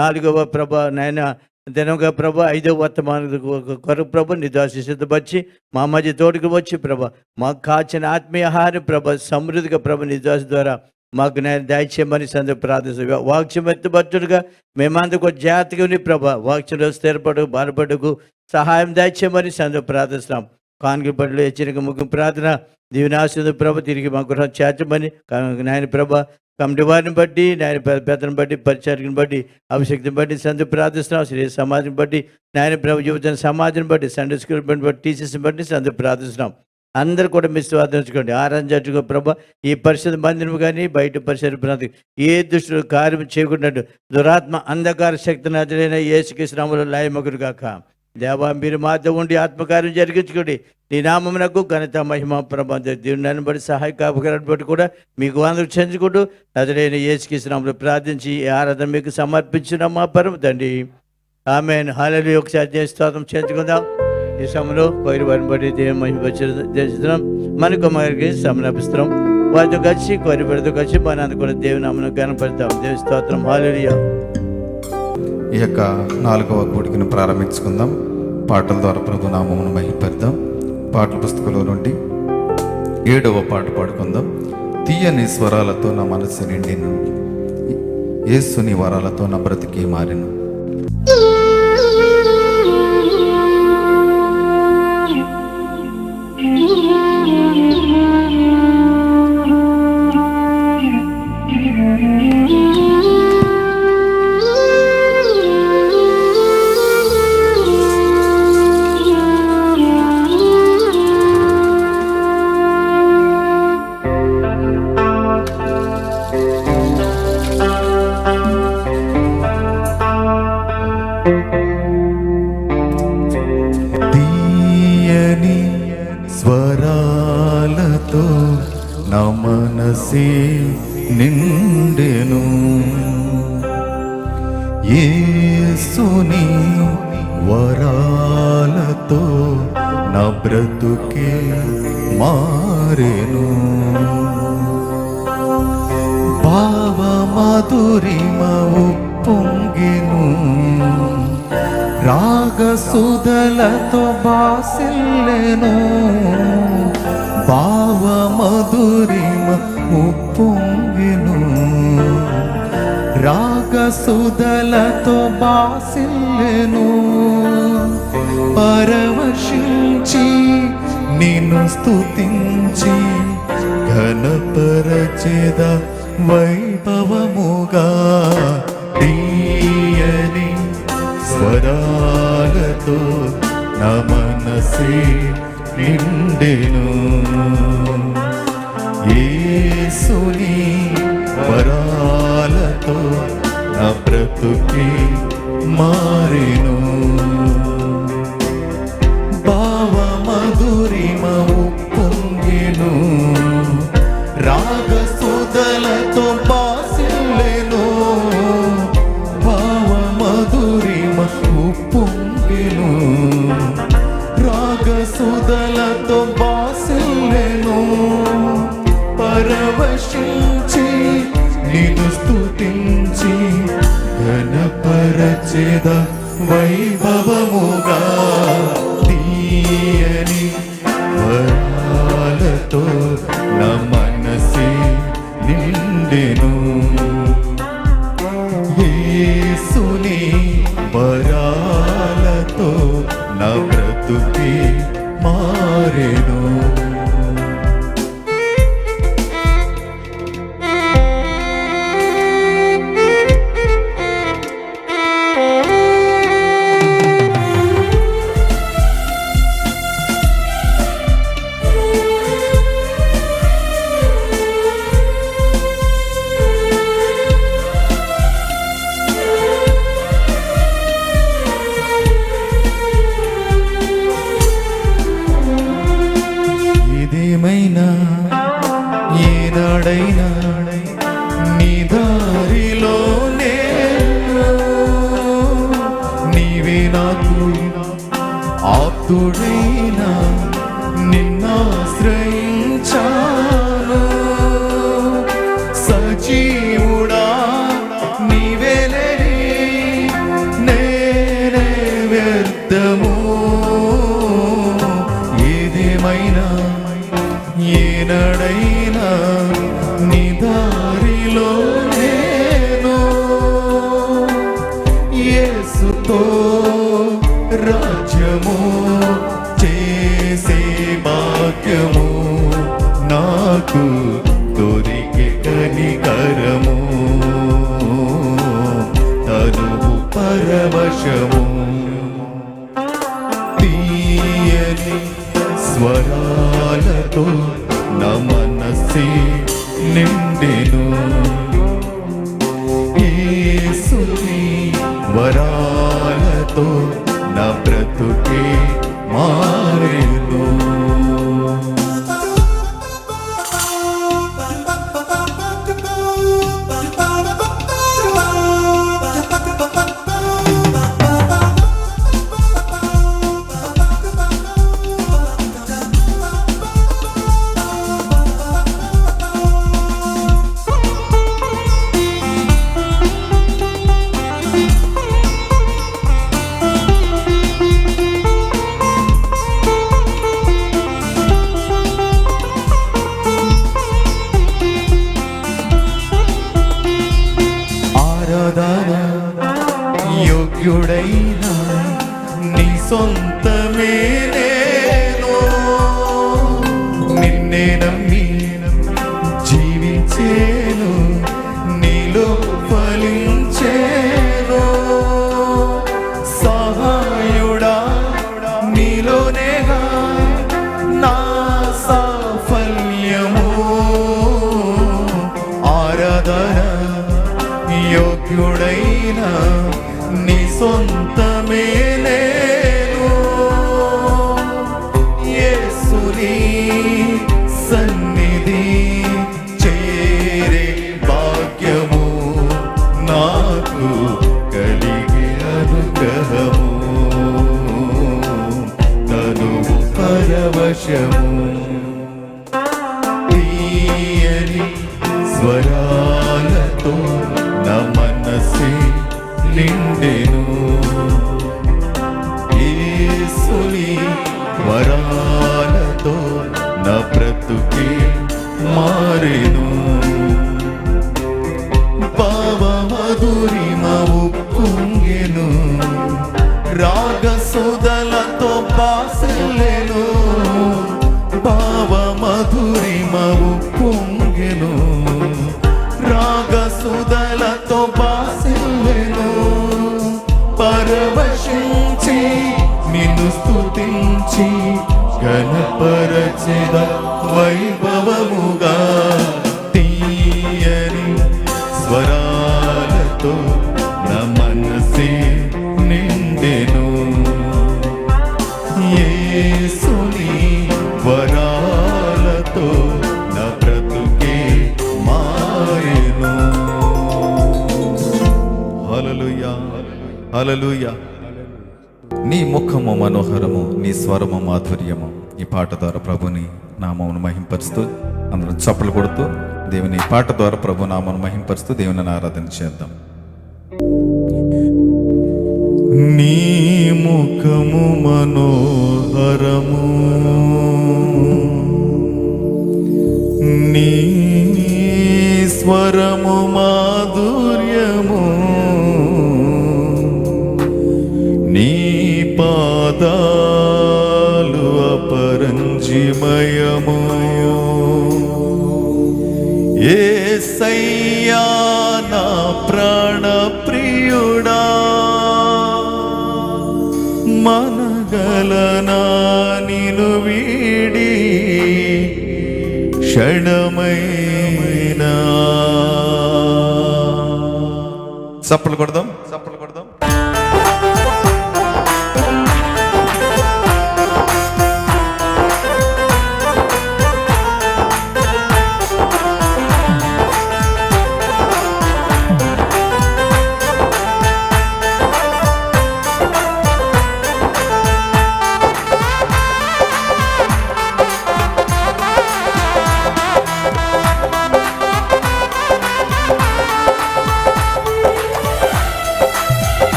4వ ప్రభ నాయన దినంగా ప్రభ 5వ వర్తమాన కొరకు ప్రభ నీ దాసి సిద్ధపరిచి మా మధ్య తోడుకు వచ్చి ప్రభ మాకు కాచిన ఆత్మీయ ఆహారం ప్రభ సమృద్ధిగా ప్రభ నీ దాసి ద్వారా మాకు నేను దయచేయమని సందర్భ ప్రార్థిస్తాను. వాక్యం ఎత్తుబట్టుడుగా మేమందుకు జాగ్రత్తగా ఉని ప్రభ వాక్యంలో స్థిరపడకు బాధపడకు సహాయం దయచేయమని సందర్భ ప్రార్థిస్తాం. కానుక పనులు హెచ్చరిక ముగింపు ప్రార్థన దీవెనాశీర్వాద ప్రభ తిరిగి మా గృహం చేర్చమని నాయన ప్రభ కమిటీ వారిని బట్టి నాయన పెద్దను బట్టి పరిచారికను బట్టి అభిషక్తిని బట్టి సందర్భ ప్రార్థిస్తున్నాం. శ్రీ సమాజం బట్టి నాయన ప్రభ యువజన సమాజం బట్టి సండే స్కూల్ బట్టి టీచర్స్ని బట్టి సందర్భ ప్రార్థిస్తున్నాం. అందరూ కూడా మీ స్వాధీనించుకోండి. ఆరాధించుకో ప్రభ ఈ పరిశుద్ధ మందిరం కానీ బయట పరిసర ప్రాంతం ఏ దుష్టులు కార్యం చేయకున్నట్టు దురాత్మ అంధకార శక్తిని అతడైన యేసుక్రీస్తు నామములో లయమగును గాక. దేవా మీరు మాతో ఉండి ఆత్మకార్యం జరిగించుకోండి. నీ నామమునకు ఘనత మహిమ ప్రభ దేవుని బట్టి సహాయ కాపుకాలను బట్టి కూడా మీకు అందరూ చెందుకుంటూ అతడైన యేసుక్రీస్తు నామములో ప్రార్థించి ఈ ఆరాధన మీకు సమర్పించున్నాం మా పరమ తండ్రి. ఆమేన్. హల్లెలూయా. ఒకసారి స్తోత్రం చేర్చుకుందాం. ఈ సమయంలో కోరి వారిని బట్టి దేవుని మహిమ చేస్తున్నాం. మన కుమారికి సమర్పిస్తున్నాం. వారితో కలిసి కోరి వారితో కలిసి మన కూడా దేవుని నామమును ఘనపడతాం. దేవుని స్తోత్రం. హల్లెలూయా. ఈ యొక్క 4వ కూడికను ప్రారంభించుకుందాం. పాటల ద్వారా ప్రభు నామమును మహిమపడదాం. పాటల పుస్తకంలో నుండి 7వ పాట పాడుకుందాం. తీయని స్వరాలతో నా మనస్సు నిండిను, యేసుని వరాలతో నా బ్రతికి మారిను. తీయని స్వరాలతో నా మనసే నిండెను, యేసుని వరాలతో నా బ్రతుకే మారెను. భావ మాధురిమ ఉప్పొంగెను, రాగసుధలతో బాసిల్లెను. భావ మధురిమ ఉప్పొంగెను, రాగసుధలతో బాసిల్లెను. పరవశించి నిన్ను స్తుతించి ఘనపరచెద వైభవముగా. తీయని స్వరాలతో నా మనసే నిండెను, యేసుని వరాలతో నా బ్రతుకి మారెను. భావ మధురిమ ఉప్పొంగెను, రాగసుధలతో బాసిల్లెను. భావ మధురిమ ఉప్పొంగెను, రాగసుధలతో బాసిల్లెను. పరవశించి నిన్ను స్తుతించి ఘనపరచెద వైభవముగా. తీయని వరాలతో నా మనసే నిండెను, యేసుని వరాలతో నా బ్రతుకి మారెను. ఏదేమైనా ఏనాడైనా నీ దారిలోనే నీవే నాకు ఆప్తుడైనా నిన్నాశ్రయించాను. సజీవుడా నీవేలే ఏనాడైనా నీ దారిలో నేను యేసుతో రాజ్యము చేసే భాగ్యము నాకు దొరికే కనికరము తనువు పరవశము తీయని స్వరాలతో నా మనస్సే నిండెను యేసుని వరాలతో నా బ్రతుకే మారెను యోగ్యుడైన నీ సొంతమే నేను నిన్నే నమ్మి జీవించేను నీలో ఫలించేను సహాయుడా నీలోనేగా నా సాఫల్యము ఆరాధన యోగ్యుడైన నీ సొంతమే నేను యేసుని సన్నిధి చేరే భాగ్యము నాకు కలిగే అనుగ్రహము తనువు పరవశము తీయని స్వరాలతో నా మనసే నిండెను యేసుని వరాలతో నా బ్రతుకే మారెను పావమధురిమవు పొంగెను రాగసుధలతో బాసెలెను పావమధురిమవు పొంగెను రాగసుధలతో బాసెలెను పరవశించి నిన్ను స్తుతించి ఘనపరచెద వైభవముగా తీయని స్వరాలతో నా మనసే నిండెను యేసుని వరాలతో నా బ్రతుకే మారెను హల్లెలూయా హల్లెలూయా నీ ముఖము మనోహరము నీ స్వరము మాధుర్యము ఈ పాట ద్వారా ప్రభుని నామమును మహింపరుస్తూ అందరం చప్పలు కొడుతూ దేవుని పాట ద్వారా ప్రభు నామమును మహింపరుస్తూ దేవుని ఆరాధన చేద్దాం నీ ముఖము మనోహరము నీ స్వరము మాధుర్యము నీ పాదాలు అపరంజిమయము యేసయ్యా నా ప్రాణ ప్రియుడా మనగలనా నిను వీడి క్షణమైనా చప్పలు కొడదాం చప్పలు కొడదాం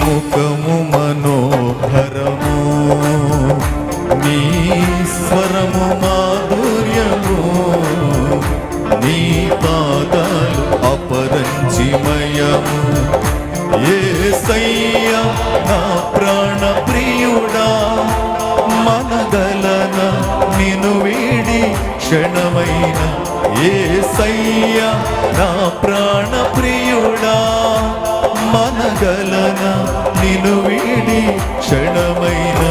ముఖము మనోహరము, నీ స్వరము మాధుర్యము, నీ పాదాలు అపరంజిమయము. యేసయ్యా నా ప్రాణ ప్రియుడా, మనగలన నిన్ను వీడి క్షణమైన. యేసయ్యా నా ప్రాణ ప్రియుడా, మనగలన నిన్ను వీడి క్షణమైన.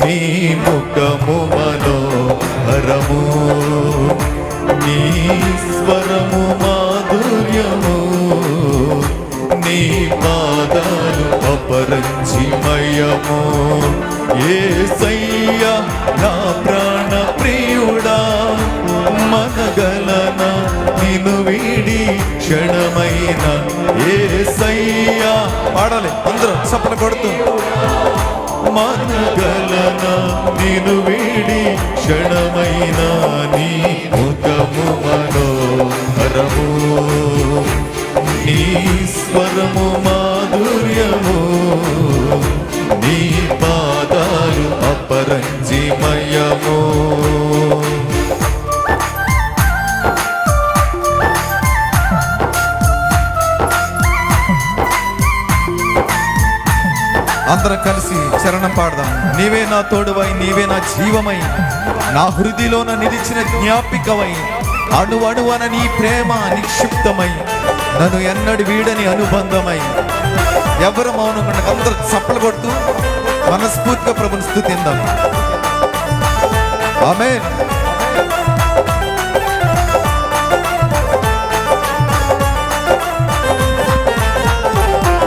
నీ ముఖము మనోహరము, నీ స్వరము మాధుర్యము, నీ పాదాలు అపరంజిమయము. యేసయ్యా నా ప్రాణ ప్రియుడా, మనగలన నిన్ను వీడి క్షణమైన. యేసయ్యా పాడాలి అందరూ చప్పట్లు కొడుతూ. మనగలన నిన్ను వీడి క్షణమైన. నీ ముఖము మనోహరము, నీ స్వరము మాధుర్యము, నీ పాదాలు అపరంజిమయము. అందరం కలిసి చరణం పాడదాం. నీవే నా తోడువై, నీవే నా జీవమై, నా హృదిలోన నిలిచిన జ్ఞాపికవై, అణువణువన నీ ప్రేమ నిక్షిప్తమై, నన్ను ఎన్నడి వీడని అనుబంధమై. ఎవరు మౌనంగా అందరూ చప్పలు కొడుతూ మనస్ఫూర్తిగా ప్రభుని స్తుతిందాం. ఆమేన్.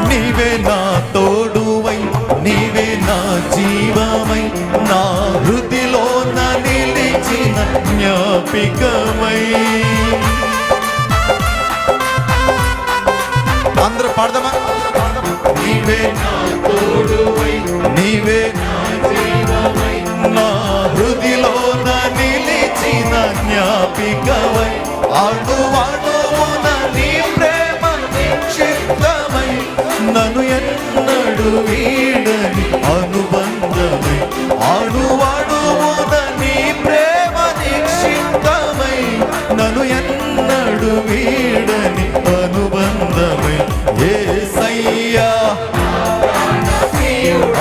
నీవే నా తోడువై, నీవే నా జీవమై, నా హృదిలోన నిలిచిన జ్ఞాపికమై. అందరూ పాడదామా? నీవే నా తోడువై, నీవే నా జీవమై, నా హృదిలోన నిలిచిన జ్ఞాపికవై, అణువణువున నీ ప్రేమ నిక్షిప్తమై, నన్ను ఎన్నడు వీడని అనుబంధమై. అణువణువున నీ ప్రేమ నిక్షిప్తమై, నన్ను ఎన్నడు వీడని అనుబంధమై. యేసయ్యా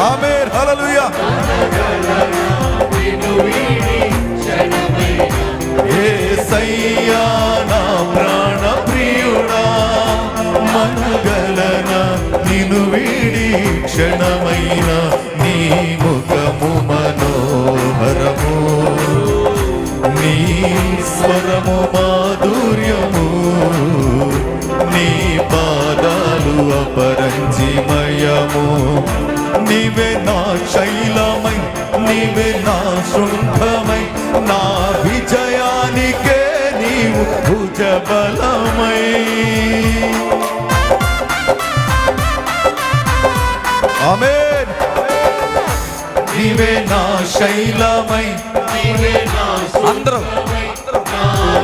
ఆమేన్ హల్లెలూయా. యేసయ్యా నా ప్రాణ ప్రియుడా, మనగలన నిన్ను వీడి క్షణమైన. నీ ముఖము మనోహరము, నీ స్వరము మాధుర్యము, నీ పాదాలు అపరంజిమయము. నీవే నా శైలమై, నీవే నా శృంఖమై, నా విజయానికే నీవు భుజబలమై. ఆమేన్. నీవే నా శైలమై, నీవే నా అందరం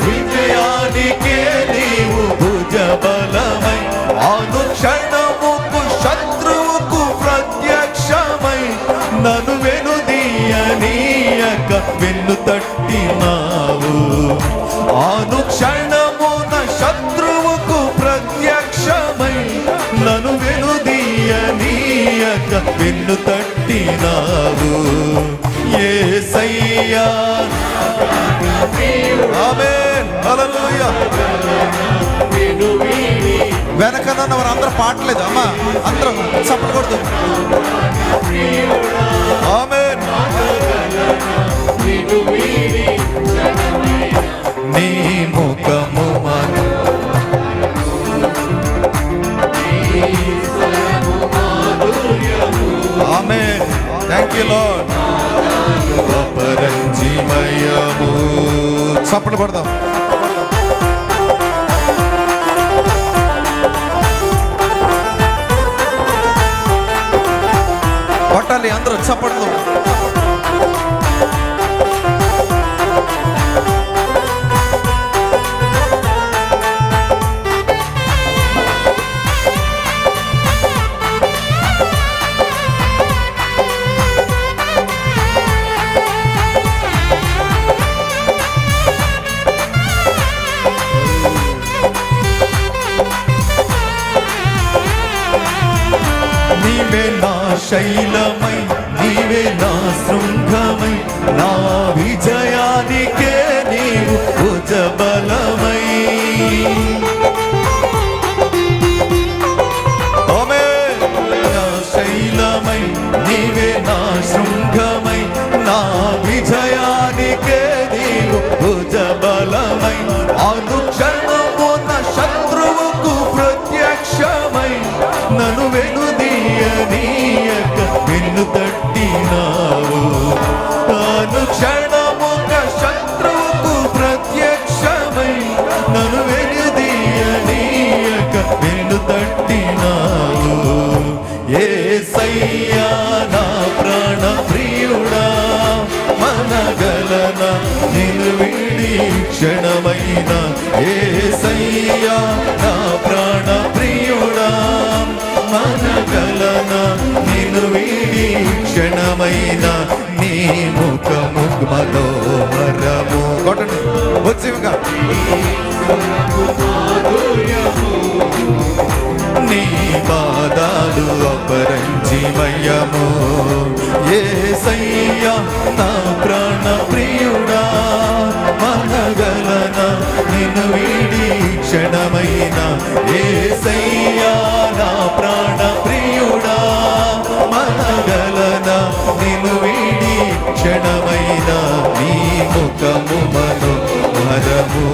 విజయానికే నీవు భుజబలమై. అనుక్షణముకు శత్రువుకు ప్రత్యక్షమై, నన్ను వెనుదీయనీయక వెన్ను తట్టినావు. అనుక్షణమున శత్రువుకు ప్రత్యక్షమై, నన్ను వెనుదీయనీయక వెన్ను తట్టినావు. యేసయ్యా ఆమేన్ హల్లెలూయా. వెనకనన్న వారు అందరూ పాడలేదు అమ్మా, అందరూ చప్పట్లు కొడుతూ. ఆమేన్. నీ ముఖము ఆమేన్. Thank you Lord. అపరంజిమయము. చప్పట్లు కొడదాం. కొట్టాలి అందరూ చప్పట్లు. నా శైలమై, నీవే నా శృంగమై, నా విజయానికే నీవు భుజబలమై. నా శైలమై, నీవే నా శృంగమై, నా విజయానికే నీవు భుజబలమై. అనుక్షణమున శత్రువుకు ప్రత్యక్షమై, నన్ను వెనుదీయనీయక వెన్ను తట్టినావు. అనుక్షణమున శత్రువుకు ప్రత్యక్షమై, నన్ను వెనుదీయనీయక వెన్ను తట్టినావు. యేసయ్యా నా ప్రాణ ప్రియుడా, మనగలన నిన్ను విడి క్షణమైన. యేసయ్యా నా ప్రాణ ప్రియుడా, మనగలన నిన్ను విడి క్షణమైన. నీ ముఖము మనోహరము. కొట్టండి వచ్చిగా. నీ పాదాలు అపరంజిమయము. యేసయ్యా నా ప్రాణ ప్రియుడా, మనగలన నిన్ను వీడి క్షణమైన. యేసయ్యా నా ప్రాణ ప్రియుడా, మనగలన నిన్ను వీడి క్షణమైన. నీ ముఖము మనోహరము,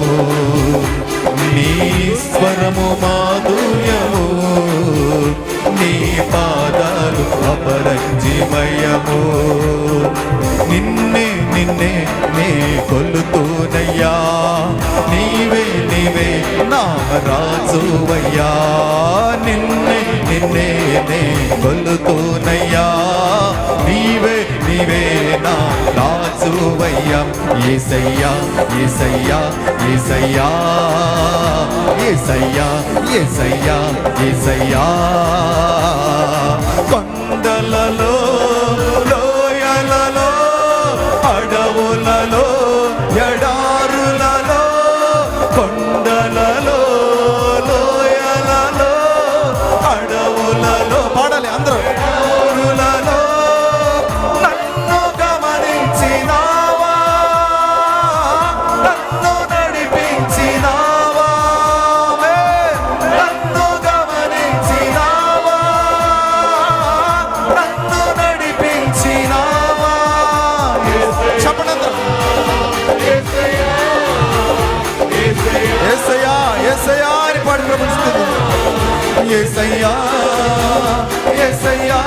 నీ స్వరము మాధుర్యము, నీ పాదాలు అపరంజిమయము. నిన్నే నిన్నే నే కొలుతూనయ్యా, నీవే నీవే నా రాజువయ్యా. నిన్నే నిన్నే నే కొలుతూనయ్యా, నీవే నీవే నా రాజువయ్యా. యేసయ్యా యేసయ్యా యేసయ్యా యేసయ్యా యేసయ్యా యేసయ్యా. కొండలలో, లోయలలో, అడవులలో, ఎడారులలో, కొండలలో, లోయలలో, అడవులలో, పాడాలి అందరూ. ఎడారులలో నన్ను గమనించినావా, నన్ను నడిపించినావా, నన్ను గమనించినావా, నన్ను నడిపించినావా. చెప్పండి యేసయ్యా యేసయ్యా అని పాడి ప్రపంచుతుంది. యేసయ్యా యేసయ్యా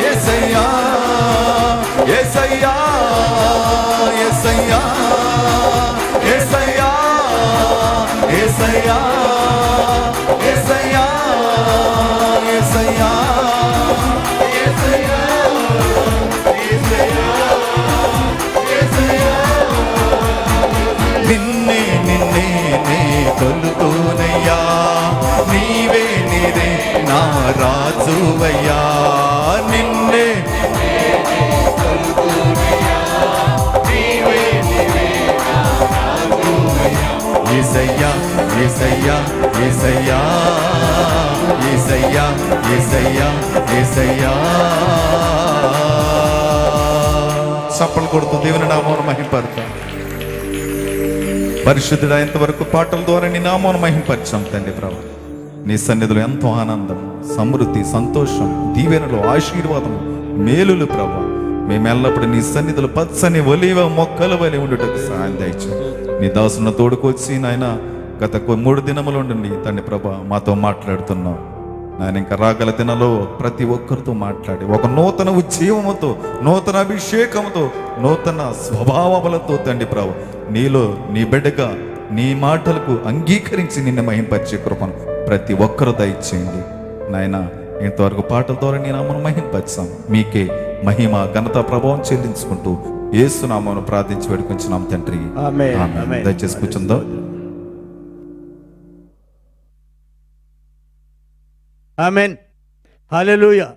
యేసయ్యా యేసయ్యా యేసయ్యా యేసయ్యా యేసయ్యా యేసయ్యా యేసయ్యా యేసయ్యా యేసయ్యా. నిన్నే నిన్నే నే కొలుతూనయ్యా, నీవే నీవే నా రాజువయ్యా. నిన్నే యేసయ్యా యేసయ్యా యేసయ్యా యేసయ్యా యేసయ్యా యేసయ్యా. చప్పలు కొడుతూ దేవుని నామమును మహింపరుతాం. పరిశుద్ధుడైనంత వరకు పాటల ద్వారా నీ నామమును మహింపరిచాం తండ్రి ప్రభు. నీ సన్నిధిలో ఎంతో ఆనందం, సమృద్ధి, సంతోషం, దీవెనలు, ఆశీర్వాదం, మేలులు ప్రభు. మేము ఎల్లప్పుడు నీ సన్నిధిలో పచ్చని ఒలీవ మొక్కల వలె ఉండుటకు సహాయం దయచు. నీ దాసున్న తోడుకొచ్చి నాయన గత 3 దినముల నుండి తండ్రి ప్రభు మాతో మాట్లాడుతున్నావు నాయన. ఇంకా రాగల దినలో ప్రతి ఒక్కరితో మాట్లాడి ఒక నూతన ఉజ్జీవముతో, నూతన అభిషేకముతో, నూతన స్వభావములతో తండ్రి ప్రభు నీలో నీ బిడ్డగా నీ మాటలకు అంగీకరించి నిన్ను మహింపరిచే కృపను ప్రతి ఒక్కరు దయచేయండి నాయన. ఇంతవరకు పాటల ద్వారా నీ నామను మహింపరిచాం. మీకే మహిమ, ఘనత, ప్రభావం చెల్లించుకుంటూ యేసు నామమును ప్రార్థించి వేడుకొంచున్నాం తండ్రి. ఆమేన్. ఆమేన్. ఆమేన్. దయచేసి కూర్చుందాం. ఆమేన్. హల్లెలూయా.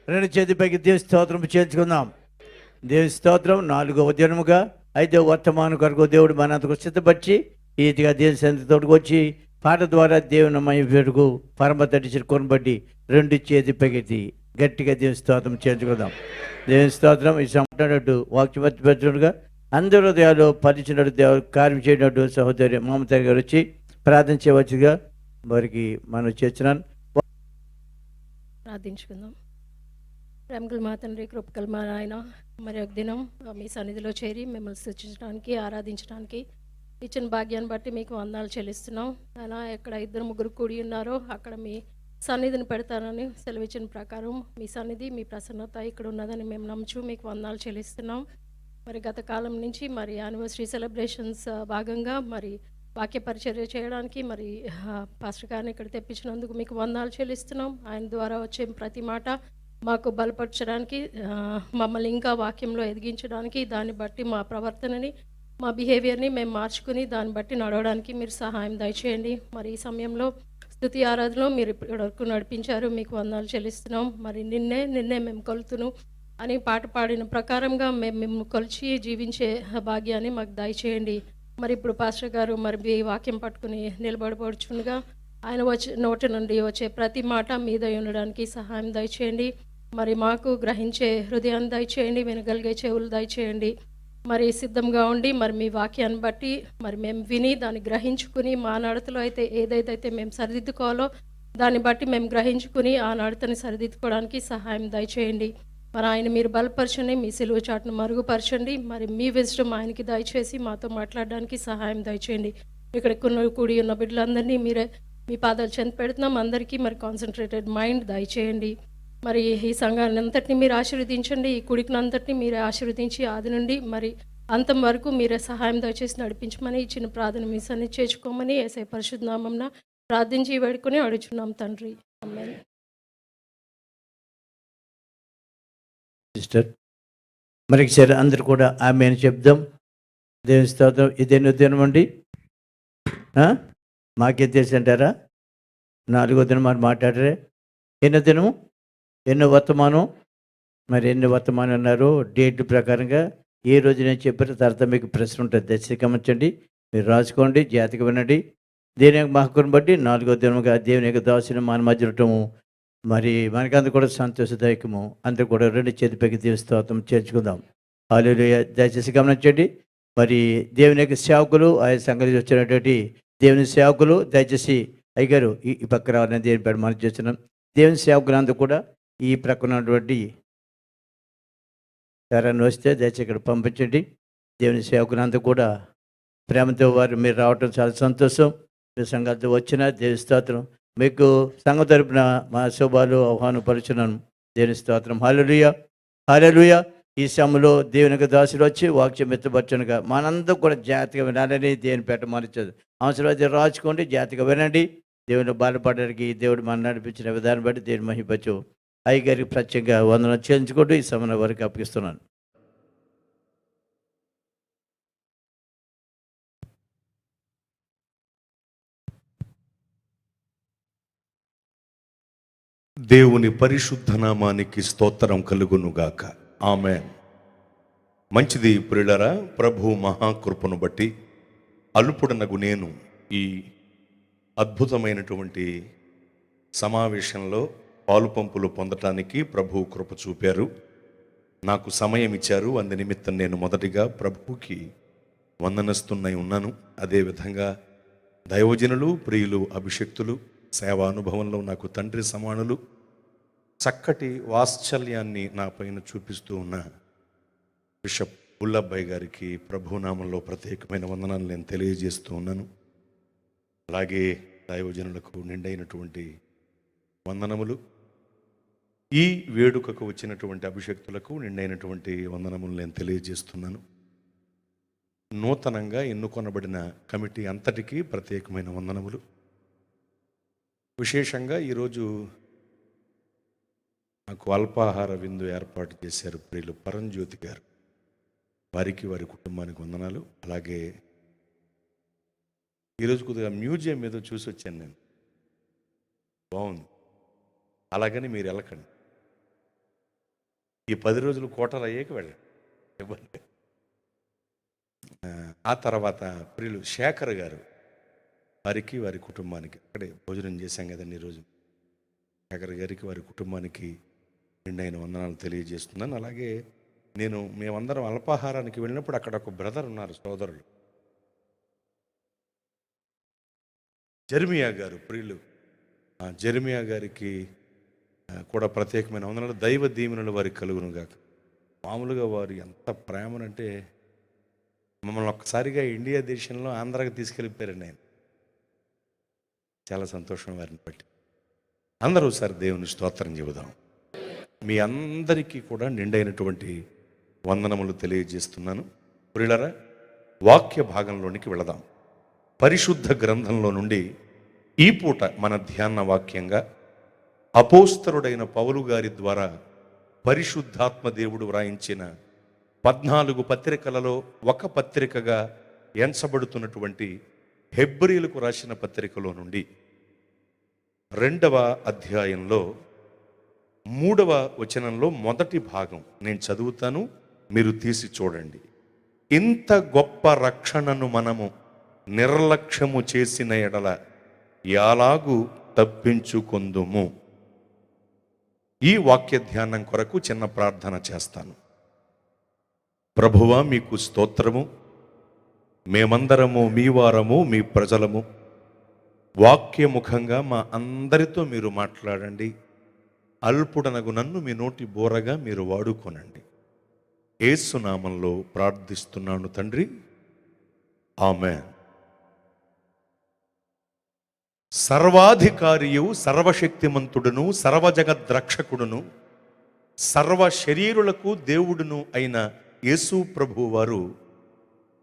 రెండు చేతి పైకి దేవుని స్తోత్రం చేర్చుకుందాం. దేవుని స్తోత్రం. 4వ దినముగా 5వ వర్తమానం కొరకు దేవుడు మనంతకు సిద్ధపరిచి ఈ రీతిగా దేవుని సన్నిధి తోడుకు వచ్చి పాట ద్వారా దేవుని మహిమ వేడుకు పరమ తడిచి కొనబట్టి 2 చేతి పైకి గట్టిగా దేవుని స్తోత్రం చేర్చుకుందాం. దేవుని స్తోత్రం. ఈ సంపన్నట్టు వాక్యమర్చిపెట్టుగా అందరి హృదయాలు పరిచినట్టు దేవుడు కార్యం చేయనట్టు సహోదరి మమత గారు వచ్చి ప్రార్థన చేయవచ్చుగా వారికి మనం చేస్తున్నాను. ప్రార్థించుకుందాం. ప్రేమగల మా తండ్రి, కృపగల మా నాయన, మరి ఒక దినం మీ సన్నిధిలో చేరి మిమ్మల్ని స్తుతించడానికి, ఆరాధించడానికి ఇచ్చిన భాగ్యాన్ని బట్టి మీకు వందనాలు చెల్లిస్తున్నాం. ఆయన ఎక్కడ 2-3 కూడి ఉన్నారో అక్కడ మీ సన్నిధిని పెడతానని సెలవిచ్చిన ప్రకారం మీ సన్నిధి, మీ ప్రసన్నత ఇక్కడ ఉన్నదని మేము నమ్ముచు మీకు వందనాలు చెల్లిస్తున్నాం. మరి గత కాలం నుంచి మరి యానివర్సరీ సెలబ్రేషన్స్ భాగంగా మరి వాక్య పరిచర్య చేయడానికి మరి పాస్టర్ గారిని ఇక్కడ తెప్పించినందుకు మీకు వందనాలు చెల్లిస్తున్నాం. ఆయన ద్వారా వచ్చే ప్రతి మాట మాకు బలపరచడానికి, మమ్మల్ని ఇంకా వాక్యంలో ఎదిగించడానికి, దాన్ని బట్టి మా ప్రవర్తనని, మా బిహేవియర్ని మేము మార్చుకుని దాన్ని బట్టి నడవడానికి మీరు సహాయం దయచేయండి. మరి ఈ సమయంలో స్తుతి ఆరాధనలో మీరు ఇప్పటి వరకు నడిపించారు, మీకు వందనాలు చెల్లిస్తున్నాం. మరి నిన్నే మేము కొలుతును అని పాట పాడిన ప్రకారంగా మేము కొలిచి జీవించే భాగ్యాన్ని మాకు దయచేయండి. మరి ఇప్పుడు పాస్టర్ గారు మరి మీ వాక్యం పట్టుకుని నిలబడబడుచుండగా ఆయన నోటి నుండి వచ్చే ప్రతి మాట మీద ఉండడానికి సహాయం దయచేయండి. మరి మాకు గ్రహించే హృదయాన్ని దయచేయండి, వినగలిగే చెవులు దయచేయండి. మరి సిద్ధంగా ఉండి మరి మీ వాక్యాన్ని బట్టి మరి మేము విని దాన్ని గ్రహించుకుని మా నడతలో అయితే ఏదైతే మేము సరిదిద్దుకోవాలో దాన్ని బట్టి మేము గ్రహించుకుని ఆ నడతని సరిదిద్దుకోవడానికి సహాయం దయచేయండి. మరి ఆయన మీరు బలపరచండి, మీ సిలువ చాటును మరుగుపరచండి. మరి మీ విజడం ఆయనకి దయచేసి మాతో మాట్లాడడానికి సహాయం దయచేయండి. ఇక్కడ కూడి ఉన్న బిడ్డలందరినీ మీరే మీ పాదాలు చెంత పెడుతున్నాం. అందరికీ మరి కాన్సన్ట్రేటెడ్ మైండ్ దయచేయండి. మరి ఈ సంఘాన్ని అంతటినీ మీరు ఆశీర్వదించండి, ఈ కుడికిని అంతటినీ మీరే ఆశీర్వదించి ఆది నుండి మరి అంతం వరకు మీరే సహాయం దయచేసి నడిపించమని ఇచ్చిన ప్రార్థన మీ సన్నిధి చేర్చుకోమని యేసయ్య పరిశుద్ధ నామమున ప్రార్థించి వేడుకొని అడుగుచున్నాం తండ్రి. ఆమేన్. సిస్టర్ మరి సరే అందరు కూడా ఆమె అని చెప్దాం. దేవుని స్తోత్రం. ఇదేనో దినం అండి, మాకేం తెలుసు అంటారా? 4వ దినం మరి మాట్లాడరే. ఎన్నో దినం, ఎన్నో వర్తమానం, మరి ఎన్ని వర్తమానం అన్నారు డేట్ ప్రకారంగా ఏ రోజు నేను చెప్పారో తర్వాత మీకు ప్రశ్న ఉంటుంది, దయచేసి గమనించండి, మీరు రాసుకోండి, జాతికి వినండి. దేవుని యొక్క మహత్తును బట్టి 4వ దినముగా దేవుని యొక్క దాసుని మన మధ్య ఉండటము మరి మనకందరూ కూడా సంతోషదాయకము. అందరూ కూడా 2 చేతిపైకి దేవుని స్తోత్రం చేర్చుకుందాం. హల్లెలూయా. దయచేసి గమనించండి. మరి దేవుని యొక్క సేవకులు, ఆయన సంఘానికి వచ్చినటువంటి దేవుని సేవకులు దయచేసి అయ్యగారు ఈ పక్క రావాలని దేవుని పేరు మనం చేస్తున్నాం. దేవుని సేవకులందరూ కూడా ఈ ప్రక్కన ఉన్నటువంటి ఎవరైనా వస్తే దయచేసి ఇక్కడ పంపించండి. దేవుని సేవకులందరూ కూడా ప్రేమతో వారు మీరు రావటం చాలా సంతోషం. మీ సంఘాలతో వచ్చిన దేవుని స్తోత్రం. మీకు సంఘం తరపున మా శుభాలు ఆహ్వానపరుచున్నాను. దేవుని స్తోత్రం. హల్లెలూయా, హల్లెలూయా. ఈ సమయంలో దేవుని యొక్క దాసులు వచ్చి వాక్యం ఎత్తపరచునుగా మనందరూ కూడా జాగ్రత్తగా వినాలని దేవుని పేట మరిచదు. అవసరమైతే రాచుకోండి, జాగ్రత్తగా వినండి. దేవుని బాధపడడానికి దేవుడు మనం నడిపించిన విధానం బట్టి దేవుని మహిమపరచు. అయ్యగారికి ప్రత్యేకంగా వందనం చెల్లించుకుంటూ ఈ సమయం వరకు అప్పగిస్తున్నాను. దేవుని పరిశుద్ధ నామానికి స్తోత్రం కలుగునుగాక. ఆమేన్. మంచిది ప్రియులారా, ప్రభు మహాకృపను బట్టి అల్పుడనగు నేను ఈ అద్భుతమైనటువంటి సమావేశంలో పాలుపంపులు పొందటానికి ప్రభు కృప చూపారు, నాకు సమయం ఇచ్చారు. అందు నిమిత్తం నేను మొదటిగా ప్రభువుకి వందనస్తున్నై ఉన్నాను. అదేవిధంగా దైవజనులు, ప్రియులు, అభిషక్తులు, సేవా అనుభవంలో నాకు తండ్రి సమానులు, చక్కటి వాత్సల్యాన్ని నా పైన చూపిస్తూ ఉన్న బిషప్ బుల్లబ్బాయి గారికి ప్రభునామంలో ప్రత్యేకమైన వందనాలు నేను తెలియజేస్తూ ఉన్నాను. అలాగే దైవజనులకు నిండైనటువంటి వందనములు, ఈ వేడుకకు వచ్చినటువంటి అభిషక్తులకు నిండైనటువంటి వందనములు నేను తెలియజేస్తున్నాను. నూతనంగా ఎన్నుకొనబడిన కమిటీ అంతటికీ ప్రత్యేకమైన వందనములు. విశేషంగా ఈరోజు నాకు అల్పాహార విందు ఏర్పాటు చేశారు ప్రియులు పరంజ్యోతి గారు, వారికి వారి కుటుంబానికి వందనాలు. అలాగే ఈరోజు కొద్దిగా మ్యూజియం ఏదో చూసి వచ్చాను నేను, బాగుంది. అలాగని మీరు వెళ్ళకండి, ఈ 10 రోజులు కోటలు అయ్యాక వెళ్ళండి, ఇవ్వండి. ఆ తర్వాత ప్రియులు శేఖర్ గారు, వారికి వారి కుటుంబానికి అక్కడే భోజనం చేశాం కదండి ఈరోజు. శేఖర్ గారికి వారి కుటుంబానికి నిండైన వందనాలు తెలియజేస్తున్నాను. అలాగే మేమందరం అల్పాహారానికి వెళ్ళినప్పుడు అక్కడ ఒక బ్రదర్ ఉన్నారు, సోదరులు జెర్మియా గారు, ప్రియులు జెర్మియా గారికి కూడా ప్రత్యేకమైన వందనాలు. దైవ దీవెనలు వారికి కలుగును గాక. మామూలుగా వారు ఎంత ప్రేమనంటే మమ్మల్ని ఒక్కసారిగా ఇండియా దేశంలో ఆంధ్రాకి తీసుకెళ్ళిపోయారండి ఆయన. చాలా సంతోషం వారిని బట్టి. అందరూ ఒకసారి దేవుని స్తోత్రం చెబుదాం. మీ అందరికీ కూడా నిండైనటువంటి వందనములు తెలియజేస్తున్నాను. ప్రియులారా, వాక్య భాగంలోనికి వెళదాం. పరిశుద్ధ గ్రంథంలో నుండి ఈ పూట మన ధ్యాన వాక్యంగా అపోస్తలుడైన పౌలు గారి ద్వారా పరిశుద్ధాత్మ దేవుడు వ్రాయించిన 14 పత్రికలలో ఒక పత్రికగా ఎంచబడుతున్నటువంటి హెబ్రీలకు రాసిన పత్రికలో నుండి 2వ అధ్యాయంలో 3వ వచనంలో మొదటి భాగం నేను చదువుతాను, మీరు తీసి చూడండి. ఇంత గొప్ప రక్షణను మనము నిర్లక్ష్యము చేసిన ఎడల యాలాగు తప్పించుకొందుము. ఈ వాక్య ధ్యానం కొరకు చిన్న ప్రార్థన చేస్తాను. ప్రభువా, మీకు స్తోత్రము. మేమందరము మీ వారము, మీ ప్రజలము. వాక్యముఖంగా మా అందరితో మీరు మాట్లాడండి. అల్పుడనగు నన్ను మీ నోటి బోరగా మీరు వాడుకొనండి. యేసు నామంలో ప్రార్థిస్తున్నాను తండ్రి, ఆమేన్. సర్వాధికారియు, సర్వశక్తిమంతుడును, సర్వజగద్రక్షకుడును, సర్వ శరీరులకు దేవుడును అయిన యేసు ప్రభు వారు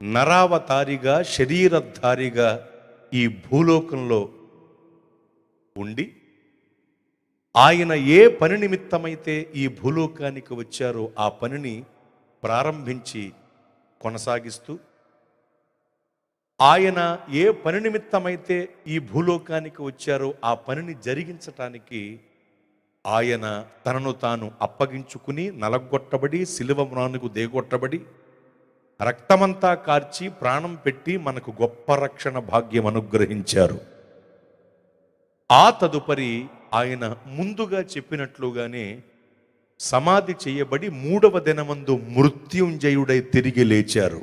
నరావతారిగా, శరీరధారిగా ఈ భూలోకంలో ఉండి ఆయన ఏ పని నిమిత్తమైతే ఈ భూలోకానికి వచ్చారో ఆ పనిని ప్రారంభించి కొనసాగిస్తూ, ఆయన ఏ పని నిమిత్తమైతే ఈ భూలోకానికి వచ్చారో ఆ పనిని జరిగించటానికి ఆయన తనను తాను అప్పగించుకుని నలగొట్టబడి శిలువ మ్రానుకు దేగొట్టబడి రక్తమంతా కార్చి ప్రాణం పెట్టి మనకు గొప్ప రక్షణ భాగ్యం అనుగ్రహించారు. ఆ తదుపరి ఆయన ముందుగా చెప్పినట్లుగానే సమాధి చేయబడి 3వ దినమందు మృత్యుంజయుడై తిరిగి లేచారు.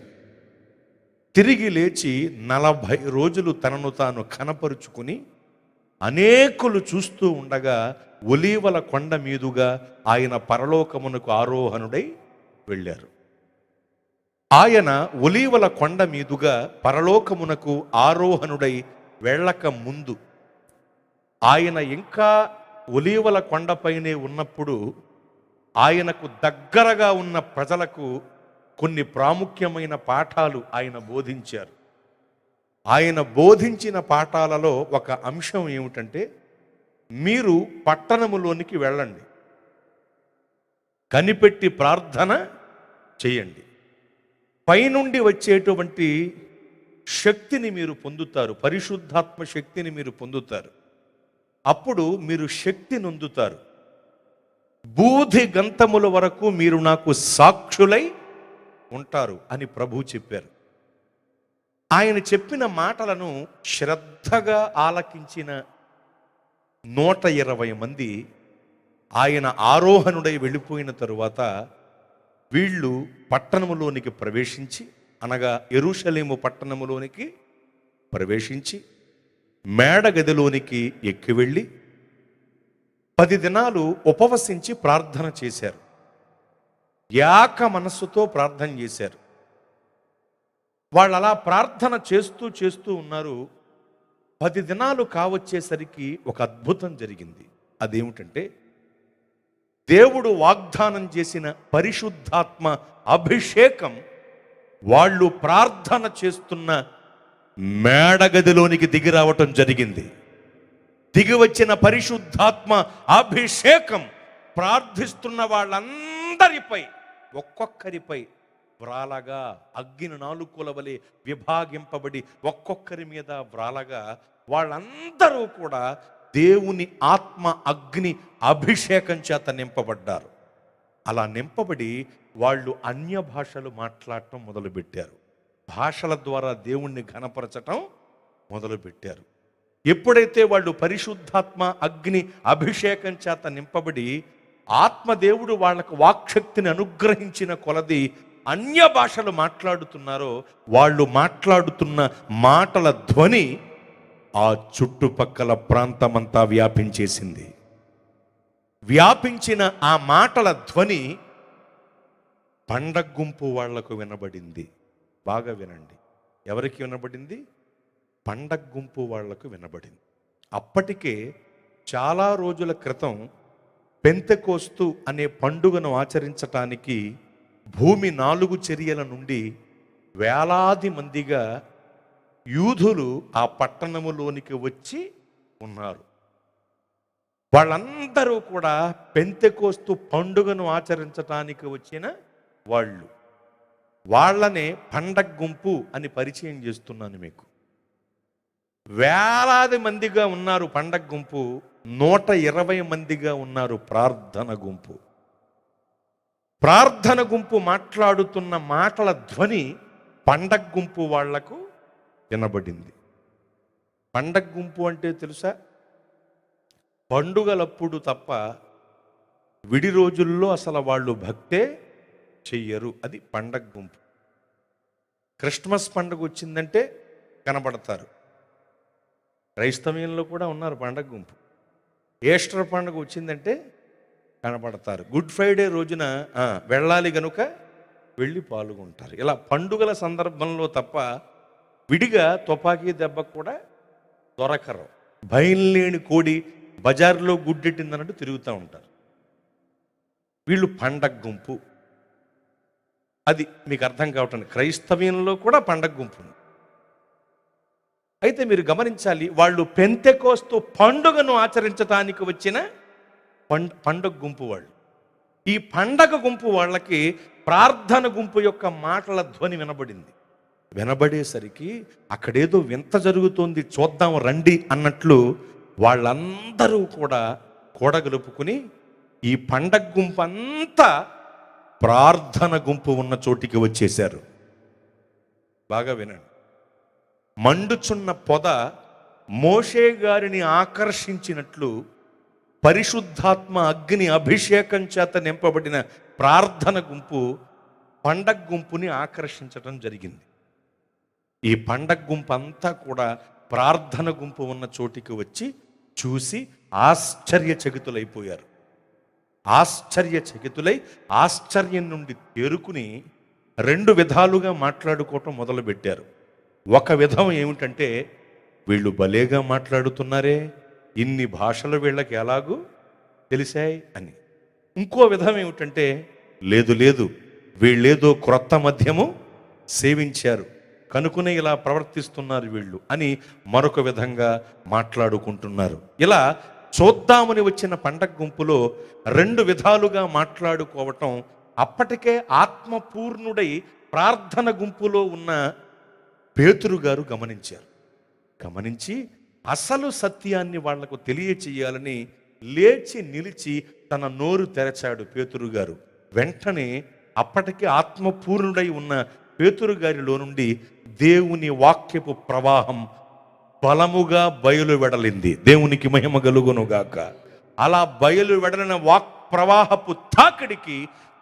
తిరిగి లేచి 40 రోజులు తనను తాను కనపరుచుకుని అనేకులు చూస్తూ ఉండగా ఒలీవల కొండ మీదుగా ఆయన పరలోకమునకు ఆరోహణుడై వెళ్ళారు. ఆయన ఒలీవల కొండ మీదుగా పరలోకమునకు ఆరోహణుడై వెళ్ళక ముందు ఆయన ఇంకా ఒలీవల కొండపైనే ఉన్నప్పుడు ఆయనకు దగ్గరగా ఉన్న ప్రజలకు కొన్ని ప్రాముఖ్యమైన పాఠాలు ఆయన బోధించారు. ఆయన బోధించిన పాఠాలలో ఒక అంశం ఏమిటంటే, మీరు పట్టణములోనికి వెళ్ళండి, కనిపెట్టి ప్రార్థన చేయండి, పైనుండి వచ్చేటువంటి శక్తిని మీరు పొందుతారు, పరిశుద్ధాత్మ శక్తిని మీరు పొందుతారు. అప్పుడు మీరు శక్తి నొందుతారు. బూది గంతముల వరకు మీరు నాకు సాక్షులై ఉంటారు అని ప్రభు చెప్పారు. ఆయన చెప్పిన మాటలను శ్రద్ధగా ఆలకించిన 120 మంది ఆయన ఆరోహణుడై వెళ్ళిపోయిన తరువాత వీళ్ళు పట్టణములోనికి ప్రవేశించి, అనగా యెరూషలేము పట్టణములోనికి ప్రవేశించి మేడగదిలోనికి ఎక్కి వెళ్ళి 10 దినాలు ఉపవసించి ప్రార్థన చేశారు. ఏక మనస్సుతో ప్రార్థన చేశారు. వాళ్ళు అలా ప్రార్థన చేస్తూ ఉన్నారు. 10 దినాలు కావచ్చేసరికి ఒక అద్భుతం జరిగింది. అదేమిటంటే, దేవుడు వాగ్దానం చేసిన పరిశుద్ధాత్మ అభిషేకం వాళ్ళు ప్రార్థన చేస్తున్న మేడగదిలోనికి దిగి రావటం జరిగింది. దిగి వచ్చిన పరిశుద్ధాత్మ అభిషేకం ప్రార్థిస్తున్న వాళ్ళందరిపై, ఒక్కొక్కరిపై వ్రాలగా, అగ్ని నాలుకల వలె విభాగింపబడి ఒక్కొక్కరి మీద వ్రాలగా వాళ్ళందరూ కూడా దేవుని ఆత్మ అగ్ని అభిషేకం చేత నింపబడ్డారు. అలా నింపబడి వాళ్ళు అన్య భాషలు మాట్లాడటం మొదలుపెట్టారు. భాషల ద్వారా దేవుణ్ణి ఘనపరచటం మొదలుపెట్టారు. ఎప్పుడైతే వాళ్ళు పరిశుద్ధాత్మ అగ్ని అభిషేకం చేత నింపబడి ఆత్మదేవుడు వాళ్ళకు వాక్శక్తిని అనుగ్రహించిన కొలది అన్య భాషలు మాట్లాడుతున్నారో వాళ్ళు మాట్లాడుతున్న మాటల ధ్వని ఆ చుట్టుపక్కల ప్రాంతమంతా వ్యాపించేసింది. వ్యాపించిన ఆ మాటల ధ్వని పండగ గుంపు వాళ్లకు వినబడింది. బాగా వినండి, ఎవరికి వినబడింది? పండగ గుంపు వాళ్లకు వినబడింది. అప్పటికే చాలా రోజుల క్రితం పెంతెకోస్తు అనే పండుగను ఆచరించటానికి భూమి 4 చర్యల నుండి వేలాది మందిగా యూదులు ఆ పట్టణములోనికి వచ్చి ఉన్నారు. వాళ్ళందరూ కూడా పెంతెకోస్తు పండుగను ఆచరించటానికి వచ్చిన వాళ్ళు. వాళ్ళనే పండగ గుంపు అని పరిచయం చేస్తున్నాను మీకు. వేలాది మందిగా ఉన్నారు పండగ గుంపు, 120 మందిగా ఉన్నారు ప్రార్థన గుంపు. ప్రార్థన గుంపు మాట్లాడుతున్న మాటల ధ్వని పండగ గుంపు వాళ్లకు వినబడింది. పండగ గుంపు అంటే తెలుసా? పండుగలప్పుడు తప్ప విడి రోజుల్లో అసలు వాళ్ళు భక్తే చెయ్యరు. అది పండగ గుంపు. క్రిస్మస్ పండుగ వచ్చిందంటే కనబడతారు. క్రైస్తవ్యంలో కూడా ఉన్నారు పండగ గుంపు. ఈస్టర్ పండుగ వచ్చిందంటే కనబడతారు. గుడ్ ఫ్రైడే రోజున వెళ్ళాలి గనుక వెళ్ళి పాల్గొంటారు. ఇలా పండుగల సందర్భంలో తప్ప విడిగా తుపాకీ దెబ్బ కూడా దొరకరు. భయం లేని కోడి బజార్లో గుడ్డెట్టిందన్నట్టు తిరుగుతూ ఉంటారు. వీళ్ళు పండగ గుంపు. అది మీకు అర్థం కావటం. క్రైస్తవ్యంలో కూడా పండగ గుంపు. అయితే మీరు గమనించాలి, వాళ్ళు పెంతెకోస్తు పండుగను ఆచరించడానికి వచ్చిన పండగ గుంపు వాళ్ళు. ఈ పండగ గుంపు వాళ్ళకి ప్రార్థన గుంపు యొక్క మాటల ధ్వని వినబడింది. వినబడేసరికి అక్కడేదో వింత జరుగుతోంది, చూద్దాం రండి అన్నట్లు వాళ్ళందరూ కూడా కూడగలుపుకుని ఈ పండగ గుంపు అంతా ప్రార్థన గుంపు ఉన్న చోటికి వచ్చేశారు. బాగా వినండి. మండుచున్న పొద మోషే గారిని ఆకర్షించినట్లు పరిశుద్ధాత్మ అగ్ని అభిషేకం చేత నింపబడిన ప్రార్థన గుంపు పండగ గుంపుని ఆకర్షించడం జరిగింది. ఈ పండగ గుంపు అంతా కూడా ప్రార్థన గుంపు ఉన్న చోటికి వచ్చి చూసి ఆశ్చర్యచకితులైపోయారు. ఆశ్చర్యచకితులై ఆశ్చర్యం నుండి తేరుకుని 2 విధాలుగా మాట్లాడుకోవటం మొదలుపెట్టారు. ఒక విధం ఏమిటంటే, వీళ్ళు భలేగా మాట్లాడుతున్నారే, ఇన్ని భాషలు వీళ్ళకి ఎలాగూ తెలిసాయి అని. ఇంకో విధం ఏమిటంటే, లేదు లేదు వీళ్ళేదో క్రొత్త మద్యము సేవించారు కనుకునే ఇలా ప్రవర్తిస్తున్నారు వీళ్ళు అని మరొక విధంగా మాట్లాడుకుంటున్నారు. ఇలా చూద్దామని వచ్చిన పండగ గుంపులో 2 విధాలుగా మాట్లాడుకోవటం అప్పటికే ఆత్మపూర్ణుడై ప్రార్థన గుంపులో ఉన్న పేతురు గారు గమనించారు. గమనించి అసలు సత్యాన్ని వాళ్లకు తెలియచేయాలని లేచి నిలిచి తన నోరు తెరచాడు పేతురు గారు. వెంటనే అప్పటికే ఆత్మపూర్ణుడై ఉన్న పేతురు గారిలో నుండి దేవుని వాక్యపు ప్రవాహం బలముగా బయలు వెడలింది. దేవునికి మహిమ కలుగునుగాక. అలా బయలు వెడలిన వాక్ ప్రవాహపు తాకిడికి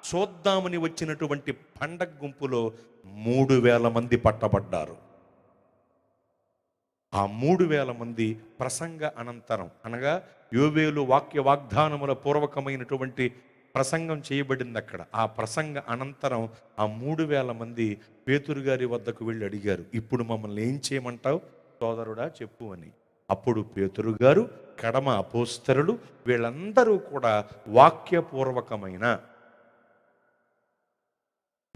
చూద్దామని వచ్చినటువంటి పండగ గుంపులో 3,000 మంది పట్టబడ్డారు. ఆ 3,000 మంది ప్రసంగ అనంతరం, అనగా యోవేలు వాక్య వాగ్దానముల పూర్వకమైనటువంటి ప్రసంగం చేయబడింది అక్కడ. ఆ ప్రసంగ అనంతరం ఆ 3,000 మంది పేతురు గారి వద్దకు వెళ్ళి అడిగారు, ఇప్పుడు మమ్మల్ని ఏం చేయమంటావు సోదరుడా చెప్పు అని. అప్పుడు పేతురు గారు, కడమ అపోస్తలులు వీళ్ళందరూ కూడా వాక్యపూర్వకమైన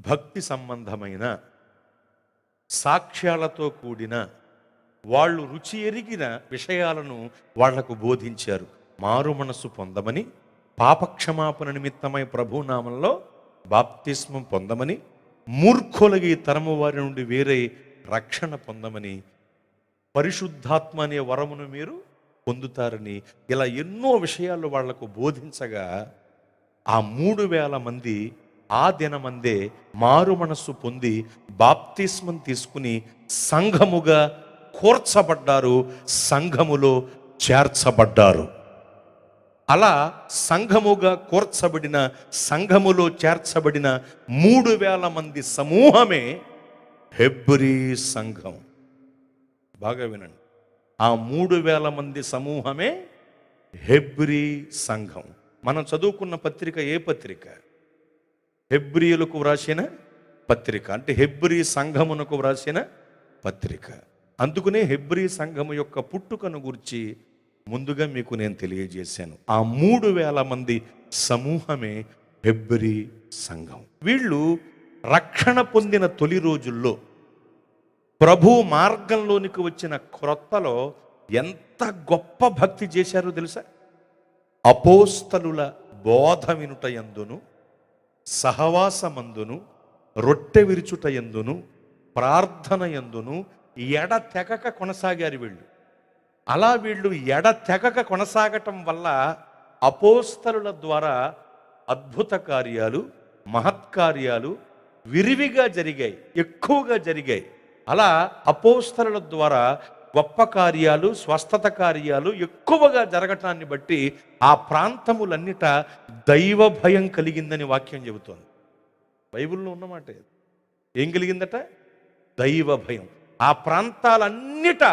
భక్తి సంబంధమైన సాక్ష్యాలతో కూడిన వాళ్ళు రుచి ఎరిగిన విషయాలను వాళ్లకు బోధించారు. మారు మనసు పొందమని, పాపక్షమాపణ నిమిత్తమై ప్రభునామంలో బాప్తిస్మం పొందమని, మూర్ఖులకి తరము వారి నుండి వేరే రక్షణ పొందమని, పరిశుద్ధాత్మ అనే వరమును మీరు పొందుతారని, ఇలా ఎన్నో విషయాలు వాళ్లకు బోధించగా ఆ 3,000 మంది ఆ దినమందే మారు మనస్సు పొంది బాప్తిస్మం తీసుకుని సంఘముగా కూర్చబడ్డారు, సంఘములో చేర్చబడ్డారు. అలా సంఘముగా కూర్చబడిన, సంఘములో చేర్చబడిన 3,000 మంది సమూహమే హెబ్రీ సంఘం. బాగా వినండి, ఆ 3,000 మంది సమూహమే హెబ్రీ సంఘం. మనం చదువుకున్న పత్రిక ఏ పత్రిక? హెబ్రీయులకు వ్రాసిన పత్రిక, అంటే హెబ్రీ సంఘమునకు వ్రాసిన పత్రిక. అందుకనే హెబ్రీ సంఘము యొక్క పుట్టుకను గురించి ముందుగా మీకు నేను తెలియజేశాను. ఆ 3,000 మంది సమూహమే హెబ్రీ సంఘం. వీళ్ళు రక్షణ పొందిన తొలి రోజుల్లో ప్రభు మార్గంలోనికి వచ్చిన క్రొత్తలో ఎంత గొప్ప భక్తి చేశారో తెలుసా? అపోస్తలుల బోధ వినుట యందును, సహవాసమందును, రొట్టె విరుచుట యందును, ప్రార్థన యందును ఎడతెగక కొనసాగారు వీళ్ళు. అలా వీళ్ళు ఎడతెగక కొనసాగటం వల్ల అపోస్తలుల ద్వారా అద్భుత కార్యాలు, మహత్కార్యాలు విరివిగా జరిగాయి, ఎక్కువగా జరిగాయి. అలా అపోస్తలుల ద్వారా గొప్ప కార్యాలు, స్వస్థత కార్యాలు ఎక్కువగా జరగటాన్ని బట్టి ఆ ప్రాంతములన్నిట దైవ భయం కలిగిందని వాక్యం చెబుతోంది. బైబిల్లో ఉన్నమాట. ఏం కలిగిందట? దైవ భయం. ఆ ప్రాంతాలన్నిట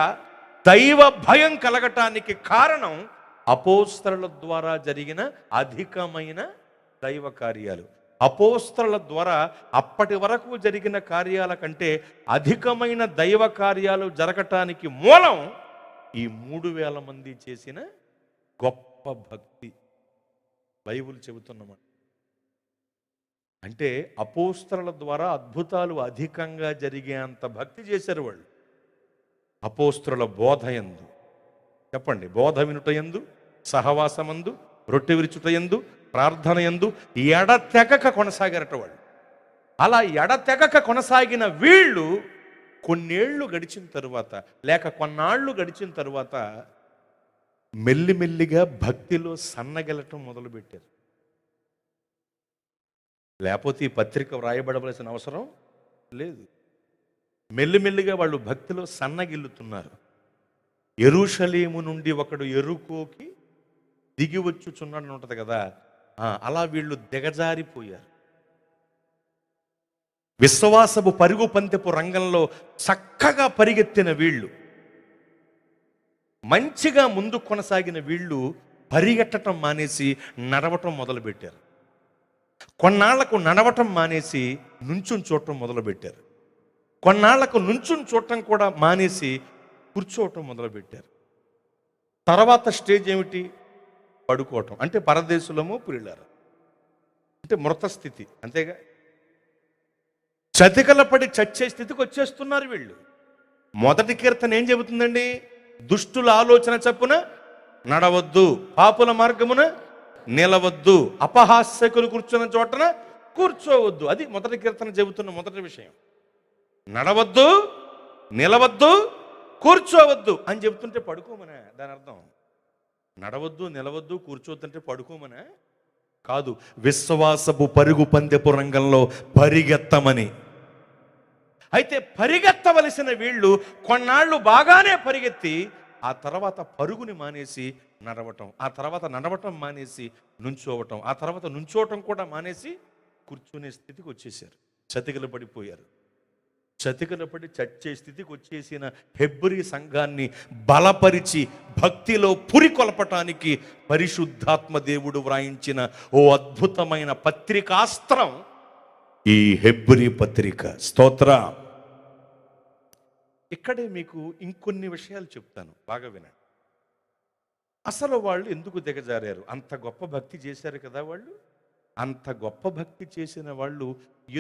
దైవ భయం కలగటానికి కారణం అపోస్తలుల ద్వారా జరిగిన అధికమైన దైవ కార్యాలు. అపోస్తలుల ద్వారా అప్పటి వరకు జరిగిన కార్యాల కంటే అధికమైన దైవ కార్యాలు జరగటానికి మూలం ఈ 3,000 మంది చేసిన గొప్ప భక్తి. బైబిల్ చెబుతున్నమాట. అంటే అపోస్తలుల ద్వారా అద్భుతాలు అధికంగా జరిగేంత భక్తి చేశారు వాళ్ళు. అపోస్తలుల బోధ యందు, చెప్పండి, బోధ వినుట యందు, సహవాసమందు, రొట్టె విరుచుట యందు, ప్రార్థన యందు ఎడతెగక కొనసాగారట వాళ్ళు. అలా ఎడతెగక కొనసాగిన వీళ్ళు కొన్నేళ్లు గడిచిన తరువాత, లేక కొన్నాళ్ళు గడిచిన తరువాత మెల్లిమెల్లిగా భక్తిలో సన్నగిలటం మొదలుపెట్టారు. లేకపోతే ఈ పత్రిక వ్రాయబడవలసిన అవసరం లేదు. మెల్లిమెల్లిగా వాళ్ళు భక్తిలో సన్నగిల్లుతున్నారు. యెరూషలేము నుండి ఒకడు యెరికోకి దిగి వచ్చుచున్నాడని ఉంటుంది కదా, అలా వీళ్ళు దిగజారిపోయారు. విశ్వాసపు పరుగు పందెపు రంగంలో చక్కగా పరిగెత్తిన వీళ్ళు, మంచిగా ముందు కొనసాగిన వీళ్ళు పరిగెట్టడం మానేసి నడవటం మొదలుపెట్టారు. కొన్నాళ్లకు నడవటం మానేసి నుంచుని చూడటం మొదలుపెట్టారు. కొన్నాళ్లకు నుంచుని చూడటం కూడా మానేసి కూర్చోవటం మొదలుపెట్టారు. తర్వాత స్టేజ్ ఏమిటి? పడుకోవటం. అంటే పరదేశులము పురిలారు, అంటే మృత స్థితి. అంతేగా, చతికల పడి చచ్చే స్థితికి వచ్చేస్తున్నారు వీళ్ళు. మొదటి కీర్తన ఏం చెబుతుందండి? దుష్టుల ఆలోచన చప్పున నడవద్దు, పాపుల మార్గమున నిలవద్దు, అపహాస్యకులు కూర్చున్న చోటన కూర్చోవద్దు. అది మొదటి కీర్తన చెబుతున్న మొదటి విషయం. నడవద్దు, నిలవద్దు, కూర్చోవద్దు అని చెబుతుంటే పడుకోమనే దాని అర్థం. నడవద్దు, నిలవద్దు, కూర్చోవద్దంటే పడుకోమనే కాదు, విశ్వాసపు పరుగు పందెపు రంగంలో పరిగెత్తమని. అయితే పరిగెత్తవలసిన వీళ్ళు కొన్నాళ్ళు బాగానే పరిగెత్తి ఆ తర్వాత పరుగుని మానేసి నడవటం, ఆ తర్వాత నడవటం మానేసి నుంచోవటం, ఆ తర్వాత నుంచోవటం కూడా మానేసి కూర్చునే స్థితికి వచ్చేసారు. చతికిల పడిపోయారు. చతికిల పడి చచ్చే స్థితికి వచ్చేసిన హెబ్రీ సంఘాన్ని బలపరిచి భక్తిలో పురికొల్పటానికి పరిశుద్ధాత్మ దేవుడు వ్రాయించిన ఓ అద్భుతమైన పత్రికాస్త్రం ఈ హెబ్రీ పత్రిక. స్తోత్ర. ఇక్కడే మీకు ఇంకొన్ని విషయాలు చెప్తాను, బాగా వినండి. అసలు వాళ్ళు ఎందుకు దిగజారారు? అంత గొప్ప భక్తి చేశారు కదా వాళ్ళు. అంత గొప్ప భక్తి చేసిన వాళ్ళు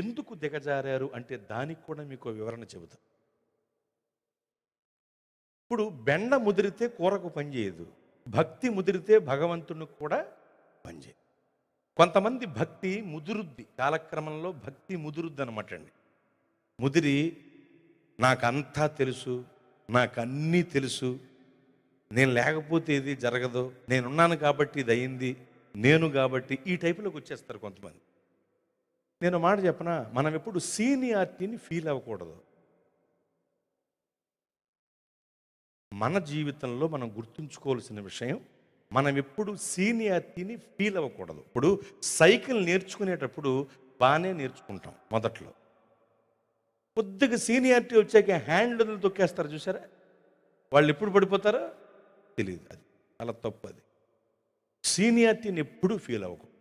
ఎందుకు దిగజారారు అంటే దానికి కూడా మీకు వివరణ చెబుతాను. ఇప్పుడు బెండ ముదిరితే కూరకు పనిచేయదు, భక్తి ముదిరితే భగవంతునికి కూడా పనిచేయదు. కొంతమంది భక్తి ముదురుద్ది, కాలక్రమంలో భక్తి ముదురుద్ది అనమాట అండి. ముదిరి నాకంతా తెలుసు, నాకన్నీ తెలుసు, నేను లేకపోతే ఇది జరగదు, నేనున్నాను కాబట్టి ఇది అయింది, నేను కాబట్టి, ఈ టైపులోకి వచ్చేస్తారు కొంతమంది. నేను మాట చెప్పనా, మనం ఎప్పుడు సీనియారిటీని ఫీల్ అవ్వకూడదు. మన జీవితంలో మనం గుర్తుంచుకోవాల్సిన విషయం మనం ఎప్పుడు సీనియారిటీని ఫీల్ అవ్వకూడదు. ఇప్పుడు సైకిల్ నేర్చుకునేటప్పుడు బాగానే నేర్చుకుంటాం మొదట్లో. కొద్దిగా సీనియారిటీ వచ్చాక హ్యాండిల్ తొక్కేస్తారు చూసారా, వాళ్ళు ఎప్పుడు పడిపోతారో తెలియదు. అది అలా తప్పు. అది సీనియారిటీని ఎప్పుడూ ఫీల్ అవ్వకూడదు.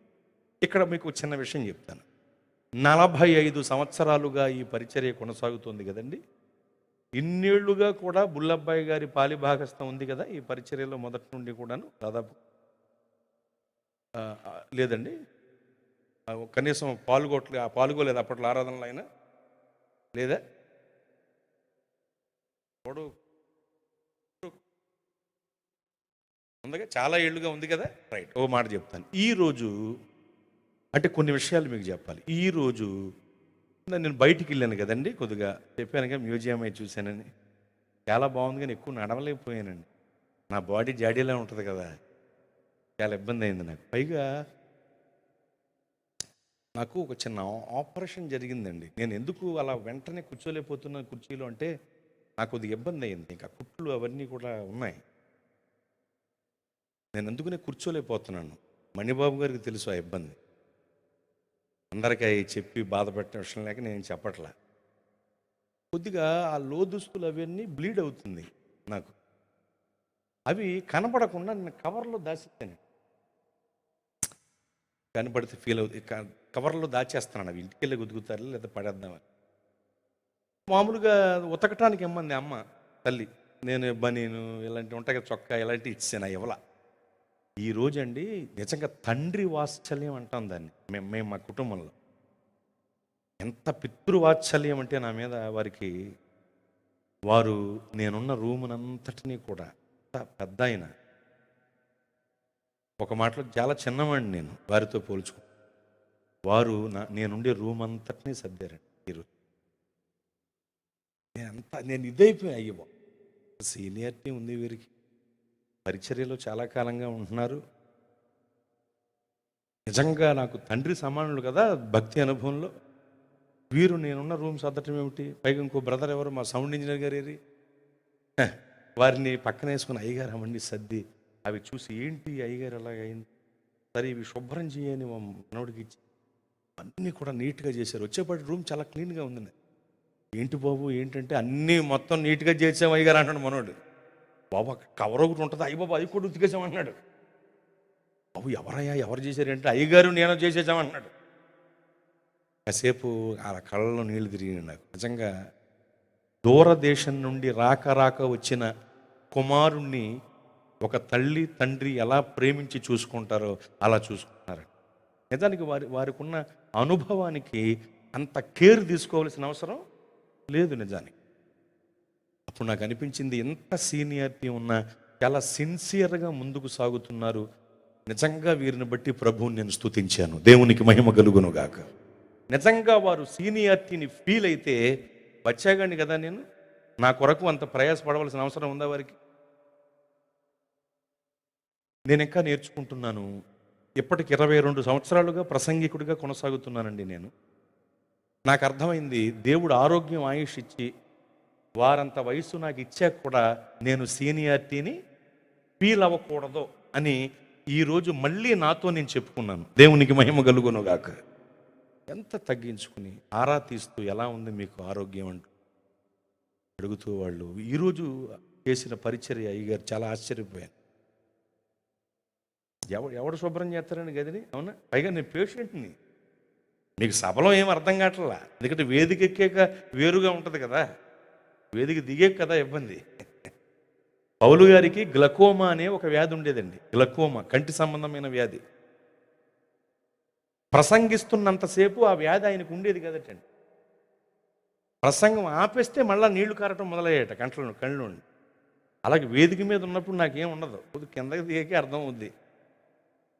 ఇక్కడ మీకు చిన్న విషయం చెప్తాను. 45 సంవత్సరాలుగా ఈ పరిచర్య కొనసాగుతుంది కదండి. ఇన్నేళ్లుగా కూడా బుల్లబ్బాయి గారి పాలిభాగస్థం ఉంది కదా ఈ పరిచర్యలో, మొదటి నుండి కూడాను దాదాపు లేదండి, కనీసం పాల్గొలేదు అప్పట్లో ఆరాధనలో అయినా లేదా ఉందిగా, చాలా ఏళ్ళుగా ఉంది కదా. రైట్, ఓ మాట చెప్తాను. ఈరోజు అంటే కొన్ని విషయాలు మీకు చెప్పాలి. ఈరోజు నేను బయటికి వెళ్ళాను కదండి, కొద్దిగా చెప్పాను కదా మ్యూజియం అయి చూశానని. చాలా బాగుంది కానీ ఎక్కువ నడవలేకపోయానండి. నా బాడీ జాడీలా ఉంటుంది కదా, చాలా ఇబ్బంది అయింది నాకు. పైగా నాకు ఒక చిన్న ఆపరేషన్ జరిగిందండి. నేను ఎందుకు అలా వెంటనే కూర్చోలేకపోతున్నాను కుర్చీలో అంటే నాకు కొద్దిగా ఇబ్బంది అయింది. ఇంకా కుట్లు అవన్నీ కూడా ఉన్నాయి. నేను ఎందుకునే కూర్చోలేకపోతున్నాను. మణిబాబు గారికి తెలుసు ఆ ఇబ్బంది. అందరికీ చెప్పి బాధ పెట్టిన విషయం లేక నేను చెప్పట్లా. కొద్దిగా ఆ లోదుస్తులు అవన్నీ బ్లీడ్ అవుతుంది నాకు. అవి కనపడకుండా నేను కవర్లో దాచేస్తాను. కనపడితే ఫీల్ అవుతుంది, కవర్లో దాచేస్తున్నాను. అవి ఇంటికి వెళ్ళి గుదుగుతారు లేదా పడేద్దామని. మామూలుగా ఉతకటానికి ఇమ్మంది అమ్మ తల్లి. నేను బనీను ఇలాంటివి ఉంటాయి కదా, చొక్కా ఇలాంటివి ఇచ్చాను. ఇవ్వలా. ఈరోజు అండి నిజంగా తండ్రి వాత్సల్యం అంటాం దాన్ని. మేము మా కుటుంబంలో ఎంత పితృవాత్సల్యం అంటే నా మీద వారికి, వారు నేనున్న రూమునంతటినీ కూడా పెద్ద ఆయన, ఒక మాటలో చాలా చిన్నవాడిని నేను వారితో పోల్చుకో. వారు నేనుండే రూమ్ అంతటినీ సర్దారండి ఈరోజు. నేను ఇదైపోయి అయ్యో సీనియారిటీ ఉంది వీరికి, పరిచర్యలో చాలా కాలంగా ఉంటున్నారు. నిజంగా నాకు తండ్రి సమానులు కదా భక్తి అనుభవంలో. వీరు నేనున్న రూమ్ సర్దటం ఏమిటి, పైగా ఇంకో బ్రదర్ ఎవరు మా సౌండ్ ఇంజనీర్ గారు ఏరి, వారిని పక్కన వేసుకుని అయ్యగారు అవండి సర్ది అవి చూసి ఏంటి అయ్యగారు ఎలాగైంది, సరే ఇవి శుభ్రం చేయని మా మనోడికి ఇచ్చి అన్నీ కూడా నీట్గా చేశారు. వచ్చేపాటి రూమ్ చాలా క్లీన్గా ఉంది. ఏంటి బాబు ఏంటంటే అన్నీ మొత్తం నీట్గా చేసాం అయ్యగారు అంటాడు మనోడు. బాబు కవర్ ఒకటి ఉంటుంది, అయ్య బాబు అది కూడా ఉతికేసామన్నాడు. బాబు ఎవరయ్యా ఎవరు చేశారంటే అయ్యగారు నేను చేసేసామన్నాడు. కాసేపు ఆ కళ్ళలో నీళ్లు తిరిగి నాకు. నిజంగా దూరదేశం నుండి రాక వచ్చిన కుమారుణ్ణి ఒక తల్లి తండ్రి ఎలా ప్రేమించి చూసుకుంటారో అలా చూసుకుంటున్నారు. నిజానికి వారికి ఉన్న అనుభవానికి అంత కేర్ తీసుకోవాల్సిన అవసరం లేదు నిజానికి. అప్పుడు నాకు అనిపించింది ఎంత సీనియారిటీ ఉన్నా చాలా సిన్సియర్గా ముందుకు సాగుతున్నారు. నిజంగా వీరిని బట్టి ప్రభువుని నేను స్తుతించాను. దేవునికి మహిమ కలుగును గాక. నిజంగా వారు సీనియారిటీని ఫీల్ అయితే వచ్చాగాని కదా నేను నా కొరకు అంత ప్రయాసపడవలసిన అవసరం ఉందా వారికి? నేను ఇంకా నేర్చుకుంటున్నాను. ఇప్పటికి 22 సంవత్సరాలుగా ప్రసంగికుడిగా కొనసాగుతున్నానండి నేను. నాకు అర్థమైంది దేవుడు ఆరోగ్యం ఆయుష్ ఇచ్చి వారంత వయసు నాకు ఇచ్చాక కూడా నేను సీనియారిటీని ఫీల్ అవ్వకూడదు అని ఈరోజు మళ్ళీ నాతో నేను చెప్పుకున్నాను. దేవునికి మహిమ కలుగును గాక. ఎంత తగ్గించుకుని ఆరా తీస్తూ ఎలా ఉంది మీకు ఆరోగ్యం అంటూ అడుగుతూ వాళ్ళు ఈరోజు చేసిన పరిచర్య అయ్యగారు చాలా ఆశ్చర్యపోయాను. ఎవడు శుభ్రం చేస్తారని గదిని, అవునా? పైగా నేను పేషెంట్ని. మీకు సభలో ఏం అర్థం కావట్లా, ఎందుకంటే వేదిక ఎక్కాక వేరుగా ఉంటుంది కదా, వేదిక దిగే కదా ఇబ్బంది. పౌలు గారికి గ్లకోమా అనే ఒక వ్యాధి ఉండేదండి. గ్లకోమా కంటి సంబంధమైన వ్యాధి. ప్రసంగిస్తున్నంతసేపు ఆ వ్యాధి ఆయనకు ఉండేది కదటండి. ప్రసంగం ఆపేస్తే మళ్ళీ నీళ్లు కారటం మొదలయ్యాట కళ్ళు నుండి. అలాగే వేదిక మీద ఉన్నప్పుడు నాకేం ఉండదు, కొద్దిగా కిందకి దిగాకే అర్థం అవుద్ది.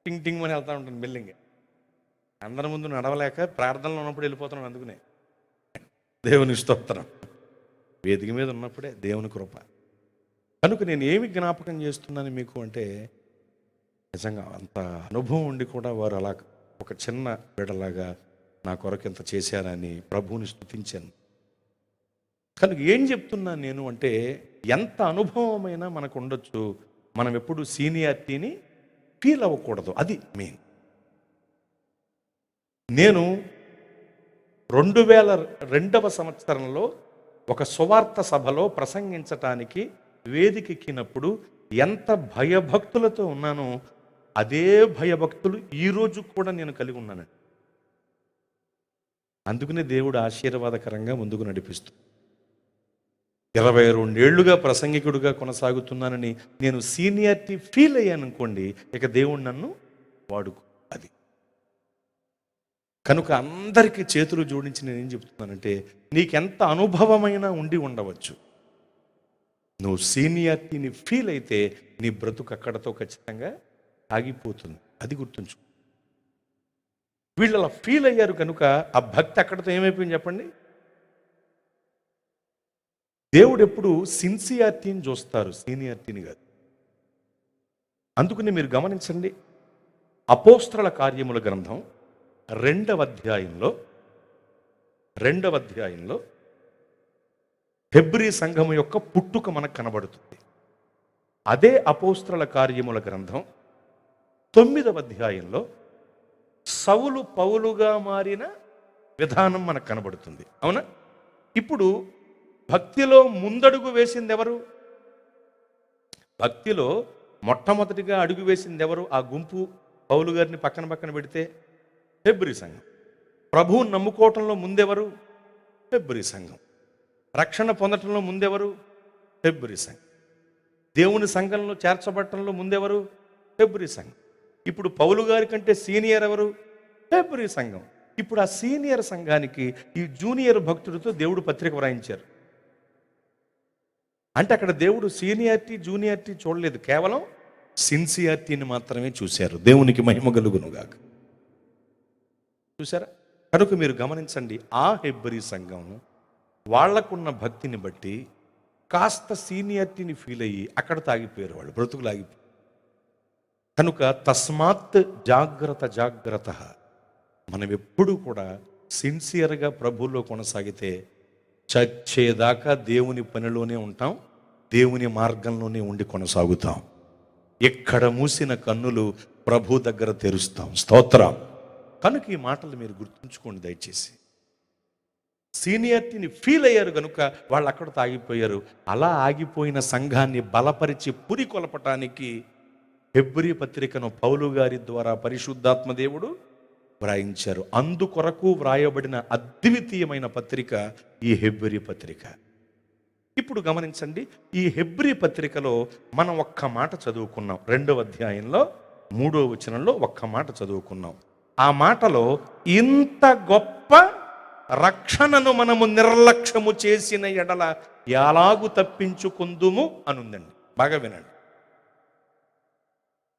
టింగ్ టింగ్ అని వెళ్తూ ఉంటుంది బిల్డింగ్. అందరి ముందు నడవలేక ప్రార్థనలో ఉన్నప్పుడు వెళ్ళిపోతున్నాను. అందుకునే దేవుని స్తోత్రం. వేదిక మీద ఉన్నప్పుడే దేవుని కృప. కనుక నేను ఏమి జ్ఞాపకం చేస్తున్నాను మీకు అంటే, నిజంగా అంత అనుభవం ఉండి కూడా వారు అలా ఒక చిన్న బిడ్డలాగా నా కొరకు ఎంత చేశారని ప్రభువుని స్తుతించాను. కనుక ఏం చెప్తున్నాను నేను అంటే, ఎంత అనుభవమైనా మనకు ఉండొచ్చు, మనం ఎప్పుడు సీనియారిటీని ఫీల్ అవ్వకూడదు. అది మెయిన్. నేను 2002వ సంవత్సరంలో ఒక సువార్త సభలో ప్రసంగించటానికి వేదికెక్కినప్పుడు ఎంత భయభక్తులతో ఉన్నానో అదే భయభక్తులు ఈరోజు కూడా నేను కలిగి ఉన్నానండి. అందుకనే దేవుడు ఆశీర్వాదకరంగా ముందుకు నడిపిస్తూ 22 ఏళ్లుగా ప్రసంగికుడిగా కొనసాగుతున్నానని నేను సీనియారిటీ ఫీల్ అయ్యాను అనుకోండి, ఇక దేవుడు నన్ను వాడుకో. అది కనుక అందరికీ చేతులు జోడించి నేను ఏం చెప్తున్నానంటే, నీకెంత అనుభవమైనా ఉండి ఉండవచ్చు, నువ్వు సీనియారిటీని ఫీల్ అయితే నీ బ్రతుకు అక్కడతో ఖచ్చితంగా ఆగిపోతుంది. అది గుర్తుంచు. వీళ్ళు అలా ఫీల్ అయ్యారు కనుక ఆ భక్తి అక్కడతో ఏమైపోయింది చెప్పండి. దేవుడు ఎప్పుడు సిన్సియారిటీని చూస్తారు, సీనియారిటీని కాదు. అందుకని మీరు గమనించండి, అపోస్తలుల కార్యముల గ్రంథం 2వ అధ్యాయంలో హెబ్రీ సంఘము యొక్క పుట్టుక మనకు కనబడుతుంది. అదే అపోస్తలుల కార్యముల గ్రంథం 9వ అధ్యాయంలో సౌలు పౌలుగా మారిన విధానం మనకు కనబడుతుంది. అవునా? ఇప్పుడు భక్తిలో ముందడుగు వేసింది ఎవరు? భక్తిలో మొట్టమొదటిగా అడుగు వేసింది ఎవరు? ఆ గుంపు పౌలు గారిని పక్కన పెడితే హెబ్రీ సంఘం. ప్రభువుని నమ్ముకోవటంలో ముందెవరు? హెబ్రీ సంఘం. రక్షణ పొందటంలో ముందెవరు? హెబ్రీ సంఘం. దేవుని సంఘంలో చేర్చబట్టంలో ముందెవరు? హెబ్రీ సంఘం. ఇప్పుడు పౌలు గారి కంటే సీనియర్ ఎవరు? హెబ్రీ సంఘం. ఇప్పుడు ఆ సీనియర్ సంఘానికి ఈ జూనియర్ భక్తుడితో దేవుడు పత్రిక వ్రాయించారు. అంటే అక్కడ దేవుడు సీనియారిటీ జూనియారిటీ చూడలేదు, కేవలం సిన్సియారిటీని మాత్రమే చూశారు. దేవునికి మహిమ కలుగునుగాక. చూసారా? కనుక మీరు గమనించండి, ఆ హెబ్రీ సంఘం వాళ్లకున్న భక్తిని బట్టి కాస్త సీనియారిటీని ఫీల్ అయ్యి అక్కడ తాగిపోయారు, వాళ్ళు బ్రతుకులు ఆగిపోయారు. కనుక తస్మాత్ జాగ్రత్త. మనం ఎప్పుడూ కూడా సిన్సియర్గా ప్రభువులో కొనసాగితే చచ్చేదాకా దేవుని పనిలోనే ఉంటాం, దేవుని మార్గంలోనే ఉండి కొనసాగుతాం. ఎక్కడ మూసిన కన్నులు ప్రభు దగ్గర తెరుస్తాం. స్తోత్రం. కనుక ఈ మాటలు మీరు గుర్తుంచుకోండి దయచేసి. సీనియారిటీని ఫీల్ అయ్యారు కనుక వాళ్ళు అక్కడ ఆగిపోయారు. అలా ఆగిపోయిన సంఘాన్ని బలపరిచి పురికొల్పటానికి హెబ్రీ పత్రికను పౌలు గారి ద్వారా పరిశుద్ధాత్మ దేవుడు వ్రాయించారు. అందుకొరకు వ్రాయబడిన అద్వితీయమైన పత్రిక ఈ హెబ్రీ పత్రిక. ఇప్పుడు గమనించండి, ఈ హెబ్రీ పత్రికలో మనం ఒక్క మాట చదువుకున్నాం. 2వ అధ్యాయంలో 3వ వచనంలో ఒక్క మాట చదువుకున్నాం. ఆ మాటలో ఇంత గొప్ప రక్షణను మనము నిర్లక్ష్యము చేసిన ఎడల ఎలాగు తప్పించుకుందుము అనుందండి. బాగా వినండి.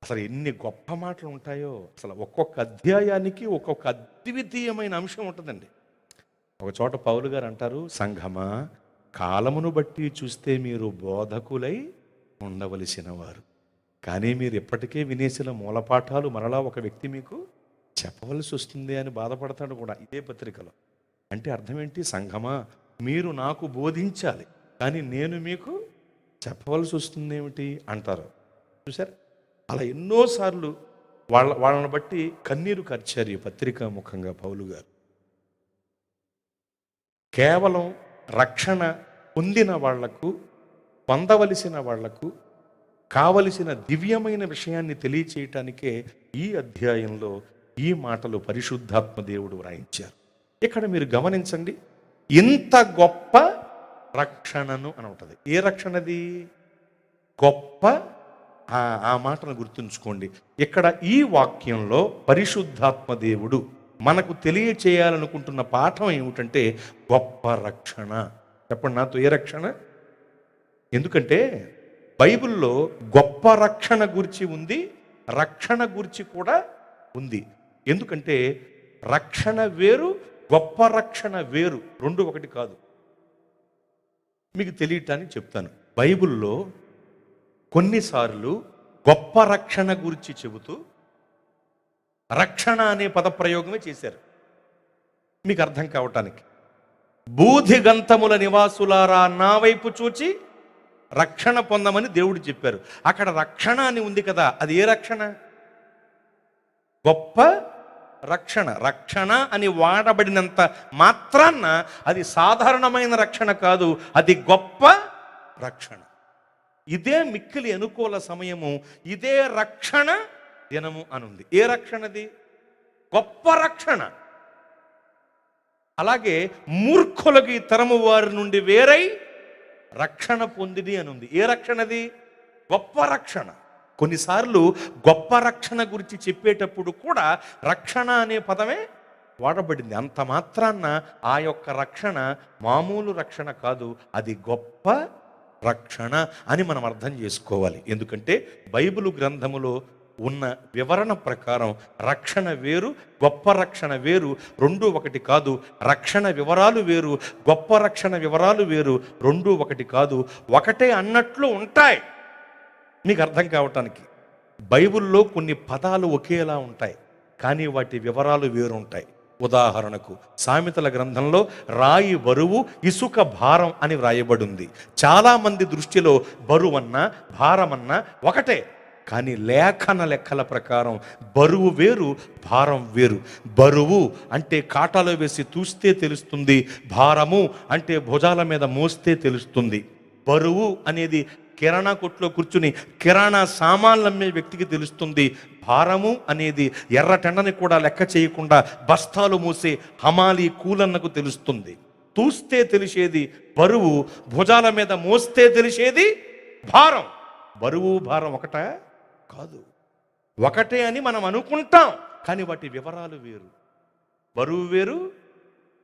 అసలు ఎన్ని గొప్ప మాటలు ఉంటాయో. అసలు ఒక్కొక్క అధ్యాయానికి ఒక్కొక్క అద్వితీయమైన అంశం ఉంటుందండి. ఒక చోట పౌలు గారు అంటారు, సంఘమా, కాలమును బట్టి చూస్తే మీరు బోధకులై ఉండవలసిన వారు, కానీ మీరు ఎప్పటికే వినేసిన మూలపాఠాలు మరలా ఒక వ్యక్తి మీకు చెప్పవలసి వస్తుంది అని బాధపడతాడు కూడా ఇదే పత్రికలో. అంటే అర్థం ఏంటి? సంఘమా, మీరు నాకు బోధించాలి, కానీ నేను మీకు చెప్పవలసి వస్తుంది ఏమిటి అంటారు. చూసారు? అలా ఎన్నోసార్లు వాళ్ళని బట్టి కన్నీరు కార్చారు ఈ పత్రిక ముఖంగా పౌలు గారు. కేవలం రక్షణ పొందిన వాళ్లకు, పొందవలసిన వాళ్లకు కావలసిన దివ్యమైన విషయాన్ని తెలియచేయటానికే ఈ అధ్యాయంలో ఈ మాటలు పరిశుద్ధాత్మ దేవుడు వ్రాయించారు. ఇక్కడ మీరు గమనించండి, ఇంత గొప్ప రక్షణను అని ఉంటుంది. ఏ రక్షణది? గొప్ప. ఆ మాటను గుర్తుంచుకోండి. ఇక్కడ ఈ వాక్యంలో పరిశుద్ధాత్మ దేవుడు మనకు తెలియచేయాలనుకుంటున్న పాఠం ఏమిటంటే గొప్ప రక్షణ. చెప్పండి నాతో, ఏ రక్షణ? ఎందుకంటే బైబిల్లో గొప్ప రక్షణ గురించి ఉంది, రక్షణ గురించి కూడా ఉంది. ఎందుకంటే రక్షణ వేరు, గొప్ప రక్షణ వేరు, రెండు ఒకటి కాదు. మీకు తెలియటానికి చెప్తాను. బైబిల్లో కొన్నిసార్లు గొప్ప రక్షణ గురించి చెబుతూ రక్షణ అనే పదప్రయోగమే చేశారు మీకు అర్థం కావటానికి. బూధిగంతముల నివాసులారా నా వైపు చూచి రక్షణ పొందమని దేవుడు చెప్పారు. అక్కడ రక్షణ అని ఉంది కదా, అది ఏ రక్షణ? గొప్ప రక్షణ. రక్షణ అని వాడబడినంత మాత్రాన అది సాధారణమైన రక్షణ కాదు, అది గొప్ప రక్షణ. ఇదే మిక్కిలి అనుకూల సమయము, ఇదే రక్షణ దినము అనుంది. ఏ రక్షణది? గొప్ప రక్షణ. అలాగే మూర్ఖులకి తరము వారి నుండి వేరై రక్షణ పొందిది అనుంది. ఏ రక్షణది? గొప్ప రక్షణ. కొన్నిసార్లు గొప్ప రక్షణ గురించి చెప్పేటప్పుడు కూడా రక్షణ అనే పదమే వాడబడింది. అంత మాత్రాన్న ఆ యొక్క రక్షణ మామూలు రక్షణ కాదు, అది గొప్ప రక్షణ అని మనం అర్థం చేసుకోవాలి. ఎందుకంటే బైబిలు గ్రంథములో ఉన్న వివరణ ప్రకారం రక్షణ వేరు, గొప్ప రక్షణ వేరు, రెండు ఒకటి కాదు. రక్షణ వివరాలు వేరు, గొప్ప రక్షణ వివరాలు వేరు, రెండు ఒకటి కాదు. ఒకటే అన్నట్లు ఉంటాయి. మీకు అర్థం కావటానికి బైబిల్లో కొన్ని పదాలు ఒకేలా ఉంటాయి, కానీ వాటి వివరాలు వేరుంటాయి. ఉదాహరణకు సామెతల గ్రంథంలో రాయి బరువు, ఇసుక భారం అని వ్రాయబడింది. చాలామంది దృష్టిలో బరువన్నా భారమన్నా ఒకటే, కానీ లేఖన లెక్కల ప్రకారం బరువు వేరు, భారం వేరు. బరువు అంటే కాటాలో వేసి తూస్తే తెలుస్తుంది, భారము అంటే భుజాల మీద మోస్తే తెలుస్తుంది. బరువు అనేది కిరాణా కొట్లో కూర్చుని కిరాణా సామాన్లు అమ్మే వ్యక్తికి తెలుస్తుంది. భారము అనేది ఎర్రటెండని కూడా లెక్క చేయకుండా బస్తాలు మూసే హమాలి కూలన్నకు తెలుస్తుంది. తూస్తే తెలిసేది బరువు, భుజాల మీద మోస్తే తెలిసేది భారం. బరువు భారం ఒకటా? కాదు. ఒకటే అని మనం అనుకుంటాం, కానీ వాటి వివరాలు వేరు. బరువు వేరు,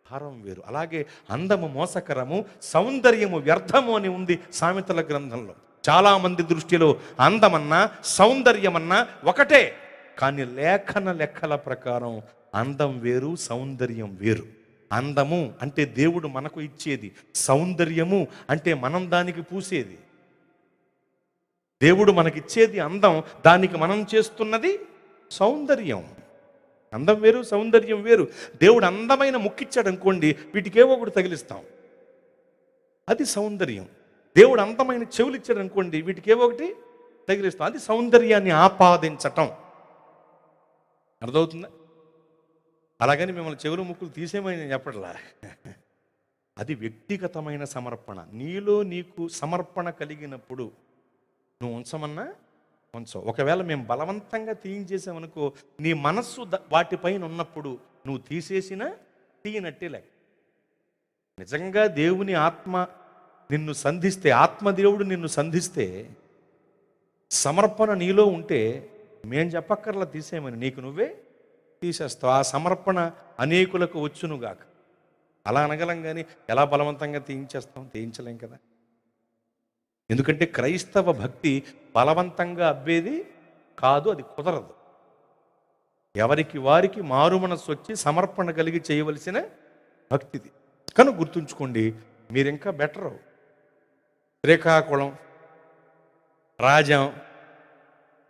భారం వేరు. అలాగే అందము మోసకరము, సౌందర్యము వ్యర్థము అని ఉంది సామెతల గ్రంథంలో. చాలామంది దృష్టిలో అందమన్నా సౌందర్యమన్నా ఒకటే, కానీ లేఖన లెక్కల ప్రకారం అందం వేరు, సౌందర్యం వేరు. అందము అంటే దేవుడు మనకు ఇచ్చేది, సౌందర్యము అంటే మనం దానికి పూసేది. దేవుడు మనకిచ్చేది అందం, దానికి మనం చేస్తున్నది సౌందర్యం. అందం వేరు, సౌందర్యం వేరు. దేవుడు అందమైన ముక్కిచ్చాడు అనుకోండి, వీటికేవో ఒకటి తగిలిస్తాం, అది సౌందర్యం. దేవుడు అందమైన చెవులు ఇచ్చాడు అనుకోండి, వీటికేవో ఒకటి తగిలిస్తాం, అది సౌందర్యాన్ని ఆపాదించటం. అర్థమవుతుందా? అలాగని మిమ్మల్ని చెవులు ముక్కులు తీసేమని నేను చెప్పట్లా. అది వ్యక్తిగతమైన సమర్పణ. నీలో నీకు సమర్పణ కలిగినప్పుడు నువ్వు ఉంచమన్నా ఉంచవు. ఒకవేళ మేము బలవంతంగా తీయించేసామనుకో, నీ మనస్సు వాటిపైన ఉన్నప్పుడు నువ్వు తీసేసినా తీయనట్టే లెక్క. నిజంగా దేవుని ఆత్మ నిన్ను సంధిస్తే, ఆత్మదేవుడు నిన్ను సంధిస్తే, సమర్పణ నీలో ఉంటే మేం చెప్పక్కర్లా తీసేయమని, నీకు నువ్వే తీసేస్తావు. ఆ సమర్పణ అనేకులకు వచ్చునుగాక. అలా అనగలం కానీ ఎలా బలవంతంగా తీయించేస్తాం? తీయించలేం కదా. ఎందుకంటే క్రైస్తవ భక్తి బలవంతంగా అబ్బేది కాదు, అది కుదరదు. ఎవరికి వారికి మారు మనస్సు వచ్చి సమర్పణ కలిగి చేయవలసిన భక్తిది. కనుక గుర్తుంచుకోండి, మీరు ఇంకా బెటరు. శ్రీకాకుళం, రాజం,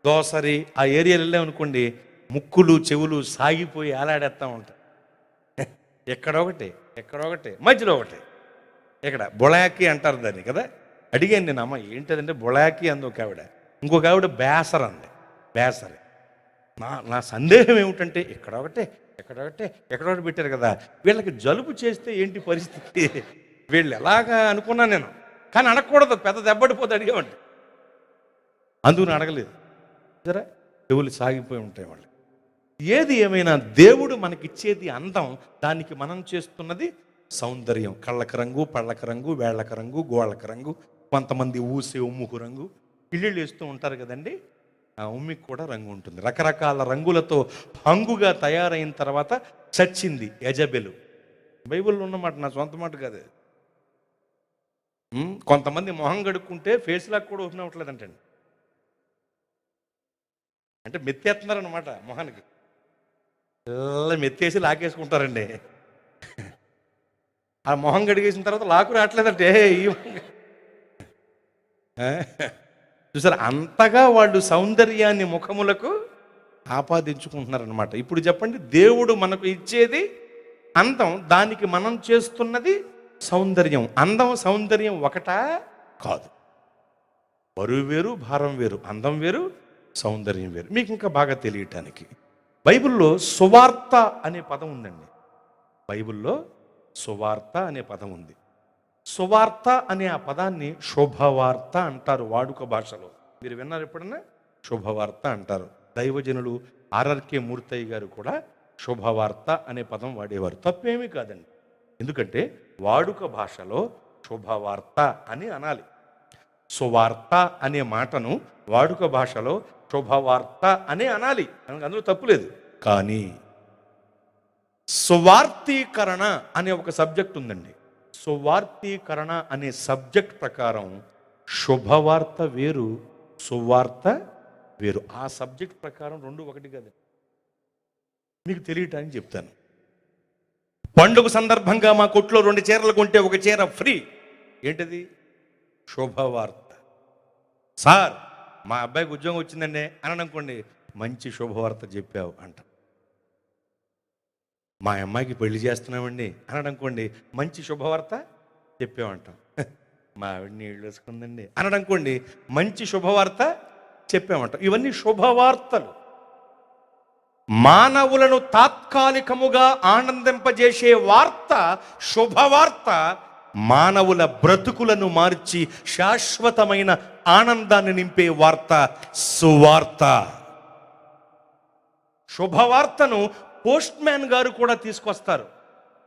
దోసరి ఆ ఏరియాలు వెళ్ళామనుకోండి, ముక్కులు చెవులు సాగిపోయి ఆలాడేస్తూ ఉంటాయి. ఎక్కడొకటి ఎక్కడొకటి మధ్యలో ఒకటి. ఇక్కడ బొళాకి అంటారు దాన్ని కదా. అడిగాను నేను, అమ్మ ఏంటదంటే బొళాకి అంది ఒక ఆవిడ, ఇంకొక ఆవిడ బేసర్ అంది. బేసరే. నా సందేహం ఏమిటంటే ఎక్కడొకటే ఎక్కడొకటి పెట్టారు కదా, వీళ్ళకి జలుబు చేస్తే ఏంటి పరిస్థితి? వీళ్ళు ఎలాగా అనుకున్నాను నేను, కానీ అడగకూడదు, పెద్ద దెబ్బడిపోతే అడిగేవాడి. అందుకు అడగలేదు. సరే, చెవులు సాగిపోయి ఉంటాయి వాళ్ళు. ఏది ఏమైనా దేవుడు మనకిచ్చేది అందం, దానికి మనం చేస్తున్నది సౌందర్యం. కళ్ళకు రంగు, పళ్ళకు రంగు, వేళ్ళకు రంగు, గోళ్ళకు రంగు, కొంతమంది ఊసే ఉమ్ముకు రంగు, ఇళ్ళు వేస్తూ ఉంటారు కదండి, ఆ ఉమ్మికి కూడా రంగు ఉంటుంది. రకరకాల రంగులతో హంగుగా తయారైన తర్వాత చచ్చింది యజబెలు. బైబిల్లో ఉన్నమాట, నా సొంత మాట కాదు. కొంతమంది మొహం గడుక్కుంటే ఫేస్ లాక్ కూడా ఓపెన్ అవ్వట్లేదంటండి. అంటే మెత్తేస్తున్నారనమాట మొహానికి, మెత్తేసి లాకేసుకుంటారండి. ఆ మొహం గడిగేసిన తర్వాత లాకు రావట్లేదంటే చూసారు, అంతగా వాళ్ళు సౌందర్యాన్ని ముఖములకు ఆపాదించుకుంటున్నారనమాట. ఇప్పుడు చెప్పండి, దేవుడు మనకు ఇచ్చేది అందం, దానికి మనం చేస్తున్నది సౌందర్యం. అందం సౌందర్యం ఒకటా? కాదు. బరువు వేరు, భారం వేరు, అందం వేరు, సౌందర్యం వేరు. మీకు ఇంకా బాగా తెలియటానికి బైబిల్లో సువార్త అనే పదం ఉందండి. బైబిల్లో సువార్త అనే పదం ఉంది. సువార్త అనే ఆ పదాన్ని శుభవార్త అంటారు వాడుక భాషలో. మీరు విన్నారు ఎప్పుడన్నా? శుభవార్త అంటారు. దైవజనులు ఆర్ఆర్కే మూర్తయ్య గారు కూడా శుభవార్త అనే పదం వాడేవారు. తప్పేమీ కాదండి. ఎందుకంటే వాడుక భాషలో శుభవార్త అని అనాలి. సువార్త అనే మాటను వాడుక భాషలో శుభవార్త అనే అనాలి, అందులో తప్పులేదు. కానీ సువార్తీకరణ అనే ఒక సబ్జెక్ట్ ఉందండి. సువార్తీకరణ అనే సబ్జెక్ట్ ప్రకారం శుభవార్త వేరు, సువార్త వేరు. ఆ సబ్జెక్ట్ ప్రకారం రెండు ఒకటి కదా. మీకు తెలియటానికి చెప్తాను. పండుగ సందర్భంగా మా కొట్లో 2 చీరలు కొంటే 1 చీర ఫ్రీ. ఏంటిది? శుభవార్త. సార్ మా అబ్బాయికి ఉద్యోగం వచ్చిందండి అని అనుకోండి, మంచి శుభవార్త చెప్పావు అంట. మా అమ్మాయికి పెళ్లి చేస్తున్నామండి అని అనుకోండి, మంచి శుభవార్త చెప్పామంటాం. మా ఆవిడ నీళ్ళు వేసుకుందండి అని అనుకోండి, మంచి శుభవార్త చెప్పామంటాం. ఇవన్నీ శుభవార్తలు. మానవులను తాత్కాలికముగా ఆనందింపజేసే వార్త శుభవార్త. మానవుల బ్రతుకులను మార్చి శాశ్వతమైన ఆనందాన్ని నింపే వార్త సువార్త. శుభవార్తను పోస్ట్ మ్యాన్ గారు కూడా తీసుకొస్తారు.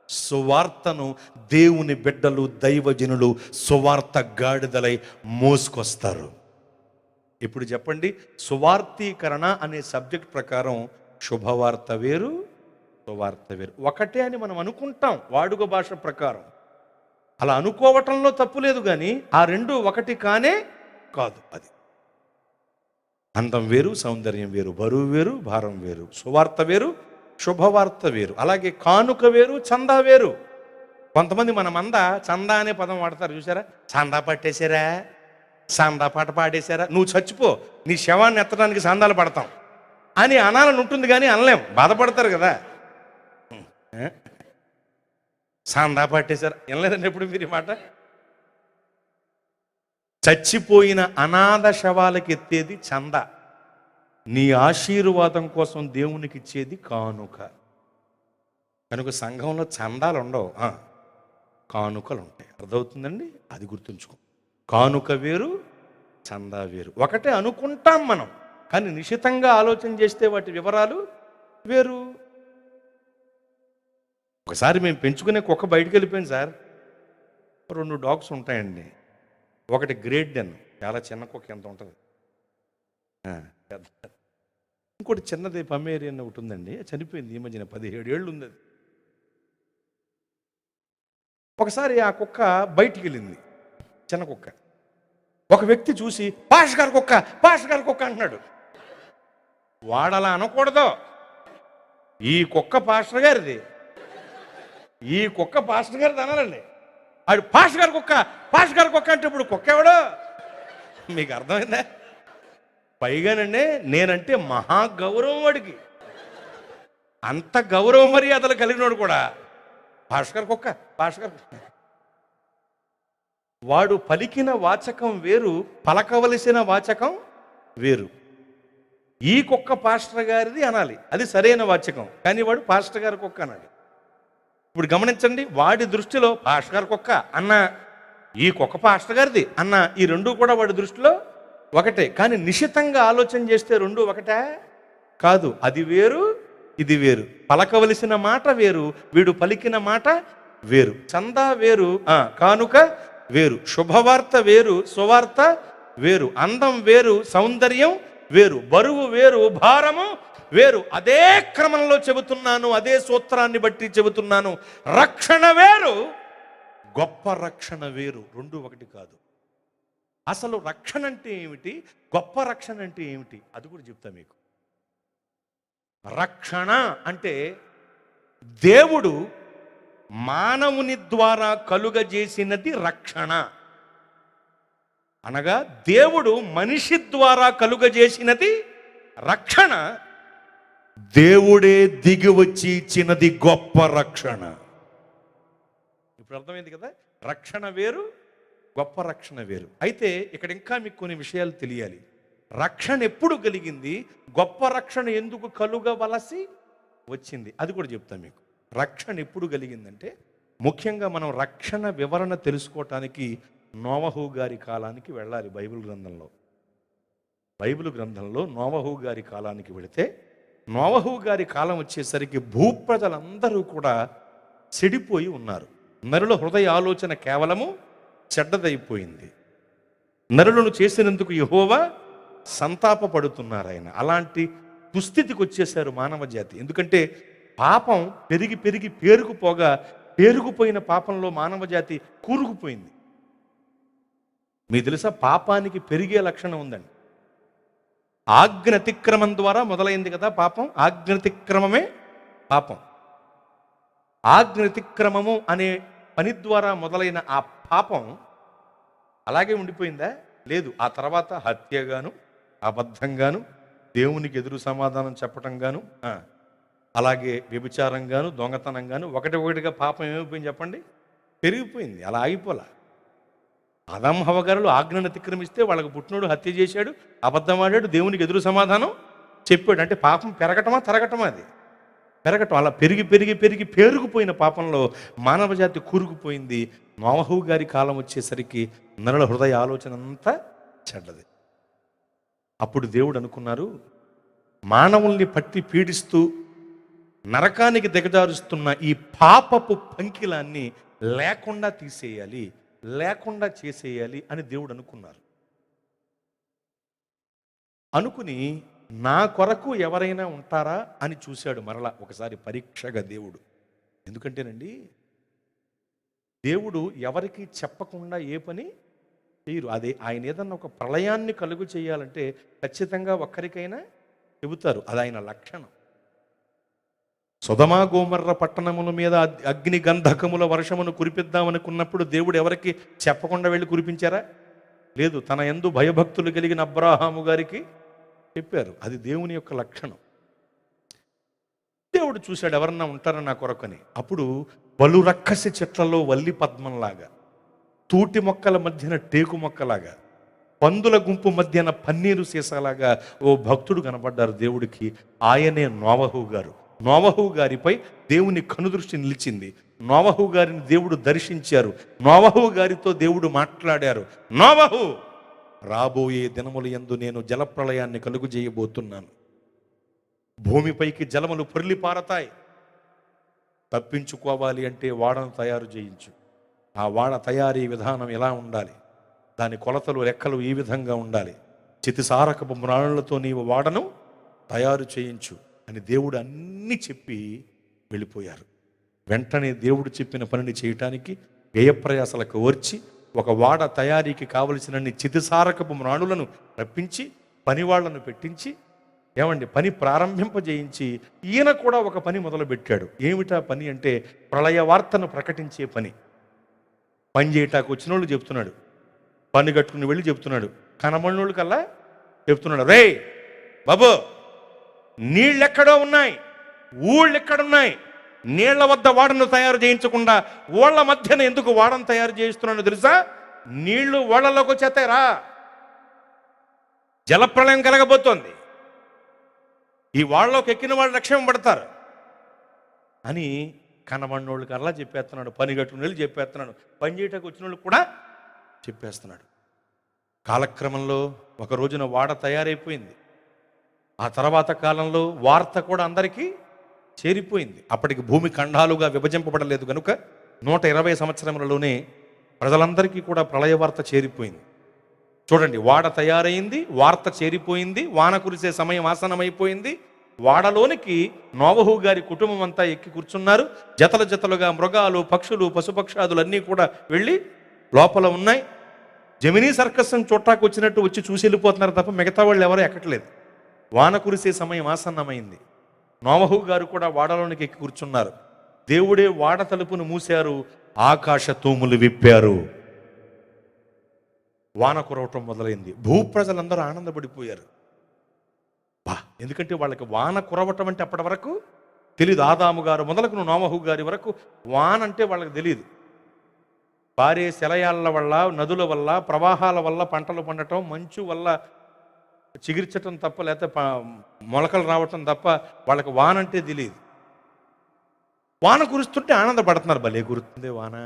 సువార్తను దేవుని బిడ్డలు, దైవజనులు సువార్త గాడిదలై మోసుకొస్తారు. ఇప్పుడు చెప్పండి, సువార్తీకరణ అనే సబ్జెక్ట్ ప్రకారం శుభవార్త వేరు, సువార్త వేరు. ఒకటే అని మనం అనుకుంటాం వాడుక భాష ప్రకారం. అలా అనుకోవటంలో తప్పు లేదు, కానీ ఆ రెండు ఒకటి కానే కాదు. అది అందం వేరు, సౌందర్యం వేరు, బరువు వేరు, భారం వేరు. సువార్త వేరు, శుభవార్త వేరు. అలాగే కానుక వేరు, చందా వేరు. కొంతమంది మన మంద చందా అనే పదం వాడతారు, చూసారా? చందా పట్టేశారా, చందా పాట పాడేశారా, నువ్వు చచ్చిపో, నీ శవాన్ని ఎత్తడానికి చందాలు పడతాం అని అనాలని ఉంటుంది, కానీ అనలేం, బాధపడతారు కదా. చందా పట్టేశారా, వినలేదండి ఎప్పుడు మీరు ఈ మాట? చచ్చిపోయిన అనాథ శవాలకి ఎత్తేది చందా, నీ ఆశీర్వాదం కోసం దేవునికి ఇచ్చేది కానుక. కనుక సంఘంలో చందాలు ఉండవు, కానుకలు ఉంటాయి. అర్థమవుతుందండి? అది గుర్తుంచుకో. కానుక వేరు, చందా వేరు. ఒకటే అనుకుంటాం మనం, కానీ నిశితంగా ఆలోచన చేస్తే వాటి వివరాలు వేరు. ఒకసారి మేము పెంచుకునే కుక్క బయటికి వెళ్ళిపోయింది సార్. 2 డాగ్స్ ఉంటాయండి. ఒకటి గ్రేట్ డెన్, చాలా చిన్న కుక్క, ఎంత ఉంటుంది, ఇంకోటి చిన్నది పమేరియన్ ఒకటి ఉందండి, చనిపోయింది ఈ మధ్యన, 17 ఏళ్ళు ఉంది అది. ఒకసారి ఆ కుక్క బయటికి వెళ్ళింది, చిన్న కుక్క. ఒక వ్యక్తి చూసి పాష్ గారి కుక్క, పాష్ గారి కుక్క అంటున్నాడు. వాడలా అనకూడదు. ఈ కుక్క పాస్టర్ గారిది, ఈ కుక్క పాస్టర్ గారిది అనాలండి. ఆడు పాష్ గారి కుక్క, పాష్ గారి కుక్క అంటే ఇప్పుడు కుక్క ఎవడో మీకు అర్థమైందా? పైగానండి నేనంటే మహా గౌరవం వాడికి, అంత గౌరవ మర్యాదలు కలిగినోడు కూడా పాష్ గారి కుక్క, పాష్ గారి కుక్క. వాడు పలికిన వాచకం వేరు, పలకవలసిన వాచకం వేరు. ఈ కుక్క పాస్టర్ గారిది అనాలి, అది సరైన వాచకం, కానీ వాడు పాస్టర్ గారి కుక్క అనాలి. ఇప్పుడు గమనించండి, వాడి దృష్టిలో పాస్టర్ గారి కుక్క అన్న, ఈ కుక్క పాస్టర్ గారిది అన్న, ఈ రెండు కూడా వాడి దృష్టిలో ఒకటే. కానీ నిశితంగా ఆలోచన చేస్తే రెండు ఒకటే కాదు. అది వేరు, ఇది వేరు. పలకవలసిన మాట వేరు, వీడు పలికిన మాట వేరు. చందా వేరు, కానుక వేరు. శుభవార్త వేరు, సువార్త వేరు. అందం వేరు, సౌందర్యం వేరు. బరువు వేరు, భారము వేరు. అదే క్రమంలో చెబుతున్నాను, అదే సూత్రాన్ని బట్టి చెబుతున్నాను. రక్షణ వేరు, గొప్ప రక్షణ వేరు. రెండు ఒకటి కాదు. అసలు రక్షణ అంటే ఏమిటి, గొప్ప రక్షణ అంటే ఏమిటి, అది కూడా చెప్తా మీకు. రక్షణ అంటే దేవుడు మానవుని ద్వారా కలుగజేసినది రక్షణ. అనగా దేవుడు మనిషి ద్వారా కలుగజేసినది రక్షణ. దేవుడే దిగి వచ్చి ఇచ్చినది గొప్ప రక్షణ. ఇప్పుడు అర్థమైంది కదా? రక్షణ వేరు, గొప్ప రక్షణ వేరు. అయితే ఇక్కడ ఇంకా మీకు కొన్ని విషయాలు తెలియాలి. రక్షణ ఎప్పుడు కలిగింది, గొప్ప రక్షణ ఎందుకు కలుగవలసి వచ్చింది, అది కూడా చెప్తాను మీకు. రక్షణ ఎప్పుడు కలిగిందంటే, ముఖ్యంగా మనం రక్షణ వివరణ తెలుసుకోవటానికి నోవహు గారి కాలానికి వెళ్ళాలి. బైబిల్ గ్రంథంలో నోవహు గారి కాలానికి వెళితే, నోవహు గారి కాలం వచ్చేసరికి భూప్రజలందరూ కూడా చెడిపోయి ఉన్నారు. నరుల హృదయ ఆలోచన కేవలము చెడ్డదైపోయింది. నరులను చేసినందుకు యెహోవా సంతాపపడుతున్నారు ఆయన. అలాంటి దుస్థితికి వచ్చేశారు మానవ జాతి. ఎందుకంటే పాపం పెరిగి పెరిగి పేరుకుపోయిన పాపంలో మానవ జాతి కూరుకుపోయింది. మీకు తెలుసా, పాపానికి పెరిగే లక్షణం ఉందండి. ఆజ్ఞతిక్రమం ద్వారా మొదలైంది కదా పాపం. ఆజ్ఞతిక్రమమే పాపం. ఆజ్ఞతిక్రమము అనే పని ద్వారా మొదలైన ఆ పాపం అలాగే ఉండిపోయిందా? లేదు. ఆ తర్వాత హత్యగాను, అబద్ధంగాను, దేవునికి ఎదురు సమాధానం చెప్పటంగాను, అలాగే వ్యభిచారంగాను, దొంగతనంగాను, ఒకటిగా పాపం ఏమైపోయింది చెప్పండి? పెరిగిపోయింది. అలా ఆగిపోలా. ఆదాము హవ్వ గారు ఆజ్ఞను అతిక్రమిస్తే వాళ్ళకు పుట్టినోడు హత్య చేశాడు, అబద్ధం ఆడాడు, దేవునికి ఎదురు సమాధానం చెప్పాడు. అంటే పాపం పెరగటమా తరగటమా? అది పెరగటం. అలా పెరిగి పెరిగి పెరిగి పేరుకుపోయిన పాపంలో మానవ జాతి కూరుకుపోయింది. నోవహు గారి కాలం వచ్చేసరికి నరుల హృదయ ఆలోచన అంతా చెడ్డది. అప్పుడు దేవుడు అనుకున్నారు, మానవుల్ని పట్టి పీడిస్తూ నరకానికి దిగజారుస్తున్న ఈ పాపపు పంకిలాన్ని లేకుండా తీసేయాలి, లేకుండా చేసేయాలి అని దేవుడు అనుకున్నారు. అనుకుని నా కొరకు ఎవరైనా ఉంటారా అని చూశాడు మరలా ఒకసారి పరీక్షగా దేవుడు. ఎందుకంటేనండి, దేవుడు ఎవరికి చెప్పకుండా ఏ పని చేయరు. అదే ఆయన ఏదన్నా ఒక ప్రళయాన్ని కలుగు చేయాలంటే ఖచ్చితంగా ఒక్కరికైనా చెబుతారు. అది ఆయన లక్షణం. సొదొమ గొమొర్రా పట్టణముల మీద అగ్ని గంధకముల వర్షమును కురిపిద్దామనుకున్నప్పుడు దేవుడు ఎవరికి చెప్పకుండా వెళ్ళి కురిపించారా? లేదు. తన యందు భయభక్తులు కలిగిన అబ్రాహాము గారికి చెప్పారు. అది దేవుని యొక్క లక్షణం. దేవుడు చూశాడు ఎవరన్నా ఉంటారని నా కొరకని. అప్పుడు బలు రక్కసి చెట్లలో వల్లి పద్మంలాగా, తూటి మొక్కల మధ్యన టేకు మొక్కలాగా, పందుల గుంపు మధ్యన పన్నీరు సీసాలాగా ఓ భక్తుడు కనపడ్డారు దేవుడికి. ఆయనే నోవహు గారు. నోవహు గారిపై దేవుని కనుదృష్టి నిలిచింది. నోవహు గారిని దేవుడు దర్శించారు. నోవహు గారితో దేవుడు మాట్లాడారు. నోవహు, రాబోయే దినముల యందు నేను జలప్రళయాన్ని కలుగు చేయబోతున్నాను. భూమిపైకి జలములు పొర్లి పారతాయి. తప్పించుకోవాలి అంటే వాడను తయారు చేయించు. ఆ వాడ తయారీ విధానం ఎలా ఉండాలి, దాని కొలతలు లెక్కలు ఈ విధంగా ఉండాలి. చితిసారకపు మ్రాణులతో నీవు వాడను తయారు చేయించు అని దేవుడు అన్నీ చెప్పి వెళ్ళిపోయారు. వెంటనే దేవుడు చెప్పిన పనిని చేయటానికి వ్యయప్రయాసలకు ఓర్చి ఒక వాడ తయారీకి కావలసినన్ని చితిసారకపు మ్రాణులను రప్పించి పనివాళ్లను పెట్టించి పని ప్రారంభింపజేయించి ఈయన కూడా ఒక పని మొదలుపెట్టాడు. ఏమిటా పని అంటే ప్రళయ వార్తను ప్రకటించే పని. పని చేయటానికి వచ్చిన వాళ్ళు చెప్తున్నాడు, పని కట్టుకుని వెళ్ళి చెప్తున్నాడు, కనబడినోళ్ళు కల్లా చెప్తున్నాడు, రే బాబు, నీళ్ళెక్కడో ఉన్నాయి, ఊళ్ళెక్కడున్నాయి, నీళ్ల వద్ద వాడను తయారు చేయించకుండా ఓళ్ల మధ్యన ఎందుకు వాడను తయారు చేయిస్తున్నాను తెలుసా? నీళ్లు ఓళ్లలోకి వచ్చేస్తాయిరా, జలప్రళయం కలగబోతోంది, ఈ వాళ్ళలోకి ఎక్కిన వాళ్ళు రక్షణ పడతారు అని కనబడినోళ్ళకి అలా చెప్పేస్తున్నాడు. పని కట్టుకుని వెళ్ళి చెప్పేస్తున్నాడు, పని చేయటానికి వచ్చిన వాళ్ళు కూడా చెప్పేస్తున్నాడు. కాలక్రమంలో ఒక రోజున వాడ తయారైపోయింది. ఆ తర్వాత కాలంలో వార్త కూడా అందరికీ చేరిపోయింది. అప్పటికి భూమి ఖండాలుగా విభజింపబడలేదు కనుక 120 సంవత్సరములలోనే ప్రజలందరికీ కూడా ప్రళయ వార్త చేరిపోయింది. చూడండి, వాడ తయారైంది, వార్త చేరిపోయింది, వాన కురిసే సమయం ఆసనమైపోయింది. వాడలోనికి నోవహు గారి కుటుంబం అంతా ఎక్కి కూర్చున్నారు. జతలు జతలుగా మృగాలు, పక్షులు, పశుపక్షాదులు అన్నీ కూడా వెళ్ళి లోపల ఉన్నాయి. జెమినీ సర్కస్ని చూడటానికి వచ్చినట్టు వచ్చి చూసి వెళ్ళిపోతున్నారు తప్ప మిగతా వాళ్ళు ఎవరూ ఎక్కట్లేదు. వాన కురిసే సమయం ఆసన్నమైంది. నోవహు గారు కూడా వాడలోనికి ఎక్కి కూర్చున్నారు. దేవుడే వాడ తలుపును మూశారు, ఆకాశ తూములు విప్పారు, వాన కురవటం మొదలైంది. భూప్రజలందరూ ఆనందపడిపోయారు. ఎందుకంటే వాళ్ళకి వాన కురవటం అంటే అప్పటి వరకు తెలియదు. ఆదాము గారు మొదలకు నోవహు గారి వరకు వాన అంటే వాళ్ళకి తెలియదు. పారే శలయాల వల్ల, నదుల వల్ల, ప్రవాహాల వల్ల పంటలు పండటం, మంచు వల్ల చిగిర్చటం తప్ప, లేకపోతే మొలకలు రావటం తప్ప వాళ్ళకి వాన అంటే తెలియదు. వాన కురుస్తుంటే ఆనందపడుతున్నారు, భలే కురుస్తుంది వాన,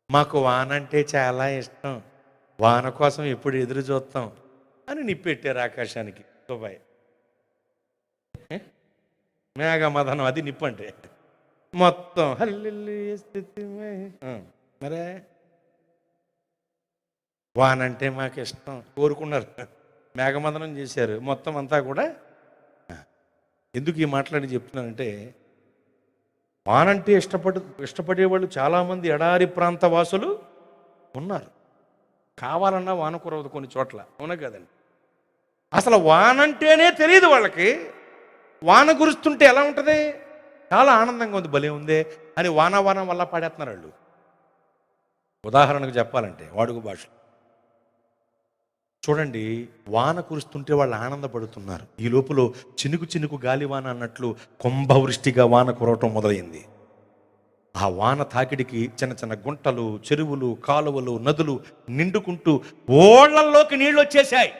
మాకు వాన అంటే చాలా ఇష్టం, వాన కోసం ఎప్పుడు ఎదురు చూస్తాం అని నిప్పెట్టారు ఆకాశానికి. దుబాయ్ మేఘమదనం, అది నిప్పు అంటే మొత్తం హల్లిల్లి మరే వానంటే మాకు ఇష్టం కోరుకున్నారు, మేఘమదనం చేశారు, మొత్తం అంతా కూడా. ఎందుకు ఈ మాట్లాడి చెప్తున్నానంటే, వానంటే ఇష్టపడేవాళ్ళు చాలామంది ఎడారి ప్రాంత వాసులు ఉన్నారు. కావాలన్నా వాన కురవదు కొన్ని చోట్ల, అవునా కదండి? అసలు వానంటేనే తెలియదు వాళ్ళకి. వాన కురుస్తుంటే ఎలా ఉంటుంది, చాలా ఆనందంగా ఉంది, భలే ఉందే అని వాన వల్ల పాడేస్తున్నారు వాళ్ళు. ఉదాహరణకు చెప్పాలంటే వాడుక భాష చూడండి, వాన కురుస్తుంటే వాళ్ళు ఆనందపడుతున్నారు. ఈ లోపల చినుకు చినుకు గాలివాన అన్నట్లు కుంభవృష్టిగా వాన కురవటం మొదలైంది. ఆ వాన తాకిడికి చిన్న చిన్న గుంటలు, చెరువులు, కాలువలు, నదులు నిండుకుంటూ ఓళ్లల్లోకి నీళ్ళు వచ్చేసాయి.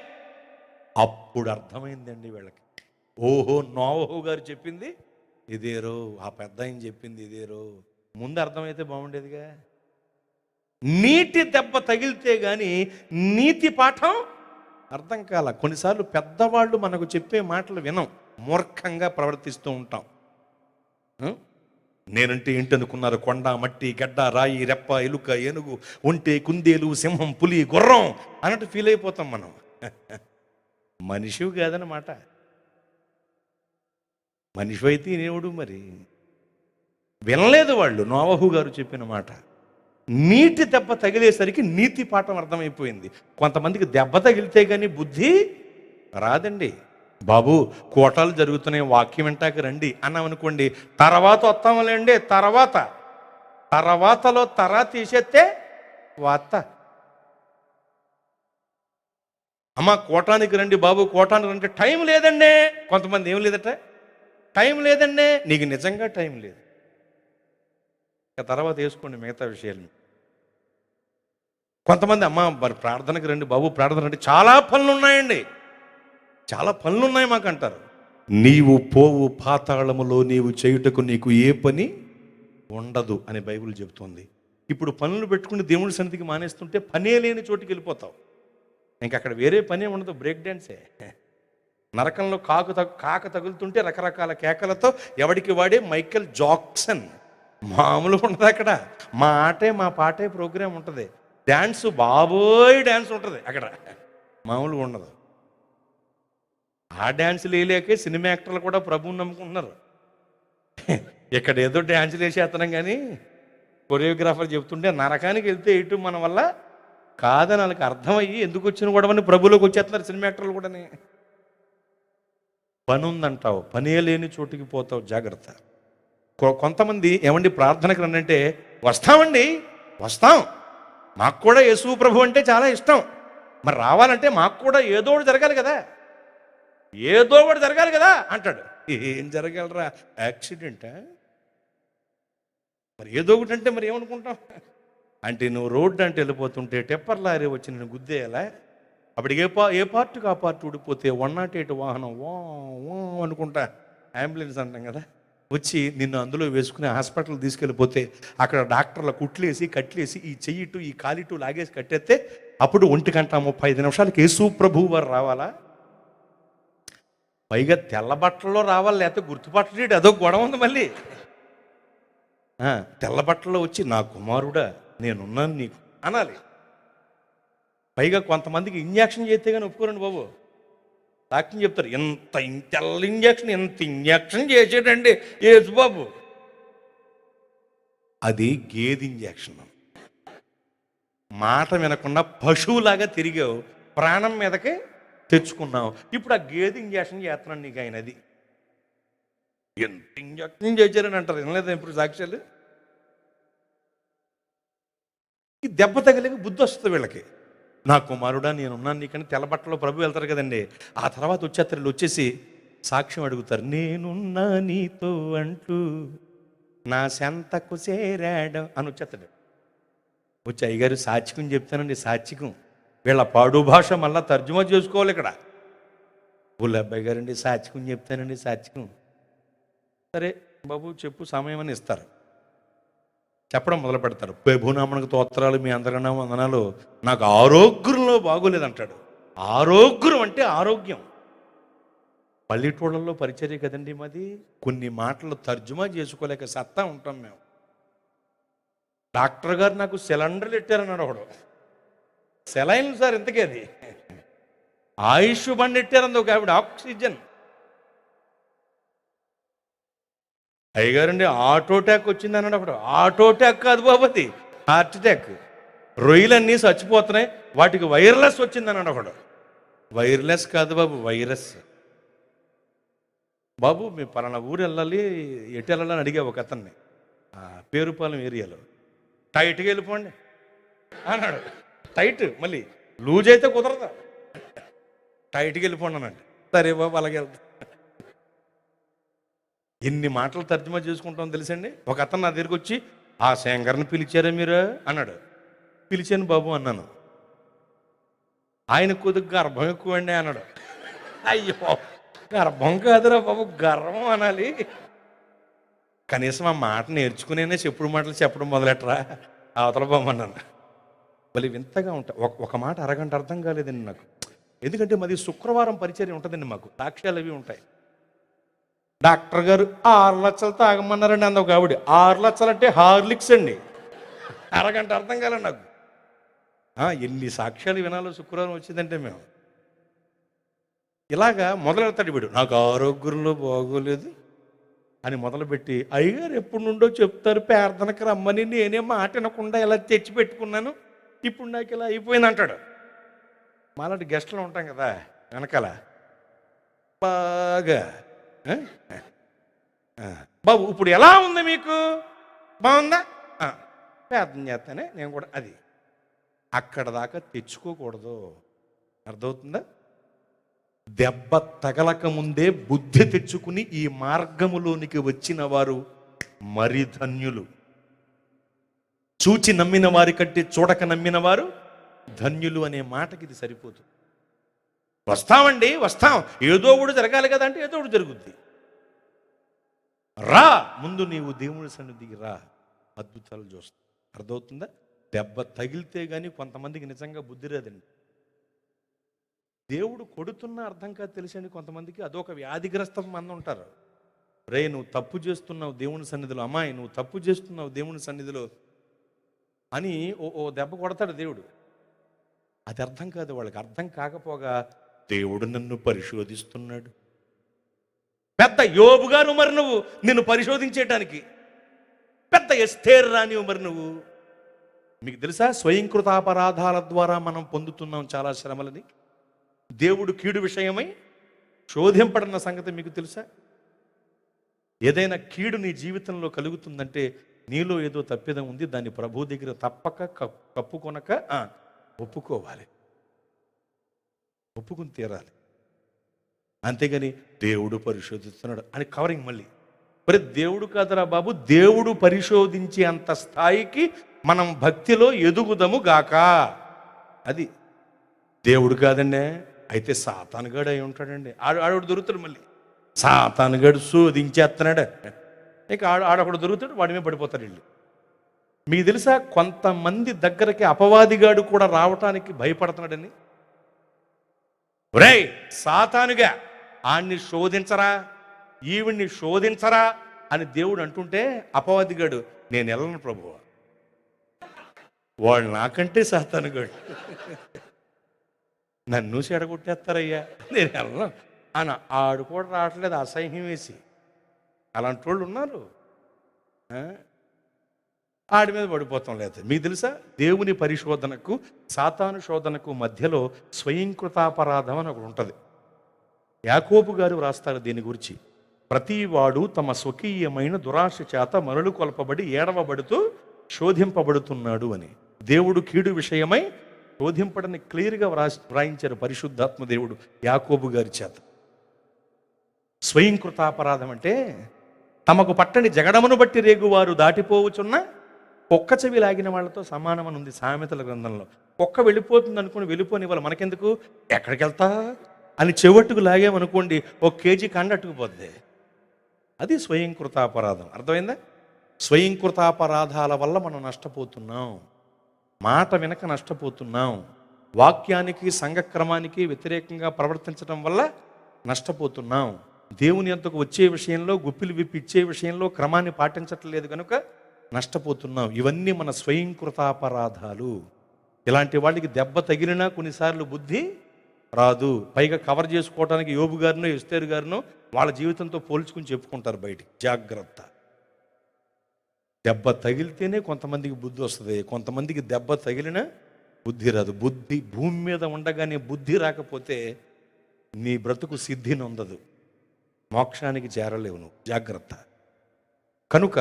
అప్పుడు అర్థమైందండి వీళ్ళకి, ఓహో నోవహు గారు చెప్పింది ఇదేరో, ఆ పెద్ద ఆయన చెప్పింది ఇదేరో. ముందు అర్థమైతే బాగుండేదిగా. నీటి దెబ్బ తగిలితే గాని నీతి పాఠం అర్థం కాల. కొన్నిసార్లు పెద్దవాళ్ళు మనకు చెప్పే మాటలు వినం, మూర్ఖంగా ప్రవర్తిస్తూ ఉంటాం. నేనంటే ఏంటనుకున్నారు, కొండ, మట్టి, గడ్డ, రాయి, రెప్ప, ఎలుక, ఏనుగు, ఒంటె, కుందేలు, సింహం, పులి, గుర్రం అన్నట్టు ఫీల్ అయిపోతాం మనం. మనిషివి కాదన్నమాట. మనిషి అయితే దేవుడు. మరి వినలేదు వాళ్ళు నోవహు గారు చెప్పిన మాట. నీటి దెబ్బ తగిలేసరికి నీతి పాఠం అర్థమైపోయింది. కొంతమందికి దెబ్బ తగిలితే కానీ బుద్ధి రాదండి. బాబు కోటాలు జరుగుతున్నాయి, వాక్యం వింటాక రండి అన్నామనుకోండి, తర్వాత వస్తాములేండి, తర్వాతలో తీసేస్తే వార్త. అమ్మ కోటానికి రండి బాబు, కోటానికి రండి, టైం లేదండి. కొంతమంది ఏం లేదట, టైం లేదండి. నీకు నిజంగా టైం లేదు, తర్వాత వేసుకోండి మిగతా విషయాలు. కొంతమంది అమ్మ మరి ప్రార్థనకి రండి బాబు, ప్రార్థన రండి, చాలా పనులు ఉన్నాయండి, చాలా పనులు ఉన్నాయి మాకు అంటారు. నీవు పోవు పాతాళములో నీవు చేయుటకు నీకు ఏ పని ఉండదు అని బైబిల్ చెబుతోంది. ఇప్పుడు పనులు పెట్టుకుని దేవుడి సన్నిధికి మానేస్తుంటే పనే లేని చోటుకి వెళ్ళిపోతావు. ఇంక అక్కడ వేరే పనే ఉండదు, బ్రేక్ డ్యాన్సే. నరకంలో కాక తగులుతుంటే రకరకాల కేకలతో ఎవడికి వాడే మైకేల్ జాక్సన్. మామూలుగా ఉండదు అక్కడ. మా పాటే ప్రోగ్రాం ఉంటుంది, డ్యాన్స్ బాబోయ్ డ్యాన్స్ ఉంటుంది అక్కడ, మామూలుగా ఉండదు. ఆ డ్యాన్సులు వేయలేకే సినిమా యాక్టర్లు కూడా ప్రభువుని నమ్ముకుంటున్నారు. ఇక్కడ ఏదో డ్యాన్సులు వేసేస్తున్నాం కానీ కొరియోగ్రాఫర్ చెప్తుంటే నరకానికి వెళ్తే ఇటు మన వల్ల కాదని వాళ్ళకి అర్థమయ్యి ఎందుకు వచ్చిన గొడవని ప్రభులోకి వచ్చేస్తున్నారు సినిమా యాక్టర్లు కూడా. పని ఉందంటావు, పనే లేని చోటుకి పోతావు, జాగ్రత్త. కొంతమంది ఏమండి ప్రార్థనకు రండి, వస్తామండి, వస్తాం, మాకు కూడా యేసు ప్రభు అంటే చాలా ఇష్టం, మరి రావాలంటే మాకు కూడా ఏదో ఒకటి జరగాలి కదా అంటాడు. ఏం జరగలరా, యాక్సిడెంటా? మరి ఏదో ఒకటి అంటే మరి ఏమనుకుంటాం అంటే, నువ్వు రోడ్డు అంటే వెళ్ళిపోతుంటే టెప్పర్ లారీ వచ్చి నేను గుద్దేయాలా? అప్పటికి ఏ పార్టుకు ఆ పార్ట్ ఊడిపోతే 108 వాహనం వా అనుకుంటా, అంబులెన్స్ అంటాం కదా, వచ్చి నిన్ను అందులో వేసుకుని హాస్పిటల్ తీసుకెళ్ళిపోతే అక్కడ డాక్టర్ల కుట్లేసి కట్లేసి ఈ చెయ్యిటు ఈ కాలిటు లాగేసి కట్టేస్తే అప్పుడు 1:35 యేసు ప్రభువు వారు రావాలా? పైగా తెల్ల బట్టల్లో రావాలి, లేకపోతే గుర్తుపట్టలేడు, అదొక గొడవ ఉంది మళ్ళీ. తెల్ల బట్టల్లో వచ్చి నా కుమారుడా నేనున్నాను నీకు అనాలి. పైగా కొంతమందికి ఇంజక్షన్ చేస్తే కానీ ఒప్పుకోరండి బాబు. డాక్టర్ చెప్తారు, ఎంత తెల్ల ఇంజక్షన్ చేసాడండి యేసు బాబు. అది గేదె ఇంజక్షన్. మాట వినకుండా పశువులాగా తిరిగావు, ప్రాణం మీదకి తెచ్చుకున్నావు. ఇప్పుడు ఆ గేదె ఇంజక్షన్ చేస్తున్నాడు నీకు ఆయన. అది ఎంత ఇంజక్షన్ చేశారని అంటారు, వినలేదా ఇప్పుడు సాక్ష్యాలు? ఈ దెబ్బ తగిలేక బుద్ధి వస్తుంది వీళ్ళకి. నా కుమారుడా నేనున్నాను నీకని తెల్లబట్టలో ప్రభు వెళ్తారు కదండి. ఆ తర్వాత వచ్చేస్తారు, వచ్చేసి సాక్ష్యం అడుగుతారు, నేనున్నా నీతో అంటూ నా సెంతకు చేరాడు అని వచ్చేస్తాడు. వచ్చి అయ్యగారు సాత్వికం చెప్తానండి, సాత్వికం వీళ్ళ పాడు భాష మళ్ళీ తర్జుమా చేసుకోవాలి ఇక్కడ. బుల్లబ్బాయి గారండి సాత్వికం చెప్తానండి సాత్వికం. సరే బాబు చెప్పు సమయం అని ఇస్తారు. చెప్పడం మొదలు పెడతారు. ప్రభునామనకు స్తోత్రాలు, మీ అందరికన్నా వందనాలు, నాకు ఆరోగ్యంలో బాగోలేదంటాడు. ఆరోగ్యం అంటే ఆరోగ్యం. పల్లెటూళ్ళల్లో పరిచర్య కదండి మాది. కొన్ని మాటలు తర్జుమా చేసుకోలేక సత్తా ఉంటాం మేము. డాక్టర్ గారు నాకు సిలిండర్లు ఎట్టారన్నాడు ఒకడు. సెలైన్లు సార్ ఇంతకీ అది. ఆయుష్ బండి ఎట్టారంది ఒక ఆవిడ, ఆక్సిజన్. అయ్యగారండి ఆటో ట్యాక్ వచ్చింది అన్నాడు ఒకడు. ఆటో ట్యాక్ కాదు బాబు, అది హార్ట్ అటాక్. రొయ్యలన్నీ చచ్చిపోతున్నాయి, వాటికి వైర్లెస్ వచ్చింది అన్నాడు ఒకడు. వైర్లెస్ కాదు బాబు, వైరస్. బాబు మీ పలానా ఊరు వెళ్ళాలి, ఎటు వెళ్ళాలని అడిగా ఒక అతన్ని, పేరుపాలెం ఏరియాలో. టైట్గా వెళ్ళిపోండి అన్నాడు. టైట్ మళ్ళీ లూజ్ అయితే కుదరదా, టైట్గా వెళ్ళిపోండి అనండి. సరే బాబు అలాగే వెళ్తా. ఎన్ని మాటలు తర్జుమా చేసుకుంటాం తెలుసండి. ఒక అతను నా దగ్గరికి వచ్చి, ఆ శంకర్ని పిలిచారా మీరు అన్నాడు. పిలిచాను బాబు అన్నాను. ఆయన కొద్దిగా గర్భం ఎక్కువ అండి అన్నాడు. అయ్యో గర్భం కాదురా బాబు, గర్వం అనాలి. కనీసం ఆ మాట నేర్చుకునేనే చెప్పుడు మాటలు చెప్పడం మొదలెట్టరా అవతల బొమ్మన్నాను. మళ్ళీ వింతగా ఉంటాయి. ఒక మాట అరగంట అర్థం కాలేదండి నాకు. ఎందుకంటే మాది శుక్రవారం పరిచర్య ఉంటుందండి, మాకు సాక్ష్యాలు అవి ఉంటాయి. డాక్టర్ గారు 6 లక్షలు తాగమన్నారండి అంది ఒక ఆవిడ. 6 లక్షలు అంటే హార్లిక్స్ అండి. అరగంట అర్థం కాలేదు నాకు. ఎన్ని సాక్ష్యాలు వినాలో శుక్రవారం వచ్చిందంటే మేము. ఇలాగా మొదలెడతాడు వీడు, నాకు ఆరోగ్యంలో బాగోలేదు అని మొదలుపెట్టి, అయ్యగారు ఎప్పుడు నుండో చెప్తారు ప్రార్థనకు రమ్మని, నేనే మాట వినకుండా ఇలా తెచ్చి పెట్టుకున్నాను, ఇప్పుడు నాకు ఇలా అయిపోయింది అంటాడు. మాలాంటి గెస్ట్లో ఉంటాం కదా వెనకాల బాగా. బాబు ఇప్పుడు ఎలా ఉంది మీకు, బాగుందా, ప్రార్థన చేస్తానే నేను కూడా. అది అక్కడ దాకా తెచ్చుకోకూడదు, అర్థమవుతుందా? దెబ్బ తగలక ముందే బుద్ధి తెచ్చుకుని ఈ మార్గములోనికి వచ్చిన వారు మరి ధన్యులు. చూచి నమ్మిన వారి కంటే చూడక నమ్మిన వారు ధన్యులు అనే మాటకి ఇది సరిపోతుంది. వస్తామండి వస్తాం, ఏదో ఒకటి జరగాలి కదా అంటే ఏదో ఒకటి జరుగుద్ది. రా, ముందు నీవు దేవుని సన్నిధికి రా, అద్భుతాలు చూస్తా. అర్థమవుతుందా? దెబ్బ తగిలితే కానీ కొంతమందికి నిజంగా బుద్ధి రాదండి. దేవుడు కొడుతున్నా అర్థం కాదు తెలుసండి కొంతమందికి. అదొక వ్యాధిగ్రస్తం మంది ఉంటారు. రే నువ్వు తప్పు చేస్తున్నావు దేవుని సన్నిధిలో, అమ్మాయి నువ్వు తప్పు చేస్తున్నావు దేవుని సన్నిధిలో అని ఓ దెబ్బ కొడతాడు దేవుడు. అది అర్థం కాదు వాళ్ళకి. అర్థం కాకపోగా దేవుడు నన్ను పరిశోధిస్తున్నాడు. పెద్ద యోబు గారు మరి నువ్వు నిన్ను పరిశోధించేయటానికి, పెద్ద ఎస్తేర్ రానివు మరి నువ్వు. మీకు తెలుసా స్వయంకృతాపరాధాల ద్వారా మనం పొందుతున్నాం చాలా శ్రమలని. దేవుడు కీడు విషయమై శోధింపడన్న సంగతి మీకు తెలుసా? ఏదైనా కీడు నీ జీవితంలో కలుగుతుందంటే నీలో ఏదో తప్పిదం ఉంది, దాన్ని ప్రభు దగ్గర తప్పక కప్పుకొనక ఒప్పుకోవాలి, ఒప్పుకుని తీరాలి. అంతేగాని దేవుడు పరిశోధిస్తున్నాడు అని కవరింగ్. మళ్ళీ మరి దేవుడు కాదురా బాబు, దేవుడు పరిశోధించే అంత స్థాయికి మనం భక్తిలో ఎదుగుదము గాక. అది దేవుడు కాదండి. అయితే సాతానుగాడు అయి ఉంటాడండి. ఆడొకడు దొరుకుతాడు, మళ్ళీ సాతానుగాడు శోధించేస్తున్నాడు. ఇక ఆడొకడు దొరుకుతాడు, వాడి మీద పడిపోతాడు వీళ్ళు. మీకు తెలుసా కొంతమంది దగ్గరికి అపవాదిగాడు కూడా రావటానికి భయపడుతున్నాడని. ఒరేయ్ సాతానుగా ఆడిని శోధించరా, ఈవిడ్ని శోధించరా అని దేవుడు అంటుంటే అపవాదిగాడు, నేను వెళ్ళను ప్రభువా, వాడు నాకంటే సాతానుగాడు, నన్ను చెడగొట్టేస్తారయ్యా, నేను వెళ్ళను అని ఆడు కూడా రావట్లేదు అసహ్యం వేసి. అలాంటి వాళ్ళు ఉన్నారు. ఆడి మీద పడిపోతాం లేదు. మీకు తెలుసా దేవుని పరిశోధనకు సాతాను శోధనకు మధ్యలో స్వయంకృతాపరాధం అని ఒకటి ఉంటుంది. యాకోబు గారు రాస్తారు దీని గురించి. ప్రతివాడు తమ స్వకీయమైన దురాశ చేత మరలు కొల్పబడి ఏడవబడుతూ శోధింపబడుతున్నాడు అని. దేవుడు కీడు విషయమై శోధింపడని క్లియర్గా వ్రాయించారు పరిశుద్ధాత్మ దేవుడు యాకోబు గారి చేత. స్వయంకృతాపరాధం అంటే తమకు పట్టని జగడమును బట్టి రేగువారు దాటిపోవచ్చున్న కుక్క చెవి లాగిన వాళ్ళతో సమానమని ఉంది సామెతల గ్రంథంలో. కుక్క వెళ్ళిపోతుంది అనుకుని వెళ్ళిపోని వాళ్ళు మనకెందుకు, ఎక్కడికి వెళ్తా అని చెవట్టుకు లాగామనుకోండి 1 కేజీ కండట్టుకుపోద్ది. అది స్వయంకృతాపరాధం. అర్థమైందా? స్వయంకృతాపరాధాల వల్ల మనం నష్టపోతున్నాం, మాట వెనక నష్టపోతున్నాం, వాక్యానికి సంఘక్రమానికి వ్యతిరేకంగా ప్రవర్తించడం వల్ల నష్టపోతున్నాం, దేవుని యొద్దకు వచ్చే విషయంలో, గుప్పిలు విప్పి ఇచ్చే విషయంలో క్రమాన్ని పాటించట్లేదు కనుక నష్టపోతున్నాం. ఇవన్నీ మన స్వయంకృతాపరాధాలు. ఇలాంటి వాళ్ళకి దెబ్బ తగిలినా కొన్నిసార్లు బుద్ధి రాదు. పైగా కవర్ చేసుకోవడానికి యోబు గారినో ఎస్తేరు గారినో వాళ్ళ జీవితంతో పోల్చుకుని చెప్పుకుంటారు బయటికి. జాగ్రత్త. దెబ్బ తగిలితేనే కొంతమందికి బుద్ధి వస్తుంది, కొంతమందికి దెబ్బ తగిలినా బుద్ధి రాదు. బుద్ధి భూమి మీద ఉండగానే బుద్ధి రాకపోతే నీ బ్రతుకు సిద్ధి నొందదు, మోక్షానికి చేరలేవు నువ్వు. జాగ్రత్త. కనుక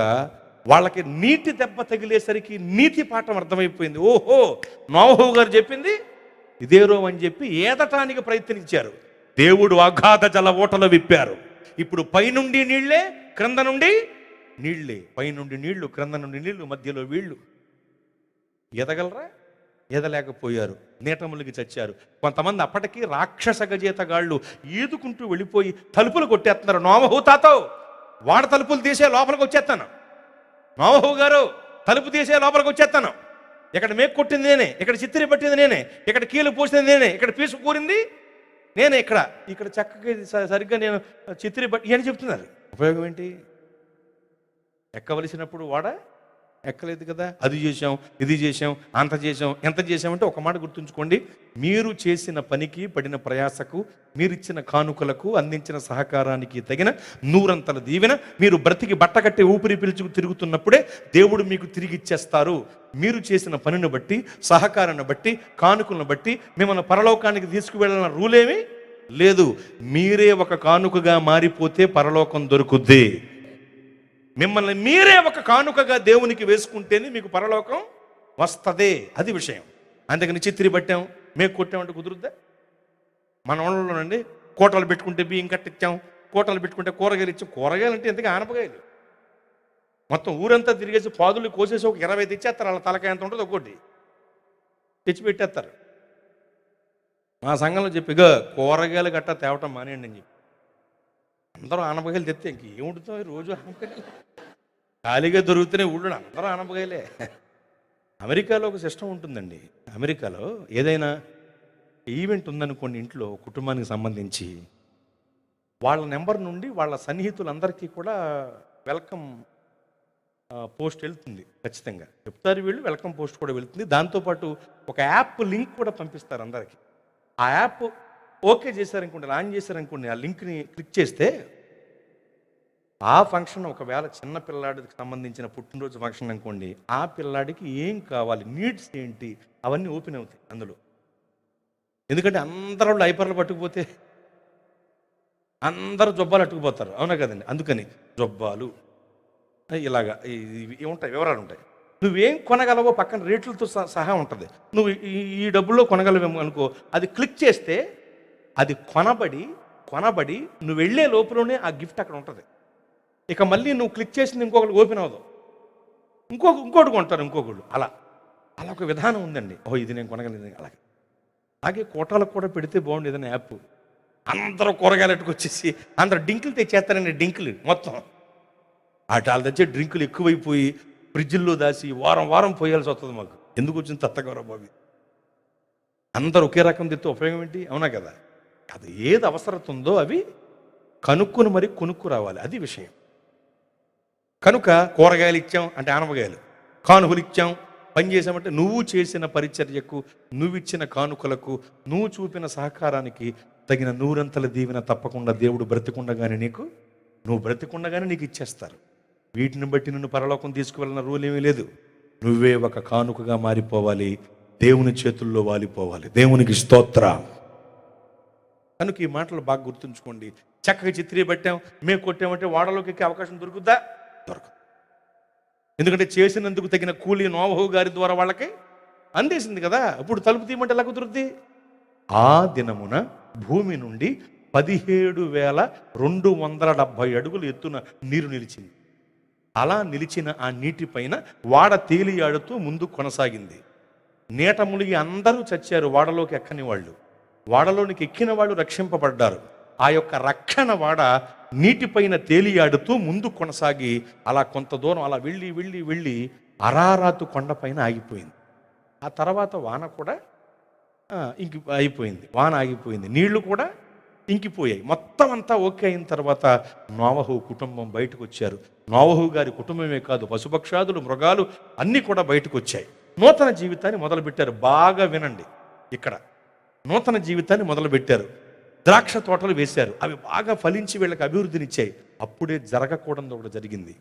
వాళ్ళకి నీటి దెబ్బ తగిలేసరికి నీతి పాఠం అర్థమైపోయింది. ఓహో, నోవహు గారు చెప్పింది ఇదే రో అని చెప్పి ఏదటానికి ప్రయత్నించారు. దేవుడు అగాధ జల ఓటలు విప్పారు. ఇప్పుడు పైనుండి నీళ్లే, క్రింద నుండి నీళ్లే. పైనుండి నీళ్లు, క్రింద నుండి నీళ్లు, మధ్యలో వీళ్ళు. ఎదగలరా? ఎదలేకపోయారు, నీటములకి చచ్చారు. కొంతమంది అప్పటికీ రాక్షస గజేతగాళ్ళు ఈదుకుంటూ వెళ్ళిపోయి తలుపులు కొట్టేస్తున్నారు. నోవహు తాతో, వాడ తలుపులు తీసే లోపలికి వచ్చేస్తాను, నోవహు గారు తలుపు తీసే లోపలికి వచ్చేస్తాను, ఇక్కడ మేకు కొట్టింది నేనే, ఇక్కడ చిత్తిరి పట్టింది నేనే, ఇక్కడ కీలు పోసింది నేనే, ఇక్కడ పీసు కూరింది నేనే, ఇక్కడ చక్కగా సరిగ్గా నేను చిత్తిరి పట్టి అని చెప్తున్నారు. ఉపయోగం ఏంటి? ఎక్కవలసినప్పుడు వాడ ఎక్కలేదు కదా. అది చేసాం, ఇది చేసాం, అంత చేసాం, ఎంత చేసామంటే ఒక మాట గుర్తుంచుకోండి, మీరు చేసిన పనికి, పడిన ప్రయాసకు, మీరిచ్చిన కానుకలకు, అందించిన సహకారానికి తగిన 100 దీవెన మీరు బ్రతికి బట్టకట్టి ఊపిరి పీల్చుకు తిరుగుతున్నప్పుడే దేవుడు మీకు తిరిగి ఇచ్చేస్తారు. మీరు చేసిన పనిని బట్టి, సహకారాన్ని బట్టి, కానుకలను బట్టి మిమ్మల్ని పరలోకానికి తీసుకువెళ్ళాలన్న రూలేమీ లేదు. మీరే ఒక కానుకగా మారిపోతే పరలోకం దొరుకుద్ది. మిమ్మల్ని మీరే ఒక కానుకగా దేవునికి వేసుకుంటేనే మీకు పరలోకం వస్తుంది. అది విషయం. అందుకని చిత్తిరి పట్టాం, మేము కొట్టామంటే కుదురుద్దా? మన వాళ్ళలోనండి కోటలు పెట్టుకుంటే బియ్యం కట్టించాం, కోటలు పెట్టుకుంటే కూరగాయలు ఇచ్చాం. కూరగాయలు అంటే ఎందుకు? ఆనపకాయలు. మొత్తం ఊరంతా తిరిగేసి పాదులు కోసేసి ఒక 20 తెచ్చేస్తారు. వాళ్ళ తలకాయ ఎంత ఉంటుంది ఒక్కోటి తెచ్చి పెట్టేస్తారు. మా సంఘంలో చెప్పి కూరగాయలు గట్టా తేవటం మానేయండి అని చెప్పి అందరూ ఆనపకాయలు తెస్తే ఇంక ఏముంటుందో రోజు ఆనపకాయలు ఖాళీగా దొరుకుతూనే ఊళ్ళో అందరూ ఆనపకాయలే. అమెరికాలో ఒక సిస్టమ్ ఉంటుందండి. అమెరికాలో ఏదైనా ఈవెంట్ ఉందనుకోండి ఇంట్లో, కుటుంబానికి సంబంధించి, వాళ్ళ నెంబర్ నుండి వాళ్ళ సన్నిహితులందరికీ కూడా వెల్కమ్ పోస్ట్ వెళ్తుంది. ఖచ్చితంగా చెప్తారు వీళ్ళు, వెల్కమ్ పోస్ట్ కూడా వెళ్తుంది. దాంతోపాటు ఒక యాప్ లింక్ కూడా పంపిస్తారు అందరికీ. ఆ యాప్ ఓకే చేశారనుకోండి, ఆన్ చేశారనుకోండి, ఆ లింక్ని క్లిక్ చేస్తే ఆ ఫంక్షన్ ఒకవేళ చిన్న పిల్లాడికి సంబంధించిన పుట్టినరోజు ఫంక్షన్ అనుకోండి, ఆ పిల్లాడికి ఏం కావాలి, నీడ్స్ ఏంటి, అవన్నీ ఓపెన్ అవుతాయి అందులో. ఎందుకంటే అందరూ డైపర్లు పట్టుకుపోతే అందరూ జొబ్బాలు అట్టుకుపోతారు, అవునా కదండి? అందుకని జొబ్బాలు ఇలాగా ఉంటాయి, వివరాలు ఉంటాయి. నువ్వేం కొనగలవో పక్కన రేట్లతో సహా ఉంటుంది. నువ్వు ఈ డబ్బుల్లో కొనగలవేమో అనుకో, అది క్లిక్ చేస్తే అది కొనబడి నువ్వు వెళ్ళే లోపలనే ఆ గిఫ్ట్ అక్కడ ఉంటుంది. ఇక మళ్ళీ నువ్వు క్లిక్ చేసింది ఇంకొకరికి ఓపెన్ అవ్వదు, ఇంకోటి కొంటారు ఇంకొకళ్ళు. అలా ఒక విధానం ఉందండి. ఇది నేను కొనగలిగింది. అలాగే కోటాలకు కూడా పెడితే బాగుండు ఏదైనా యాప్. అందరూ కూరగాయలట్టుకు వచ్చేసి అందరూ డింకులు తెచ్చేస్తారండి. డింకులు మొత్తం వాళ్ళ తెచ్చే డ్రింకులు ఎక్కువైపోయి ఫ్రిడ్జ్ల్లో దాసి వారం పోయాల్సి వస్తుంది మాకు. ఎందుకు వచ్చింది తత్తగౌరవ బాబు? అందరూ ఒకే రకం తెస్తే ఉపయోగం ఏంటి? అవునా కదా? అది ఏది అవసరం ఉందో అవి కనుక్కుని మరి కొనుక్కు రావాలి, అది విషయం. కనుక కూరగాయలు ఇచ్చాం అంటే ఆనపకాయలు, కానుకలు ఇచ్చాం, పని చేసామంటే నువ్వు చేసిన పరిచర్యకు, నువ్విచ్చిన కానుకలకు, నువ్వు చూపిన సహకారానికి తగిన 100 దీవెన తప్పకుండా దేవుడు బ్రతికుండగానే నువ్వు బ్రతికుండగానే నీకు ఇచ్చేస్తారు. వీటిని బట్టి నిన్ను పరలోకం తీసుకువెళ్ళిన రూల్ ఏమీ లేదు. నువ్వే ఒక కానుకగా మారిపోవాలి, దేవుని చేతుల్లో వాలిపోవాలి. దేవునికి స్తోత్రం. కనుక ఈ మాటలు బాగా గుర్తుంచుకోండి. చక్కగా చిత్రీ పట్టాం, మేము కొట్టామంటే వాడలోకి ఎక్కే అవకాశం దొరుకుద్దా? దొరకదు. ఎందుకంటే చేసినందుకు తగిన కూలి నోవహు గారి ద్వారా వాళ్ళకి అందేసింది కదా. ఇప్పుడు తలుపు తీయమంటే ఎలా కుదురుద్ది? ఆ దినమున భూమి నుండి 17,270 అడుగులు ఎత్తున నీరు నిలిచింది. అలా నిలిచిన ఆ నీటి పైన వాడ తేలియాడుతూ ముందు కొనసాగింది. నీట మునిగి అందరూ చచ్చారు, వాడలోకి ఎక్కని వాళ్ళు. వాడలోనికి ఎక్కిన వాళ్ళు రక్షింపబడ్డారు. ఆ యొక్క రక్షణ వాడ నీటిపైన తేలియాడుతూ ముందు కొనసాగి అలా కొంత దూరం అలా వెళ్ళి వెళ్ళి వెళ్ళి అరారాతు కొండపైన ఆగిపోయింది. ఆ తర్వాత వాన కూడా అయిపోయింది, వాన ఆగిపోయింది, నీళ్లు కూడా ఇంకిపోయాయి. మొత్తం అంతా ఓకే అయిన తర్వాత నోవహు కుటుంబం బయటకు వచ్చారు. నోవహు గారి కుటుంబమే కాదు, పశుపక్షాదులు, మృగాలు అన్నీ కూడా బయటకు వచ్చాయి. నూతన జీవితాన్ని మొదలుపెట్టారు. బాగా వినండి, ఇక్కడ నూతన జీవితాన్ని మొదలుపెట్టారు. ద్రాక్ష తోటలు వేశారు, అవి బాగా ఫలించి వీళ్ళకి అభివృద్ధినిచ్చాయి. అప్పుడే జరగకూడదు ఒకటి జరిగింది.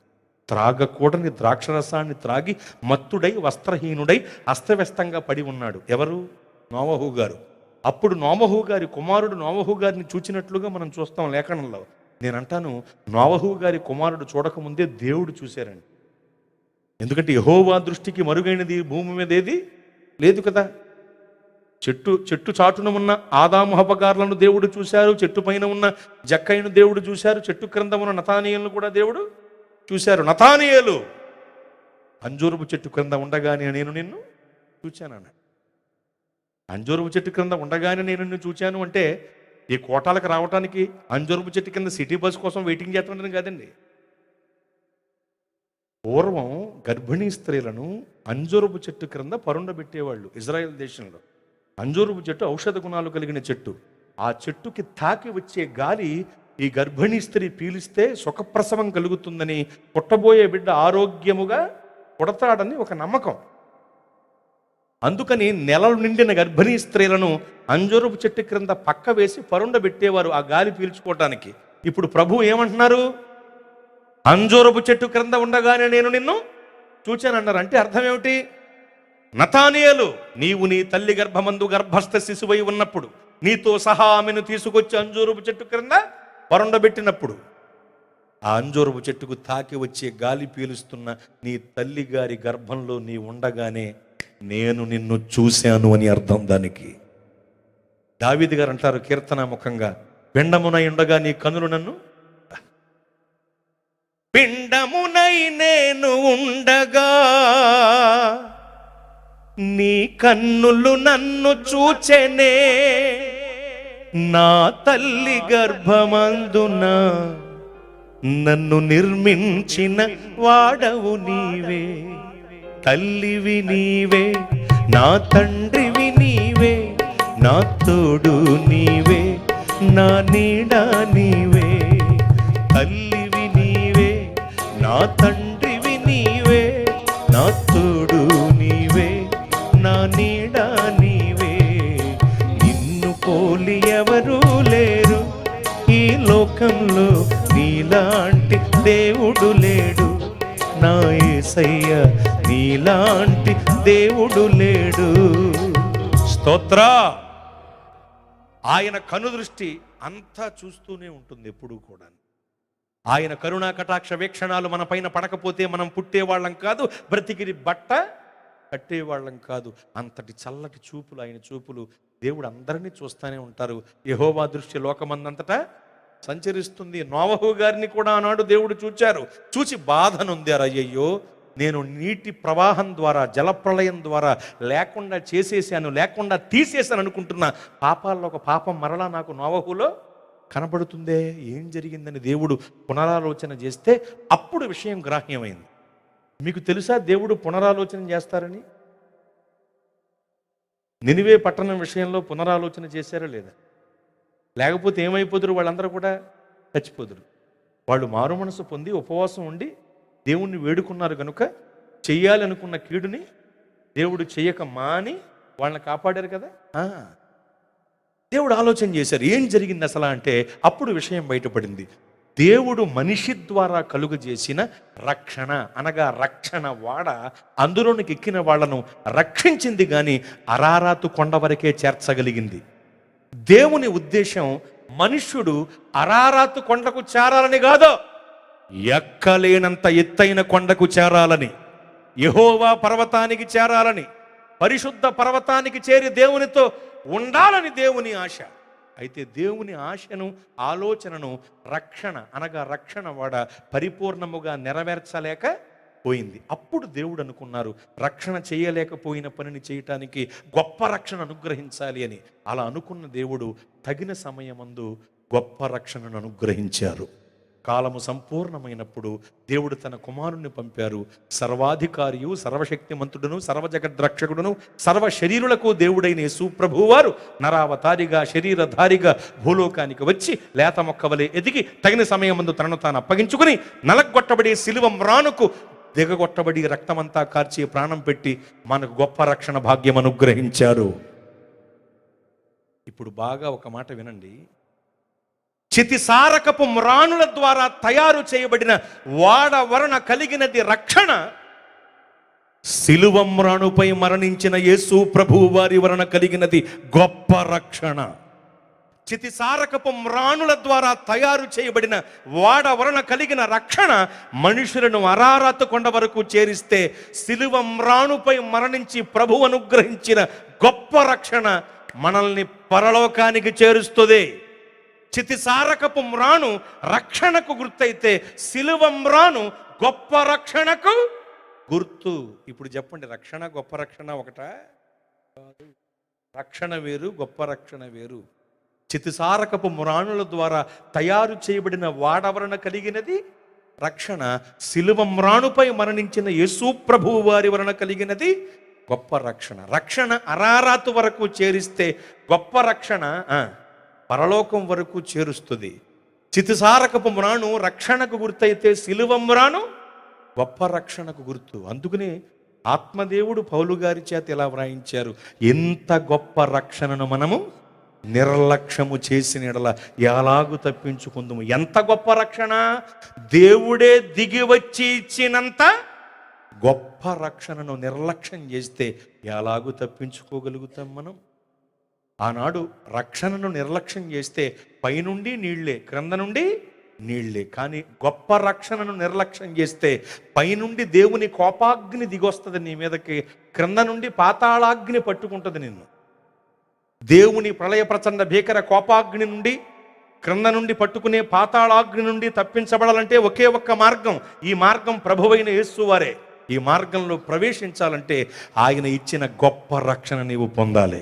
త్రాగకూడని ద్రాక్షరసాన్ని త్రాగి మత్తుడై వస్త్రహీనుడై అస్తవ్యస్తంగా పడి ఉన్నాడు. ఎవరు? నోవహు గారు. అప్పుడు నోవహు గారి కుమారుడు నోవహు గారిని చూచినట్లుగా మనం చూస్తాం లేఖనంలో. నేను అంటాను, నోవహు గారి కుమారుడు చూడకముందే దేవుడు చూశారండి. ఎందుకంటే యెహోవా దృష్టికి మరుగైనది భూమి మీద ఏది లేదు కదా. చెట్టు చాటున ఉన్న ఆదాము హవ్వగారులను దేవుడు చూశారు, చెట్టు పైన ఉన్న జక్కయ్యను దేవుడు చూశారు, చెట్టు క్రింద ఉన్న నతానీయేలును కూడా దేవుడు చూశారు. నతానీయేలు అంజూరపు చెట్టు క్రింద ఉండగానే నేను నిన్ను చూచానన్నాడు. అంజూరపు చెట్టు క్రింద ఉండగానే నేను నిన్ను చూచాను అంటే ఈ కోటాలకు రావడానికి అంజూరపు చెట్టు కింద సిటీ బస్ కోసం వెయిటింగ్ చేస్తుండడం కాదండి. పూర్వం గర్భిణీ స్త్రీలను అంజూరపు చెట్టు క్రింద పరుండబెట్టేవాళ్ళు ఇజ్రాయెల్ దేశంలో. అంజూరపు చెట్టు ఔషధ గుణాలు కలిగిన చెట్టు. ఆ చెట్టుకి తాకి వచ్చే గాలి ఈ గర్భిణీ స్త్రీ పీలిస్తే సుఖప్రసవం కలుగుతుందని, పుట్టబోయే బిడ్డ ఆరోగ్యముగా పుడతాడని ఒక నమ్మకం. అందుకని నెలలు నిండిన గర్భిణీ స్త్రీలను అంజూరపు చెట్టు క్రింద పక్క వేసి పరుండబెట్టేవారు ఆ గాలి పీల్చుకోవటానికి. ఇప్పుడు ప్రభు ఏమంటున్నారు? అంజూరపు చెట్టు క్రింద ఉండగానే నేను నిన్ను చూచానన్నారు. అంటే అర్థం ఏమిటి? నతానీయేలు, నీవు నీ తల్లి గర్భమందు గర్భస్థ శిశువై ఉన్నప్పుడు నీతో సహా ఆమెను తీసుకొచ్చి అంజూరపు చెట్టు క్రింద పరుండబెట్టినప్పుడు ఆ అంజూరపు చెట్టుకు తాకి వచ్చే గాలి పీలుస్తున్న నీ తల్లి గారి గర్భంలో నీ ఉండగానే నేను నిన్ను చూశాను అని అర్థం దానికి. దావీదు గారు అంటారు కీర్తన ముఖంగా, పిండమునై ఉండగా నీ కనులు నన్ను, పిండమునై నేను ఉండగా నీ కన్నులు నన్ను చూచెనే, నా తల్లి గర్భమందున నన్ను నిర్మించిన వాడవు నీవే. తల్లివి నీవే, నా తండ్రివి నీవే, నా తోడు నీవే, నా నీడ నీవే. తల్లివి నీవే, నా తండ్రివి నీవే, నా తోడు నీవే, నా నీడ నీవే. నిన్ను పోలి ఎవరూ లేరు ఈ లోకంలో, నీలాంటి దేవుడు లేడు నా యేసయ్య, నీలాంటి దేవుడు లేడు. స్తోత్ర. ఆయన కనుదృష్టి అంతా చూస్తూనే ఉంటుంది ఎప్పుడూ కూడా. ఆయన కరుణా కటాక్ష వీక్షణాలు మన పైన పడకపోతే మనం పుట్టేవాళ్ళం కాదు, బ్రతికిరి బట్ట కట్టేవాళ్ళం కాదు. అంతటి చల్లటి చూపులు ఆయన చూపులు. దేవుడు అందరినీ చూస్తూనే ఉంటారు. యెహోవా దృష్టి లోకమందంతటా సంచరిస్తుంది. నోవహు గారిని కూడా ఆనాడు దేవుడు చూచారు. చూచి బాధ నొందారు. అయ్యయ్యో, నేను నీటి ప్రవాహం ద్వారా, జలప్రళయం ద్వారా లేకుండా చేసేసాను, లేకుండా తీసేసాను అనుకుంటున్నా. పాపాల్లో ఒక పాపం మరలా నాకు నోవహులో కనబడుతుందే, ఏం జరిగిందని దేవుడు పునరాలోచన చేస్తే అప్పుడు విషయం గ్రాహ్యమైంది. మీకు తెలుసా దేవుడు పునరాలోచన చేస్తారని? నినివే పట్టణం విషయంలో పునరాలోచన చేశారా లేదా? లేకపోతే ఏమైపోదురు? వాళ్ళందరూ కూడా చచ్చిపోదురు. వాళ్ళు మారు మనసు పొంది ఉపవాసం ఉండి దేవుణ్ణి వేడుకున్నారు కనుక చెయ్యాలనుకున్న కీడుని దేవుడు చెయ్యక మాని వాళ్ళని కాపాడారు కదా. దేవుడు ఆలోచన చేశారు ఏం జరిగింది అసలు అంటే అప్పుడు విషయం బయటపడింది. దేవుడు మనిషి ద్వారా కలుగజేసిన రక్షణ అనగా రక్షణ వాడ అందులోనికి ఎక్కిన వాళ్లను రక్షించింది, కానీ అరారాతు కొండ వరకే చేర్చగలిగింది. దేవుని ఉద్దేశం మనుష్యుడు అరారాతు కొండకు చేరాలని కాదు, ఎక్కలేనంత ఎత్తైన కొండకు చేరాలని, యెహోవా పర్వతానికి చేరాలని, పరిశుద్ధ పర్వతానికి చేరి దేవునితో ఉండాలని దేవుని ఆశ. అయితే దేవుని ఆశను, ఆలోచనను రక్షణ అనగా రక్షణ వాడ పరిపూర్ణముగా నెరవేర్చలేక పోయింది. అప్పుడు దేవుడు అనుకున్నారు, రక్షణ చేయలేకపోయిన పనిని చేయటానికి గొప్ప రక్షణ అనుగ్రహించాలి అని. అలా అనుకున్న దేవుడు తగిన సమయమందు గొప్ప రక్షణను అనుగ్రహించారు. కాలము సంపూర్ణమైనప్పుడు దేవుడు తన కుమారుణ్ణి పంపారు. సర్వాధికారియు, సర్వశక్తిమంతుడును, సర్వజగద్రక్షకుడును, సర్వ శరీరులకు దేవుడైన యేసు ప్రభువారు నరావతారిగా, శరీరధారిగా భూలోకానికి వచ్చి లేత మొక్కవలే ఎదిగి తగిన సమయమందు తనను తాను అప్పగించుకుని నలగొట్టబడి శిలువ మ్రానుకు దిగగొట్టబడి రక్తమంతా కార్చి ప్రాణం పెట్టి మనకు గొప్ప రక్షణ భాగ్యం అనుగ్రహించారు. ఇప్పుడు బాగా ఒక మాట వినండి. చితిసారకపు మ్రాణుల ద్వారా తయారు చేయబడిన వాడవరణ కలిగినది రక్షణ. శిలువ మ్రాణుపై మరణించిన యేసు ప్రభువు వారి వలన కలిగినది గొప్ప రక్షణ. చితిసారకపు మ్రాణుల ద్వారా తయారు చేయబడిన వాడవరణ కలిగిన రక్షణ మనుషులను అరారాతు కొండ వరకు చేరిస్తే, శిలువ మ్రాణుపై మరణించి ప్రభువు అనుగ్రహించిన గొప్ప రక్షణ మనల్ని పరలోకానికి చేరుస్తుంది. చితిసారకపు మ్రాను రక్షణకు గుర్తయితే, శిలువ మ్రాను గొప్ప రక్షణకు గుర్తు. ఇప్పుడు చెప్పండి, రక్షణ గొప్ప రక్షణ ఒకటా? రక్షణ వేరు, గొప్ప రక్షణ వేరు. చితిసారకపు మ్రాణుల ద్వారా తయారు చేయబడిన వాడవరణ కలిగినది రక్షణ. శిలువ మ్రాణుపై మరణించిన యేసు ప్రభువు వారి వలన కలిగినది గొప్ప రక్షణ. రక్షణ అరారాతు వరకు చేరిస్తే గొప్ప రక్షణ పరలోకం వరకు చేరుస్తుంది. చితిసారకపు మ్రాను రక్షణకు గుర్తయితే, శిలువ మ్రాను గొప్ప రక్షణకు గుర్తు. అందుకనే ఆత్మదేవుడు పౌలు గారి చేత ఇలా వ్రాయించారు, ఎంత గొప్ప రక్షణను మనము నిర్లక్ష్యము చేసిన ఎడల ఎలాగు తప్పించుకుందాము. ఎంత గొప్ప రక్షణ! దేవుడే దిగి వచ్చి ఇచ్చినంత గొప్ప రక్షణను నిర్లక్ష్యం చేస్తే ఎలాగు తప్పించుకోగలుగుతాం మనం? ఆనాడు రక్షణను నిర్లక్ష్యం చేస్తే పైనుండి నీళ్లే, క్రింద నుండి నీళ్లే. కానీ గొప్ప రక్షణను నిర్లక్ష్యం చేస్తే పైనుండి దేవుని కోపాగ్ని దిగొస్తుంది నీ మీదకి, క్రింద నుండి పాతాళాగ్ని పట్టుకుంటుంది నిన్ను. దేవుని ప్రళయ ప్రచండ భీకర కోపాగ్ని నుండి, క్రింద నుండి పట్టుకునే పాతాళాగ్ని నుండి తప్పించబడాలంటే ఒకే ఒక్క మార్గం. ఈ మార్గం ప్రభువైన యేసు వారే. ఈ మార్గంలో ప్రవేశించాలంటే ఆయన ఇచ్చిన గొప్ప రక్షణ నీవు పొందాలి.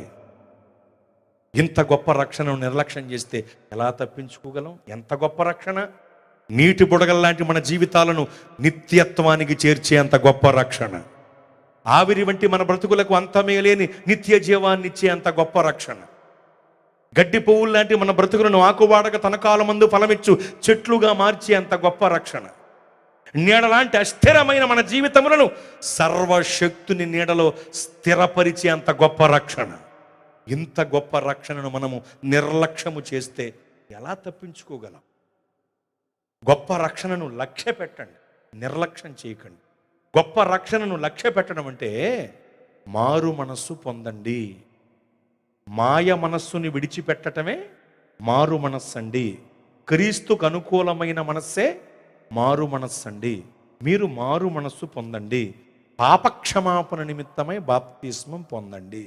ఇంత గొప్ప రక్షణను నిర్లక్ష్యం చేస్తే ఎలా తప్పించుకోగలం? ఎంత గొప్ప రక్షణ! నీటి బుడగల్లాంటి మన జీవితాలను నిత్యత్వానికి చేర్చే అంత గొప్ప రక్షణ. ఆవిరి వంటి మన బ్రతుకులకు అంతమే లేని నిత్య జీవాన్ని ఇచ్చే అంత గొప్ప రక్షణ. గడ్డి పువ్వులు లాంటి మన బ్రతుకులను ఆకువాడక తన కాలమందు ఫలమిచ్చు చెట్లుగా మార్చే అంత గొప్ప రక్షణ. నీడలాంటి అస్థిరమైన మన జీవితములను సర్వశక్తుని నీడలో స్థిరపరిచే అంత గొప్ప రక్షణ. ఇంత గొప్ప రక్షణను మనము నిర్లక్ష్యము చేస్తే ఎలా తప్పించుకోగలం? గొప్ప రక్షణను లక్ష్య పెట్టండి, నిర్లక్ష్యం చేయకండి. గొప్ప రక్షణను లక్ష్య పెట్టడం అంటే మారు మనస్సు పొందండి. మాయ మనస్సుని విడిచిపెట్టటమే మారు మనస్సు అండి. క్రీస్తుకు అనుకూలమైన మనస్సే మారు మనస్సు అండి. మీరు మారు మనస్సు పొందండి. పాపక్షమాపణ నిమిత్తమై బాప్తిస్మం పొందండి.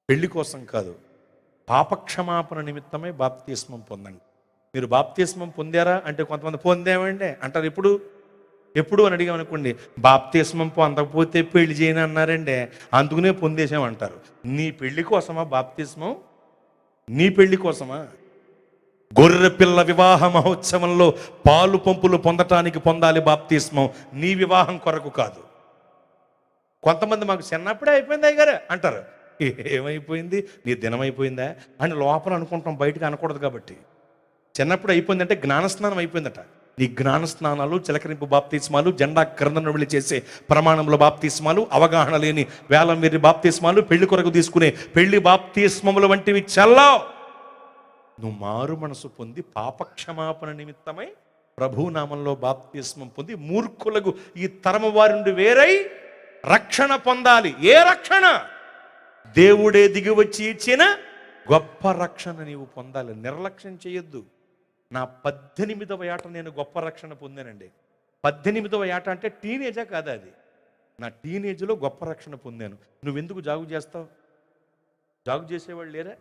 పెళ్లి కోసం కాదు, పాపక్షమాపణ నిమిత్తమై బాప్తిస్మం పొందండి. మీరు బాప్తిస్మం పొందారా అంటే కొంతమంది పొందామండి అంటారు. ఎప్పుడు అని అడిగామనుకోండి, బాప్తిస్మం పొందకపోతే పెళ్లి చేయని అన్నారండి, అందుకునే పొందేసామంటారు. నీ పెళ్లి కోసమా బాప్తిస్మం? నీ పెళ్లి కోసమా? గొర్రె పిల్ల వివాహ మహోత్సవంలో పాలు పంపులు పొందటానికి పొందాలి బాప్తిస్మం, నీ వివాహం కొరకు కాదు. కొంతమంది మాకు చిన్నప్పుడే అయిపోయింది అయ్యగారు అంటారు. ఏమైపోయింది? నీ దినం అయిపోయిందా అని లోపల అనుకుంటాం, బయటకు అనకూడదు. కాబట్టి చిన్నప్పుడు అయిపోయిందంటే జ్ఞానస్నానం అయిపోయిందట. నీ జ్ఞానస్నానాలు, చిలకరింపు బాప్తిస్మాలు, జెండా క్రిందను వెళ్ళి చేసే ప్రమాణంలో బాప్తిస్మాలు, అవగాహన లేని వేలం వెర్రి బాప్తిస్మాలు, పెళ్లి కొరకు తీసుకునే పెళ్లి బాప్తిస్మములు వంటివి చల్లావు. నువ్వు మారు మనసు పొంది పాపక్షమాపణ నిమిత్తమై ప్రభునామంలో బాప్తిస్మం పొంది మూర్ఖులకు ఈ తరము వారి నుండి వేరై రక్షణ పొందాలి. ఏ రక్షణ? దేవుడే దిగి వచ్చి ఇచ్చిన గొప్ప రక్షణ నీవు పొందాలి. నిర్లక్ష్యం చేయొద్దు. నా 18వ ఏట నేను గొప్ప రక్షణ పొందానండి. 18వ ఏట అంటే టీనేజా కాదా? అది నా టీనేజ్లో గొప్ప రక్షణ పొందాను. నువ్వెందుకు జాగు చేస్తావు? జాగు చేసేవాళ్ళు లేరా?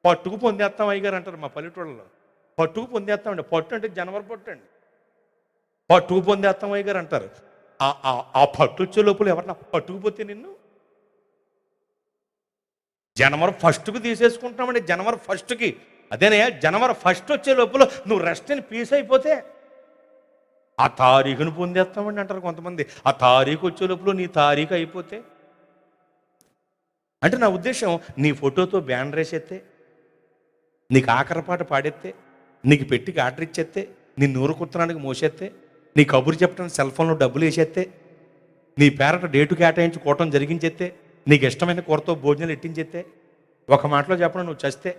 పట్టుకు పొందేస్తాం అయ్యగారు అంటారు మా పల్లెటూళ్ళలో. పట్టుకు పొందేస్తామండి. పట్టు అంటే జనవరి పట్టు అండి. పట్టుకు పొందేస్తాం అయ్య గారు అంటారు. ఆ పట్టు వచ్చే లోపల ఎవరన్నా పట్టుకుపోతే నిన్ను జనవరి 1కు తీసేసుకుంటున్నామండి. జనవరి 1కి అదేనే జనవరి 1 వచ్చే లోపల నువ్వు రెస్ట్ అని పీస్ అయిపోతే ఆ తారీఖును పొందేస్తామండి అంటారు కొంతమంది. ఆ తారీఖు వచ్చే లోపల నీ తారీఖు అయిపోతే, అంటే నా ఉద్దేశం, నీ ఫోటోతో బ్యానర్ వేసేస్తే, నీకు ఆఖరి పాట పాడేస్తే, నీకు పెట్టికి ఆర్డర్ ఇచ్చేస్తే, నీ నూరు కుత్తనానికి మోసేస్తే, నీ కబురు చెప్పడానికి సెల్ ఫోన్లో డబ్బులు వేసేస్తే, నీ పేరట డేటు కేటాయించి కూటం జరిగించేస్తే, నీకు ఇష్టమైన కూరతో భోజనాలు ఎట్టించేస్తే, ఒక మాటలో చెప్పడం నువ్వు చస్తే,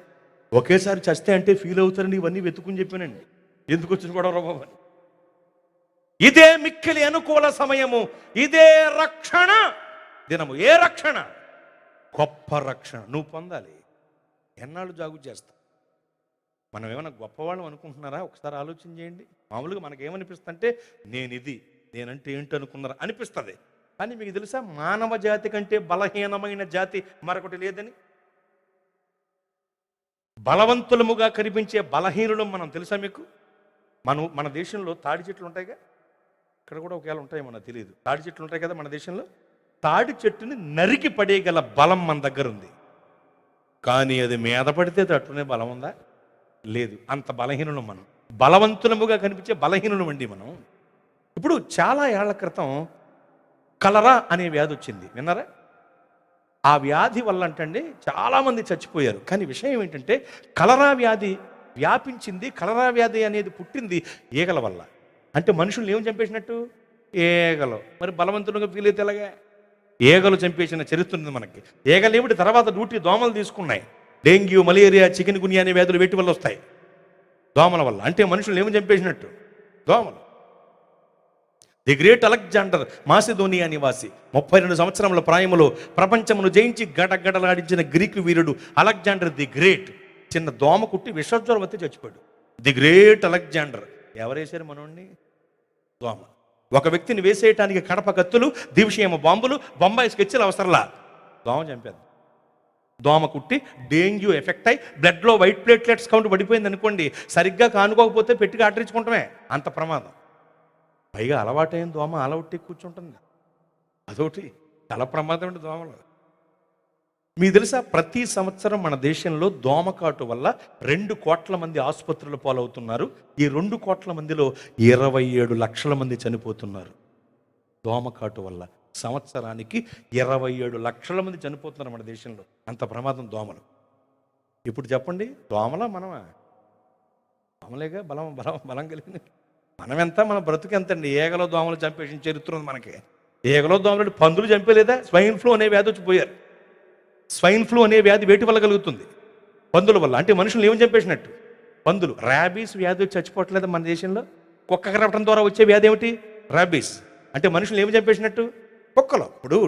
ఒకేసారి చస్తే అంటే ఫీల్ అవుతారని ఇవన్నీ వెతుకుని చెప్పానండి. ఎందుకు వచ్చిన కూడా బాబు అని. ఇదే మిక్కిలి అనుకూల సమయము, ఇదే రక్షణ దినము. ఏ రక్షణ? గొప్ప రక్షణ నువ్వు పొందాలి. ఎన్నాళ్ళు జాగు చేస్తా? మనం ఏమైనా గొప్పవాళ్ళం అనుకుంటున్నారా? ఒకసారి ఆలోచన చేయండి. మామూలుగా మనకేమనిపిస్తుందంటే, నేనంటే ఏంటి అనుకున్నారా అనిపిస్తుంది. కానీ మీకు తెలుసా, మానవ జాతి కంటే బలహీనమైన జాతి మరొకటి లేదని. బలవంతులముగా కనిపించే బలహీనులం మనం. తెలుసా మీకు? మన దేశంలో తాడి చెట్లు ఉంటాయిగా, ఇక్కడ కూడా ఒకవేళ ఉంటాయేమో నాకు తెలియదు. తాడి చెట్లు ఉంటాయి కదా మన దేశంలో. తాడి చెట్టుని నరికి పడేయగల బలం మన దగ్గర ఉంది. కానీ అది మీద పడితే తట్టునే బలం ఉందా? లేదు. అంత బలహీనులం మనం. బలవంతులముగా కనిపించే బలహీనులం అండి మనం. ఇప్పుడు చాలా ఏళ్ల క్రితం కలరా అనే వ్యాధి వచ్చింది, విన్నారా? ఆ వ్యాధి వల్ల అంటండి చాలామంది చచ్చిపోయారు. కానీ విషయం ఏంటంటే, కలరా వ్యాధి వ్యాపించింది. కలరా వ్యాధి అనేది పుట్టింది ఈగల వల్ల. అంటే మనుషుల్ని ఏం చంపేసినట్టు? ఈగలు. మరి బలవంతులుగా ఫీల్ అయితే ఎలాగా? ఈగలు చంపేసిన చరిత్ర ఉంది మనకి. ఈగలు ఏమిటి తర్వాత డ్యూటీ దోమలు తీసుకున్నాయి. డెంగ్యూ, మలేరియా, చికెన్ గున్యా అనే వ్యాధులు వేటి వల్ల వస్తాయి? దోమల వల్ల. అంటే మనుషులు ఏమి చంపేసినట్టు? దోమలు. ది గ్రేట్ అలెగ్జాండర్, మాసిదోనియా నివాసి, 32 సంవత్సరముల ప్రాయములో ప్రపంచమును జయించి గడగడలాడించిన గ్రీకు వీరుడు అలెగ్జాండర్ ది గ్రేట్ చిన్న దోమ కుట్టి విషజ్వరం వచ్చి చచ్చిపోయాడు. The great Alexander. ఎవరేశారు మనోడిని? దోమ. ఒక వ్యక్తిని వేసేయటానికి కడప కత్తులు, దివిషేమ బాంబులు, బొంబాయి స్కెచ్లు అవసరంలా. దోమ చంపేది. దోమ కుట్టి డెంగ్యూ ఎఫెక్ట్ అయి బ్లడ్లో వైట్ ప్లేట్లెట్స్ కౌంట్ పడిపోయింది అనుకోండి, సరిగ్గా కానుకోకపోతే పెట్టిగా ఆటరించుకుంటామే. అంత ప్రమాదం. పైగా అలవాటైన దోమ అలవట్టి కూర్చుంటుంది. అదొకటి చాలా ప్రమాదం అండి దోమలు. మీకు తెలుసా, ప్రతి సంవత్సరం మన దేశంలో దోమకాటు వల్ల 2 కోట్ల మంది ఆసుపత్రులు పాలవుతున్నారు. ఈ 2 కోట్ల మందిలో 27 లక్షల మంది చనిపోతున్నారు దోమకాటు వల్ల. సంవత్సరానికి 27 లక్షల మంది చనిపోతున్నారు మన దేశంలో. అంత ప్రమాదం దోమలు. ఇప్పుడు చెప్పండి, దోమలా మనమా? దోమలేగా బలం బలం బలం కలిగింది. మనం ఎంత, మన బ్రతుకు ఎంత అండి? ఏగలో దోమలు చంపేసిన చరిత్ర ఉంది మనకి. ఏగలో దోమలు పందులు చంపేలేదా? స్వైన్ ఫ్లూ అనే వ్యాధి వచ్చి పోయారు. స్వైన్ ఫ్లూ అనే వ్యాధి వేటి వల్ల కలుగుతుంది? పందుల వల్ల. అంటే మనుషులు ఏమి చంపేసినట్టు? పందులు. ర్యాబీస్ వ్యాధి వచ్చి చచ్చిపోవట్లేదు మన దేశంలో. కుక్క కరవటం ద్వారా వచ్చే వ్యాధి ఏమిటి? ర్యాబీస్. అంటే మనుషులు ఏమి చంపేసినట్టు? కుక్కలు. ఇప్పుడు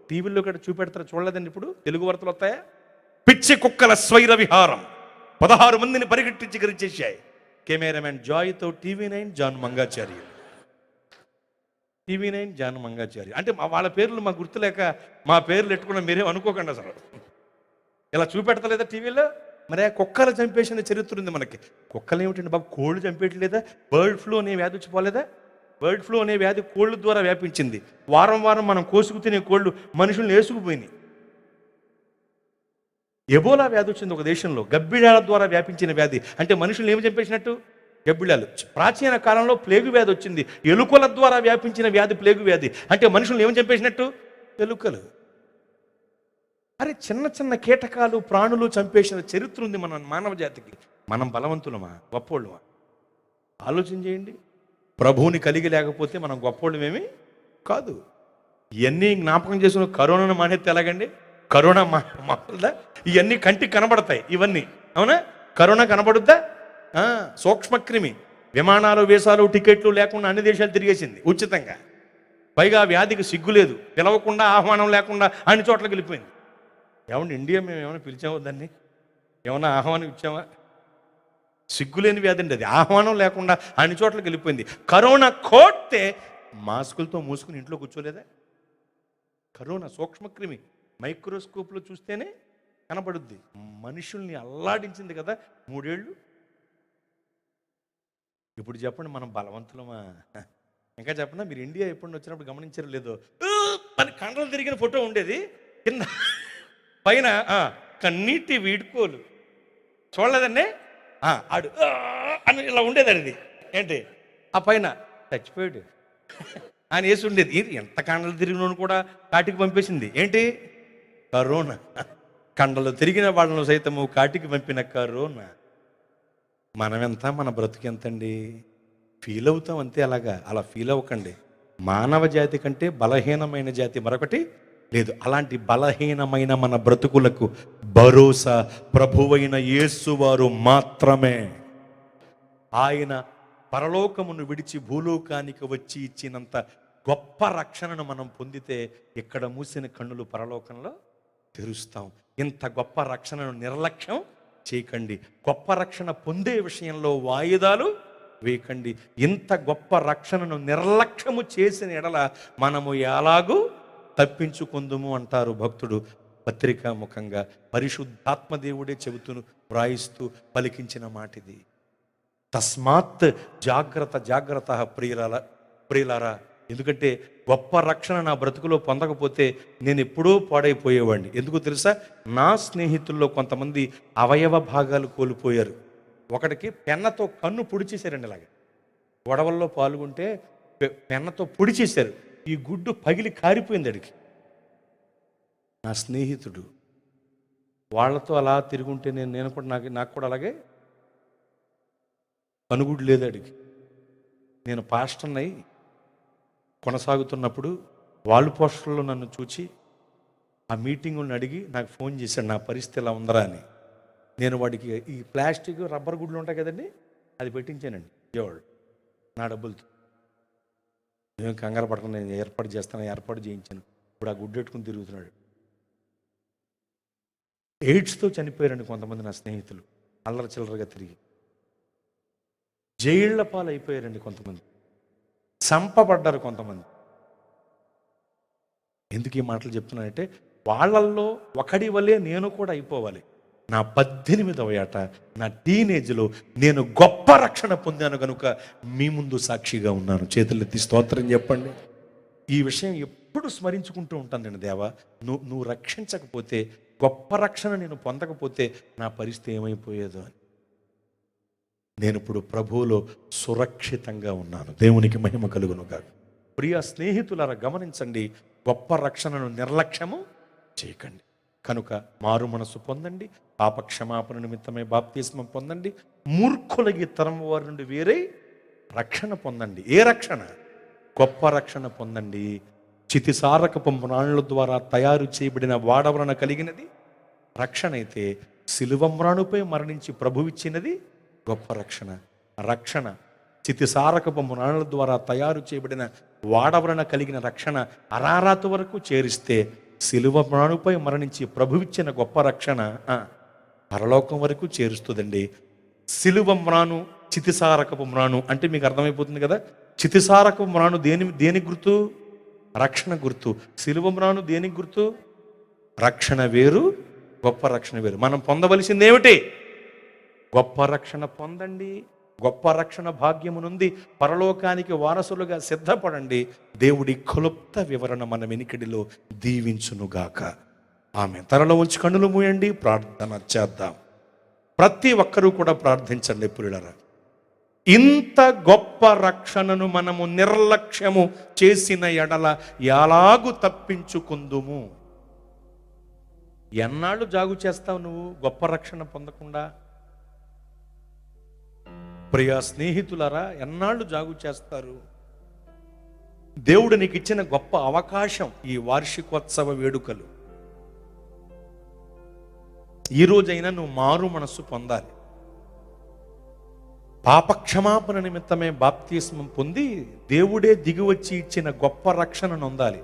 టీవీల్లో కూడా చూపెడతారు, చూడలేదండి? ఇప్పుడు తెలుగు వార్తలు వస్తాయా? పిచ్చి కుక్కల స్వైర విహారం 16 మందిని పరిగెట్టించి గరిచేశాయి. కెమెరామెన్ జాయ్తో TV9 John Mangacharya. TV9 John Mangacharya. అంటే వాళ్ళ పేర్లు మాకు గుర్తులేక మా పేర్లు పెట్టుకున్న మీరేం అనుకోకండి అసలు. ఇలా చూపెడతలేదా టీవీలో? మరి ఆ కుక్కలు చంపేసిన చరిత్ర ఉంది మనకి. కుక్కలు ఏమిటండి బాబు? కోళ్ళు చంపేయట్లేదా? బర్డ్ ఫ్లూ అనే వ్యాధి వచ్చిపోలేదా? బర్డ్ ఫ్లూ అనే వ్యాధి కోళ్ళ ద్వారా వ్యాపించింది. వారం వారం మనం కోసుకు తినే కోళ్ళు మనుషుల్ని వేసుకుపోయినాయి. ఎబోలా వ్యాధి వచ్చింది ఒక దేశంలో, గబ్బిళాల ద్వారా వ్యాపించిన వ్యాధి. అంటే మనుషులు ఏమి చంపేసినట్టు? గబ్బిళాలు. ప్రాచీన కాలంలో ప్లేగు వ్యాధి వచ్చింది, ఎలుకల ద్వారా వ్యాపించిన వ్యాధి ప్లేగు వ్యాధి. అంటే మనుషులు ఏమి చంపేసినట్టు? ఎలుకలు. అరే, చిన్న చిన్న కీటకాలు, ప్రాణులు చంపేసిన చరిత్ర ఉంది మన మానవ జాతికి. మనం బలవంతులమా? గొప్పోళ్ళమా? ఆలోచన చేయండి. ప్రభువుని కలిగి లేకపోతే మనం గొప్పోళ్ళమేమి కాదు. ఇవన్నీ జ్ఞాపకం చేసుకుని కరోనాను మానేస్తే ఎలాగండి? కరోనా మామూలుదా? ఇవన్నీ కంటికి కనబడతాయి ఇవన్నీ, అవునా? కరోనా కనబడుద్దా? సూక్ష్మక్రిమి. విమానాలు, వీసాలు, టికెట్లు లేకుండా అన్ని దేశాలు తిరిగేసింది ఉచితంగా. పైగా వ్యాధికి సిగ్గు లేదు, పిలవకుండా, ఆహ్వానం లేకుండా అన్ని చోట్లకి వెళ్ళిపోయింది. ఏమండి, ఇండియా మేము ఏమైనా పిలిచామో దాన్ని? ఏమన్నా ఆహ్వానం ఇచ్చామా? సిగ్గులేని వ్యాధి అండి అది. ఆహ్వానం లేకుండా అన్ని చోట్లకి వెళ్ళిపోయింది. కరోనా కోట్టే మాస్కులతో మూసుకుని ఇంట్లో కూర్చోలేదా? కరోనా సూక్ష్మక్రిమి మైక్రోస్కోప్లో చూస్తేనే కనబడుద్ది. మనుషుల్ని అల్లాడించింది కదా 3 ఏళ్ళు. ఇప్పుడు చెప్పండి, మనం బలవంతులమా? ఇంకా చెప్పనా, మీరు ఇండియా ఎప్పుడు వచ్చినప్పుడు గమనించారో లేదో, మన కండలు తిరిగిన ఫోటో ఉండేది, కింద పైన కన్నీటి వీడుకోలు చూడలేదండి. ఆడు అని ఇలా ఉండేదండి. ఇది ఏంటి, ఆ పైన చచ్చిపోయాడు అని వేసి ఉండేది. ఎంత కండలు తిరిగిన కూడా కాటికి పంపేసింది. ఏంటి, కరోనా. కండలు తిరిగిన వాళ్ళను సైతము కాటికి పంపిన కరోనా. మనమెంత, మన బ్రతుకెంతండి? ఫీల్ అవుతాం అంతే. అలా ఫీల్ అవ్వకండి. మానవ జాతి కంటే బలహీనమైన జాతి మరొకటి లేదు. అలాంటి బలహీనమైన మన బ్రతుకులకు భరోసా ప్రభువైన యేసువారు మాత్రమే. ఆయన పరలోకమును విడిచి భూలోకానికి వచ్చి ఇచ్చినంత గొప్ప రక్షణను మనం పొందితే ఇక్కడ మూసిన కన్నులు పరలోకంలో తెరుస్తాం. ఇంత గొప్ప రక్షణను నిర్లక్ష్యం చేయకండి. గొప్ప రక్షణ పొందే విషయంలో వాయిదాలు వేయకండి. ఇంత గొప్ప రక్షణను నిర్లక్ష్యము చేసిన ఎడల మనము ఎలాగూ తప్పించుకుందుము అంటారు భక్తుడు పత్రికా ముఖంగా. పరిశుద్ధాత్మదేవుడే చెబుతూ వ్రాయిస్తూ పలికించిన మాట ఇది. తస్మాత్ జాగ్రత్త జాగ్రత్త ప్రియులారా. ఎందుకంటే గొప్ప రక్షణ నా బ్రతుకులో పొందకపోతే నేను ఎప్పుడూ పాడైపోయేవాడిని. ఎందుకు తెలుసా? నా స్నేహితుల్లో కొంతమంది అవయవ భాగాలు కోల్పోయారు. ఒకటికి పెన్నతో కన్ను పొడిచేశారండి. ఇలాగే గొడవల్లో పాల్గొంటే పెన్నతో పొడిచేశారు. ఈ గుడ్డు పగిలి కారిపోయింది అడిగి. నా స్నేహితుడు వాళ్ళతో అలా తిరుగుంటే నేను కూడా నాకు కూడా అలాగే కనుగుడు లేదు అడిగి. నేను పాస్టర్నై కొనసాగుతున్నప్పుడు వాళ్ళు పోస్టర్లో నన్ను చూచి ఆ మీటింగులను అడిగి నాకు ఫోన్ చేశాడు, నా పరిస్థితి ఎలా ఉందరా అని. నేను వాడికి ఈ ప్లాస్టిక్ రబ్బర్ గుడ్లు ఉంటాయి కదండి, అది పెట్టించానండి విజయవాడ నా డబ్బులతో. నేను కంగారు పడకుండా నేను ఏర్పాటు చేయించాను. ఇప్పుడు ఆ గుడ్డు పెట్టుకుని తిరుగుతున్నాడు. ఎయిడ్స్తో చనిపోయారండి కొంతమంది నా స్నేహితులు, అల్లర చిల్లరగా తిరిగి. జైళ్ల పాలు అయిపోయారండి కొంతమంది, చంపబడ్డారు కొంతమంది. ఎందుకు ఈ మాటలు చెప్తున్నానంటే వాళ్ళల్లో ఒకడి వల్లే నేను కూడా అయిపోవాలి. నా 18వ ఏట నా టీనేజ్లో నేను గొప్ప రక్షణ పొందాను కనుక మీ ముందు సాక్షిగా ఉన్నాను. చేతులెత్తి స్తోత్రం చెప్పండి. ఈ విషయం ఎప్పుడు స్మరించుకుంటూ ఉంటాను నేను. దేవా, నువ్వు రక్షించకపోతే, గొప్ప రక్షణ నేను పొందకపోతే నా పరిస్థితి ఏమైపోయేదో అని. నేను ఇప్పుడు ప్రభువులో సురక్షితంగా ఉన్నాను. దేవునికి మహిమ కలుగునుగా. ప్రియ స్నేహితులారా, గమనించండి, గొప్ప రక్షణను నిర్లక్ష్యము చేయకండి. కనుక మారు మనసు పొందండి, పాప క్షమాపణ నిమిత్తమై బాప్తిస్మం పొందండి, మూర్ఖులకి తరం వారి నుండి వేరే రక్షణ పొందండి. ఏ రక్షణ? గొప్ప రక్షణ పొందండి. చితిసారకపు మ్రాణుల ద్వారా తయారు చేయబడిన వాడవలన కలిగినది రక్షణ అయితే, శిలువ మ్రాణుపై మరణించి ప్రభువిచ్చినది గొప్ప రక్షణ. రక్షణ చితిసారకపు మ్రాణుల ద్వారా తయారు చేయబడిన వాడవలన కలిగిన రక్షణ అరారాతు వరకు చేరిస్తే, శిలువ మ్రాణుపై మరణించి ప్రభువిచ్చిన గొప్ప రక్షణ పరలోకం వరకు చేరుస్తుందండి. శిలువ మ్రాను, చితిసారకపు మ్రాను అంటే మీకు అర్థమైపోతుంది కదా. చితిసారకపు మ్రాను దేనికి గుర్తు? రక్షణ గుర్తు. శిలువ మ్రాను దేనికి గుర్తు? రక్షణ వేరు, గొప్ప రక్షణ వేరు. మనం పొందవలసింది ఏమిటి? గొప్ప రక్షణ పొందండి. గొప్ప రక్షణ భాగ్యము నుండి పరలోకానికి వారసులుగా సిద్ధపడండి. దేవుడి క్లుప్త వివరణ మన వెనికిడిలో దీవించునుగాక. ఆమె తరలో ఉంచి కన్నులు మూయండి, ప్రార్థన చేద్దాం. ప్రతి ఒక్కరూ కూడా ప్రార్థించండి. ప్రియులారా, ఇంత గొప్ప రక్షణను మనము నిర్లక్ష్యము చేసిన ఎడల ఎలాగు తప్పించుకుందుము? ఎన్నాళ్ళు జాగు చేస్తావు నువ్వు గొప్ప రక్షణ పొందకుండా? ప్రియ స్నేహితులారా, ఎన్నాళ్ళు జాగు చేస్తారు? దేవుడు నీకు ఇచ్చిన గొప్ప అవకాశం ఈ వార్షికోత్సవ వేడుకలు. ఈ రోజైనా నువ్వు మారు మనస్సు పొందాలి. పాపక్షమాపణ నిమిత్తమే బాప్తిస్మం పొంది దేవుడే దిగివచ్చి ఇచ్చిన గొప్ప రక్షణను పొందాలి.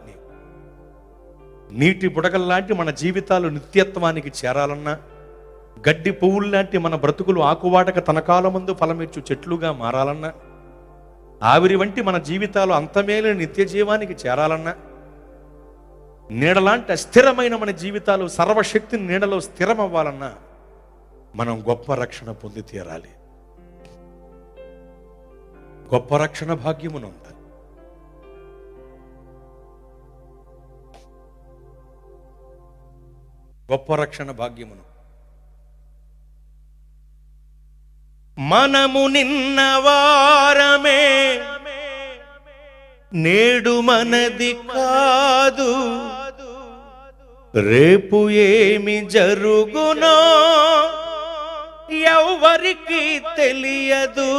నీటి బుడగల్లాంటి మన జీవితాలు నిత్యత్వానికి చేరాలన్నా, గడ్డి పువ్వుల్లాంటి మన బ్రతుకులు ఆకువాటక తన కాలమందు ఫలమిచ్చు చెట్లుగా మారాలన్నా, ఆవిరి వంటి మన జీవితాలు అంతమేలేని నిత్య జీవానికి చేరాలన్నా, నీడలాంటి అస్థిరమైన మన జీవితాలు సర్వశక్తిని నీడలో స్థిరమవ్వాలన్నా మనం గొప్ప రక్షణ పొంది తీరాలి. గొప్ప రక్షణ భాగ్యమును గొప్ప రక్షణ భాగ్యమును. మనము నిన్న వారమే, నేడు మనది కాదు, రేపు ఏమి జరుగునో ఎవ్వరికి తెలియదు.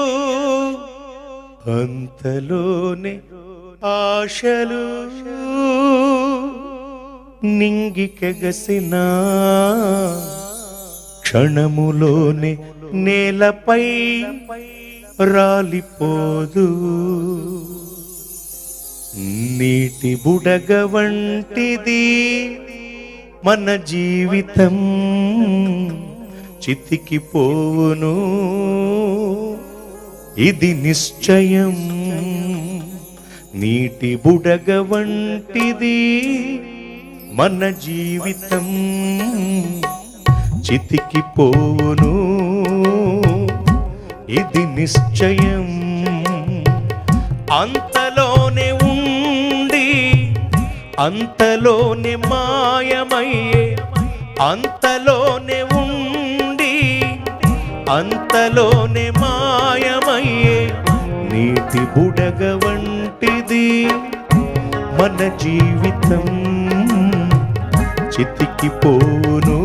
అంతలోనే ఆశలు నింగికెగసిన, క్షణములోనే నేలపై రాలిపోదు. నీటి బుడగ వంటిది మన జీవితం, చితికిపోవును ఇది నిశ్చయం. నీటి బుడగ వంటిది మన జీవితం, చితికిపోవును ఇది నిశ్చయం. అంతలోనే ఉండి అంతలోనే మాయమయ్యే, అంతలోనే ఉండి అంతలోనే మాయమయ్యే నీటి బుడగ వంటిది మన జీవితం, చితికిపోను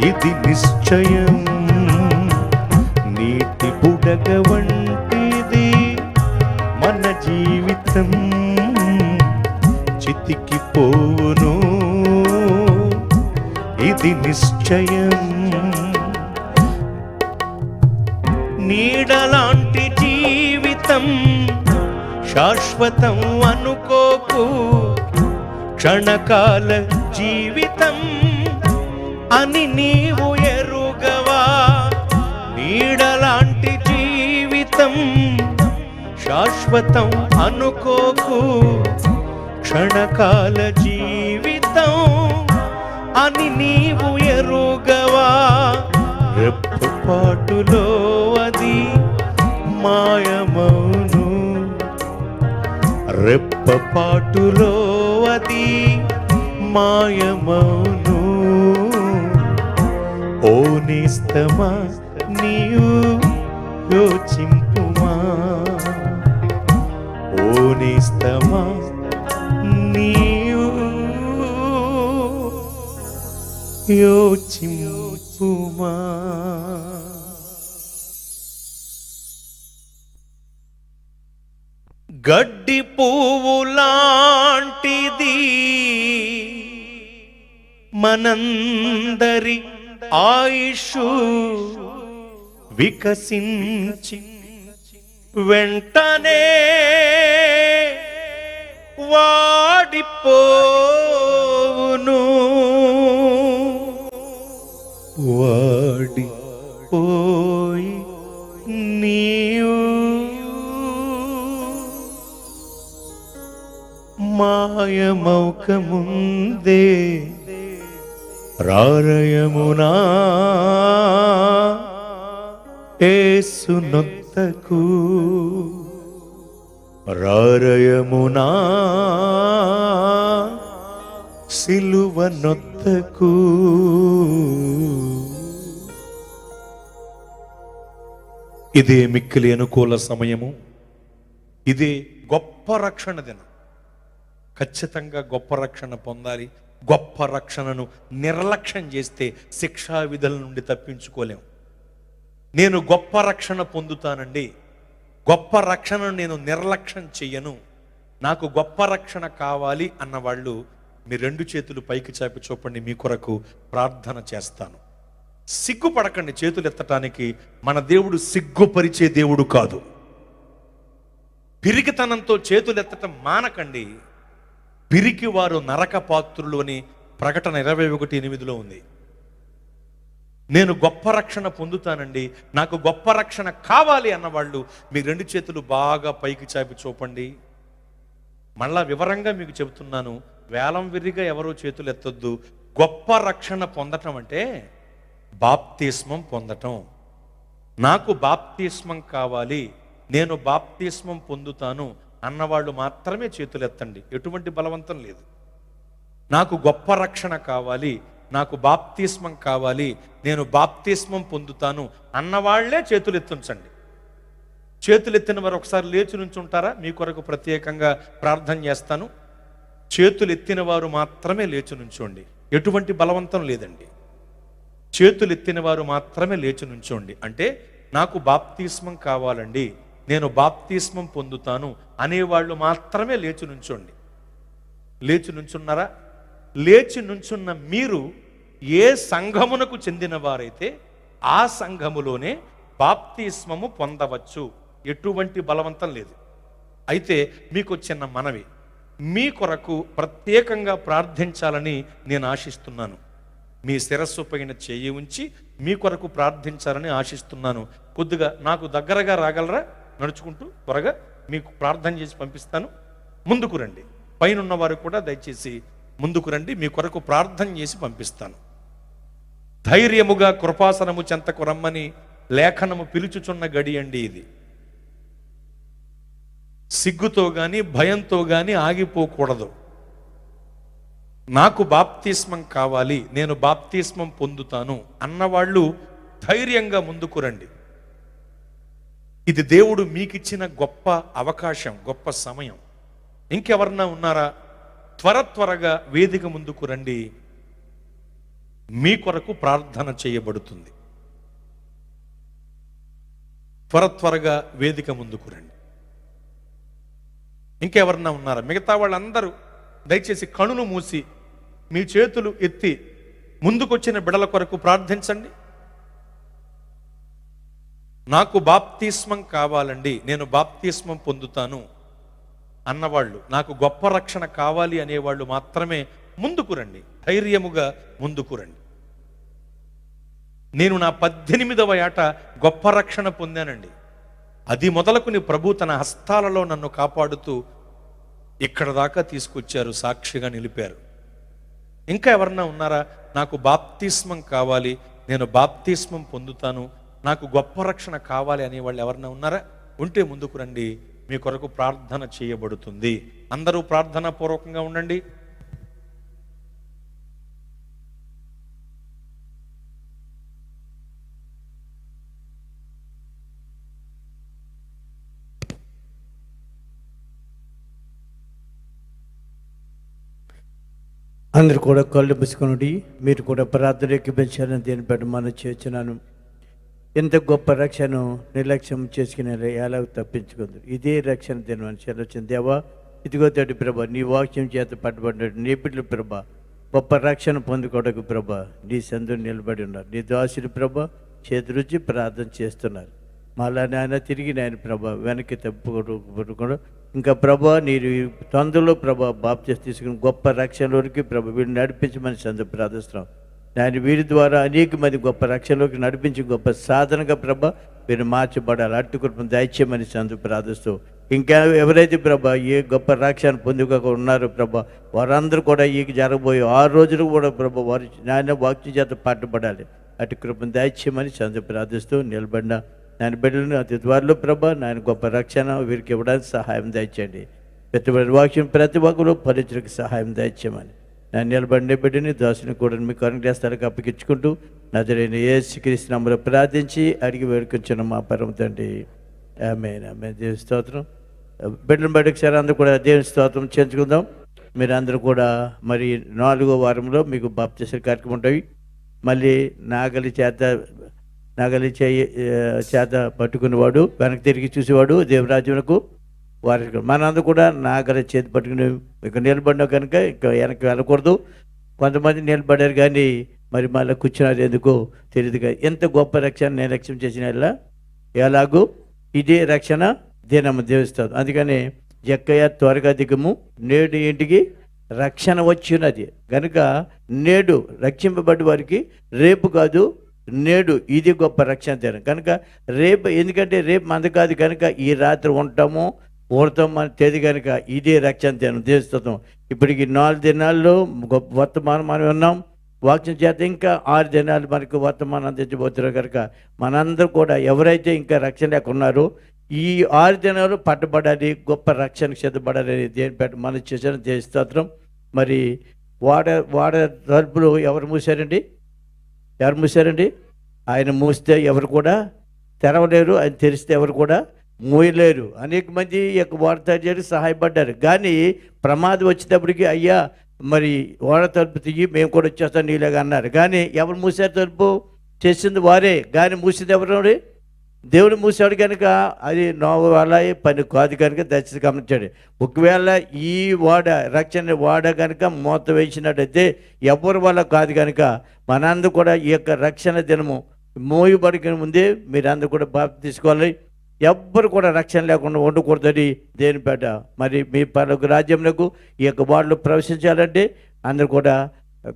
ఇది నిశ్చయం. నీటి బుడగ వంటిది మన జీవితం, చితికిపోను ఇది నిశ్చయం. నీడలాంటి జీవితం శాశ్వతం అనుకోకు, క్షణకాల జీవితం అని నీవు ఎరుగవా. నీడలాంటి జీవితం శాశ్వతం అనుకోకు, క్షణకాల జీవితం అని నీవు ఎరుగవా. రెప్పపాటులో అది మాయమౌను, రెప్పపాటులో అది మాయమౌను. ఓ నేస్తమా నీవు యోచింపుమా, ఓ నేస్తమా నీవు యోచింపుమా. గడ్డి పువ్వు లాంటిది మనందరి ఆయుషు, వికసించి వెంటనే వాడిపోవును. వాడిపోయి నీవు మాయమౌకముందే రారయమునా యేసు నొద్దకు, రారయమునా సిలువ నొద్దకు. ఇదే మిక్కిలి అనుకూల సమయము, ఇదే గొప్ప రక్షణ దినం. ఖచ్చితంగా గొప్ప రక్షణ పొందాలి. గొప్ప రక్షణను నిర్లక్ష్యం చేస్తే శిక్షా విధుల నుండి తప్పించుకోలేం. నేను గొప్ప రక్షణ పొందుతానండి, గొప్ప రక్షణను నేను నిర్లక్ష్యం చెయ్యను, నాకు గొప్ప రక్షణ కావాలి అన్నవాళ్ళు మీ రెండు చేతులు పైకి చాపి చూపండి, మీ కొరకు ప్రార్థన చేస్తాను. సిగ్గుపడకండి చేతులు ఎత్తటానికి. మన దేవుడు సిగ్గుపరిచే దేవుడు కాదు. పిరికితనంతో చేతులు ఎత్తటం మానకండి. పిరికి వారు నరక పాత్రులు అని ప్రకటన 21:8 ఉంది. నేను గొప్ప రక్షణ పొందుతానండి, నాకు గొప్ప రక్షణ కావాలి అన్నవాళ్ళు మీ రెండు చేతులు బాగా పైకి చాపి చూపండి. మళ్ళా వివరంగా మీకు చెబుతున్నాను, వేలం విరిగా ఎవరో చేతులు ఎత్తొద్దు. గొప్ప రక్షణ పొందటం అంటే బాప్తిస్మం పొందటం. నాకు బాప్తిస్మం కావాలి, నేను బాప్తిస్మం పొందుతాను అన్నవాళ్ళు మాత్రమే చేతులు ఎత్తండి. ఎటువంటి బలవంతం లేదు. నాకు గొప్ప రక్షణ కావాలి, నాకు బాప్తిస్మం కావాలి, నేను బాప్తిస్మం పొందుతాను అన్నవాళ్లే చేతులు ఎత్తుంచండి. చేతులు ఎత్తిన వారు ఒకసారి లేచి నుంచుంటారా? మీ కొరకు ప్రత్యేకంగా ప్రార్థన చేస్తాను. చేతులు ఎత్తిన వారు మాత్రమే లేచి నుంచోండి, ఎటువంటి బలవంతం లేదండి. చేతులు ఎత్తిన వారు మాత్రమే లేచి నుంచోండి. అంటే నాకు బాప్తిస్మం కావాలండి, నేను బాప్తిస్మం పొందుతాను అనేవాళ్ళు మాత్రమే లేచి నుంచోండి. లేచి నుంచున్నారా? లేచి నుంచున్న మీరు ఏ సంఘమునకు చెందిన వారైతే ఆ సంఘములోనే బాప్తిస్మము పొందవచ్చు, ఎటువంటి బలవంతం లేదు. అయితే మీకు చిన్న మనవి, మీ కొరకు ప్రత్యేకంగా ప్రార్థించాలని నేను ఆశిస్తున్నాను. మీ శిరస్సు పైన చేయి ఉంచి మీ కొరకు ప్రార్థించాలని ఆశిస్తున్నాను. కొద్దిగా నాకు దగ్గరగా రాగలరా? నడుచుకుంటూ త్వరగా మీకు ప్రార్థన చేసి పంపిస్తాను. ముందుకు రండి. పైన ఉన్నవారు కూడా దయచేసి ముందుకు రండి, మీ కొరకు ప్రార్థన చేసి పంపిస్తాను. ధైర్యముగా కృపాసనము చెంతకు రమ్మని లేఖనము పిలుచుచున్న గడి అండి ఇది. సిగ్గుతో గాని భయంతో గాని ఆగిపోకూడదు. నాకు బాప్తిస్మం కావాలి, నేను బాప్తిస్మం పొందుతాను అన్నవాళ్ళు ధైర్యంగా ముందుకు రండి. ఇది దేవుడు మీకిచ్చిన గొప్ప అవకాశం, గొప్ప సమయం. ఇంకెవరన్నా ఉన్నారా? త్వరగా వేదిక ముందుకు రండి, మీ కొరకు ప్రార్థన చేయబడుతుంది. త్వరగా వేదిక ముందుకు రండి. ఇంకెవరన్నా ఉన్నారా? మిగతా వాళ్ళందరూ దయచేసి కనులు మూసి మీ చేతులు ఎత్తి ముందుకొచ్చిన బిడల కొరకు ప్రార్థించండి. నాకు బాప్తిస్మం కావాలండి, నేను బాప్తిస్మం పొందుతాను అన్నవాళ్ళు, నాకు గొప్ప రక్షణ కావాలి అనేవాళ్ళు మాత్రమే ముందుకు రండి, ధైర్యముగా ముందుకు రండి. నేను నా 18వ ఏట గొప్ప రక్షణ పొందానండి. అది మొదలుకుని ప్రభు తన హస్తాలలో నన్ను కాపాడుతూ ఇక్కడ దాకా తీసుకొచ్చారు, సాక్షిగా నిలిపారు. ఇంకా ఎవరన్నా ఉన్నారా? నాకు బాప్తిస్మం కావాలి, నేను బాప్తిస్మం పొందుతాను, నాకు గొప్ప రక్షణ కావాలి అనేవాళ్ళు ఎవరన్నా ఉన్నారా? ఉంటే ముందుకు రండి, మీ కొరకు ప్రార్థన చేయబడుతుంది. అందరూ ప్రార్థనా పూర్వకంగా ఉండండి. అందరూ కూడా కళ్ళు మూసుకొనుడి. మీరు కూడా ప్రార్థన ఎక్కిపించాలని దీన్ని బట్టి మనం చేస్తున్నాను. ఎంత గొప్ప రక్షణ నిర్లక్ష్యం చేసుకునే ఎలా తప్పించుకుంది. ఇదే రక్షణ దినమని చెల్లొచ్చిన దేవా, ఇదిగో తోటి ప్రభా, నీ వాక్యం చేత పట్టుబడినట్టు నీ బిడ్డలు ప్రభా గొప్ప రక్షణ పొందుకోవడానికి ప్రభా నీ సందుని నిలబడి ఉన్నారు. నీ దాసులు ప్రభా చేతులుచ్చి ప్రార్థన చేస్తున్నారు. మళ్ళా నాయన తిరిగి నాయన ప్రభా వెనక్కి తప్పుకోవడం ఇంకా ప్రభా నీరు తొందరలో ప్రభా బాప్తిస్మం తీసుకుని గొప్ప రక్షణలోనికి ప్రభా వీడిని నడిపించమని సందు ప్రార్థిస్తున్నాం. నాయన వీరి ద్వారా అనేక మంది గొప్ప రక్షణలోకి నడిపించి గొప్ప సాధనగా ప్రభా వీరు మార్చబడాలి. అట్టి కృపను దయచేయమని సందు ప్రార్థిస్తూ ఇంకా ఎవరైతే ప్రభా ఏ గొప్ప రక్షణ పొందుక ఉన్నారో ప్రభా వారందరూ కూడా ఈ జరగబోయే 6 రోజులు కూడా ప్రభా వారి నాయన వాక్యం చేత పట్టుబడాలి. అటు కృపను దయచేయమని సందు ప్రార్థిస్తూ నిలబడిన నాయన బిడ్డలను అతి త్వరలో ప్రభా నాయన గొప్ప రక్షణ వీరికి ఇవ్వడానికి సహాయం దయచేయండి. పెట్టుబడి వాక్యం ప్రతి ఒక్కరు పరిచయకు సహాయం దయచేయమని నేను నిలబడిన బిడ్డని దాసుని కూడా మీకు అనుగ్రహిస్తానికి అప్పగించుకుంటూ నజరైన యేసుక్రీస్తు నామములో ప్రార్థించి అడిగి వేడుకొంచున్న మా పరమ తండ్రి, ఆమేన్. ఆమేన్. దేవుని స్తోత్రం. బిడ్డలను బయటకు సార్ అందరూ కూడా దేవుని స్తోత్రం చేర్చుకుందాం. మీరు అందరూ కూడా మరి 4వ వారంలో మీకు బాప్తిస్మ కార్యక్రమం ఉంటాయి. మళ్ళీ నాగలి చేత పట్టుకునేవాడు వెనక్కి తిరిగి చూసేవాడు దేవరాజ్యమునకు వారికి. మనందరూ కూడా నాగలి చేతి పట్టుకుని ఇక నిలబడినా కనుక ఇక వెనక్కి వెళ్ళకూడదు. కొంతమంది నిలబడారు కానీ మరి మళ్ళీ కూర్చున్నారు ఎందుకో తెలియదుగా. ఎంత గొప్ప రక్షణ నిర్లక్ష్యం చేసిన ఎలాగూ ఇదే రక్షణ దినము దేవిస్తాడు. అందుకని జక్కయ్య త్వరగా దిగము, నేడు ఇంటికి రక్షణ వచ్చినది కనుక నేడు రక్షింపబడి వారికి రేపు కాదు నేడు ఇది గొప్ప రక్షణ దినం కనుక రేపు, ఎందుకంటే రేపు మంది కాదు కనుక ఈ రాత్రి ఉంటాము అని తేదీ కనుక ఇదే రక్షణ దినం దేవిస్తాం. ఇప్పటికి 4 దినాల్లో గొప్ప వర్తమానం మనం ఉన్నాం. వాక్యం చేత ఇంకా 6 దినాలు మనకు వర్తమానం అందించబోతున్నారు కనుక మనందరూ కూడా ఎవరైతే ఇంకా రక్షణ లేక ఉన్నారో ఈ 6 దినాలు పట్టబడాలి, గొప్ప రక్షణకు సిద్ధపడాలి. దేని పెట్ట మనం చేసిన దేశస్తోత్రం. మరి వాడ వాడ తలుపులు ఎవరు మూసారండి? ఎవరు మూసారండి? ఆయన మూస్తే ఎవరు కూడా తెరవలేరు, ఆయన తెరిస్తే ఎవరు కూడా మూయలేరు. అనేక మంది ఈ యొక్క ఓడ తయారు చేయడానికి సహాయపడ్డారు. కానీ ప్రమాదం వచ్చేటప్పటికి అయ్యా మరి ఓడ తలుపు తీయి, మేము కూడా వచ్చేస్తాం నీలాగా అన్నారు. కానీ ఎవరు మూసారు తలుపు? చేసింది వారే, కానీ మూసింది ఎవరు? దేవుడు మూసాడు కనుక అది నోవ వల్ల పని కాదు కనుక దయచేసి గమనించాడు. ఒకవేళ ఈ ఓడ రక్షణ ఓడ కనుక మూత వేసినట్టయితే ఎవరి వల్ల కాదు కనుక మనందరూ కూడా ఈ యొక్క రక్షణ దినము మోయబడిన ముందే మీరందరూ కూడా బాప్తి తీసుకోవాలి. ఎవ్వరు కూడా రక్షణ లేకుండా ఉండకూడదని దేని పేట మరి మీ పలుకు రాజ్యంలో ఈ యొక్క వార్డులో ప్రవేశించాలంటే అందరూ కూడా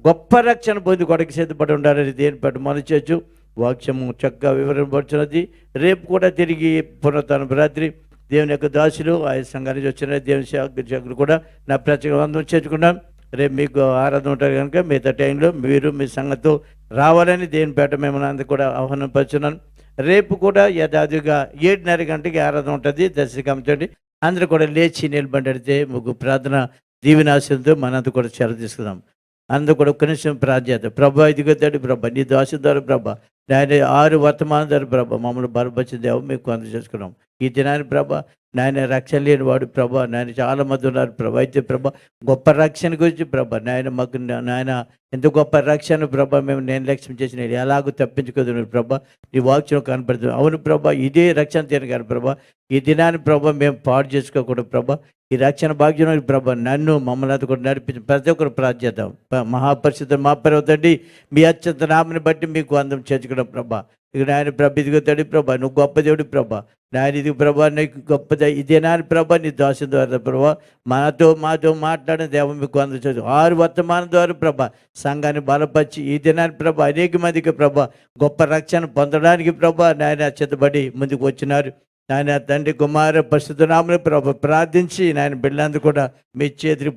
గొప్ప రక్షణ పొంది కొడకి సిద్ధపడి ఉండాలని దేని పేట మనం చేయొచ్చు. వాక్యము చక్కగా వివరింపబడుతున్నది. రేపు కూడా తిరిగి పునరుత్థానం రాత్రి దేవుని యొక్క దాసులు ఆ సంఘానికి వచ్చిన దేవుని సేవకులు కూడా నా ప్రత్యేక వందనం చేర్చుకున్నాం. రేపు మీకు ఆరాధన ఉంటారు కనుక మిగతా టైంలో మీరు మీ సంఘంతో రావాలని దేవుని పేట మేము అందరూ కూడా ఆహ్వానించున్నాను. రేపు కూడా యథావిధిగా 7:30 గంటకి ఆరాధన ఉంటుంది. దర్శనం గమనించండి. అందరూ కూడా లేచి నిలబడితే ముగ్గు ప్రార్థన దీవెనాశంతో మనందరూ కూడా సెలవు తీసుకుందాం. అందరూ కూడా ఒక్క నిమిషం ప్రార్థన. ప్రభా ఇదిగో తండ్రి ప్రభా, నీ దాసు ద్వారా ప్రభా, నాయన 6 వర్తమానం ద్వారా ప్రభా మమ్మల్ని బలపరిచిన దేవ మీకు అందజేసుకున్నాం. ఈ దినాన్ని ప్రభా నాయన రక్షణ లేని వాడు ప్రభా, నాయన చాలా మంది ఉన్నారు ప్రభా. అయితే ప్రభా గొప్ప రక్షణ గురించి ప్రభా నాయన మాకు నాయన ఎంత గొప్ప రక్షణ ప్రభా మేము నేను లక్ష్యం చేసి నేను ఎలాగో తప్పించుకోదు ప్రభా, నీ వాక్యం కనపడుతుంది. అవును ప్రభా, ఇదే రక్షణ తీరు కానీ ప్రభా, ఈ దినాన్ని ప్రభా మేము పాడు చేసుకోకూడదు ప్రభా. ఈ రక్షణ భాగ్యం ప్రభా నన్ను మమ్మల్ని అది కూడా నడిపించి ప్రతి ఒక్కరు ప్రార్థిద్దాం. మహాపరిశుద్ధ మా పర్వతండి మీ అత్యంత నామని బట్టి మీకు అందం చేర్చుకోవడం ప్రభా. ఇక నాయన ప్రభ ఇదిగో తడి ప్రభా, నువ్వు గొప్ప దేవుడి ప్రభా, నాయన ఇది ప్రభా నీకు గొప్ప ఇదే నాని ప్రభా, నీ దాసు ద్వారా ప్రభా మాతో మాట్లాడిన దేవం మీకు అందచేసి 6 వర్తమానం ద్వారా ప్రభా సంఘాన్ని బలపరిచి ఈ దినాన్ని ప్రభా అనేక మందికి ప్రభా గొప్ప రక్షణ పొందడానికి ప్రభా నాయన చిత్తబడి ముందుకు వచ్చినారు. నాయన తండ్రి కుమార పరిశుద్ధ నామమున ప్రభా ప్రార్థించి నాయన బిడ్డలందరూ కూడా మీ చేతికి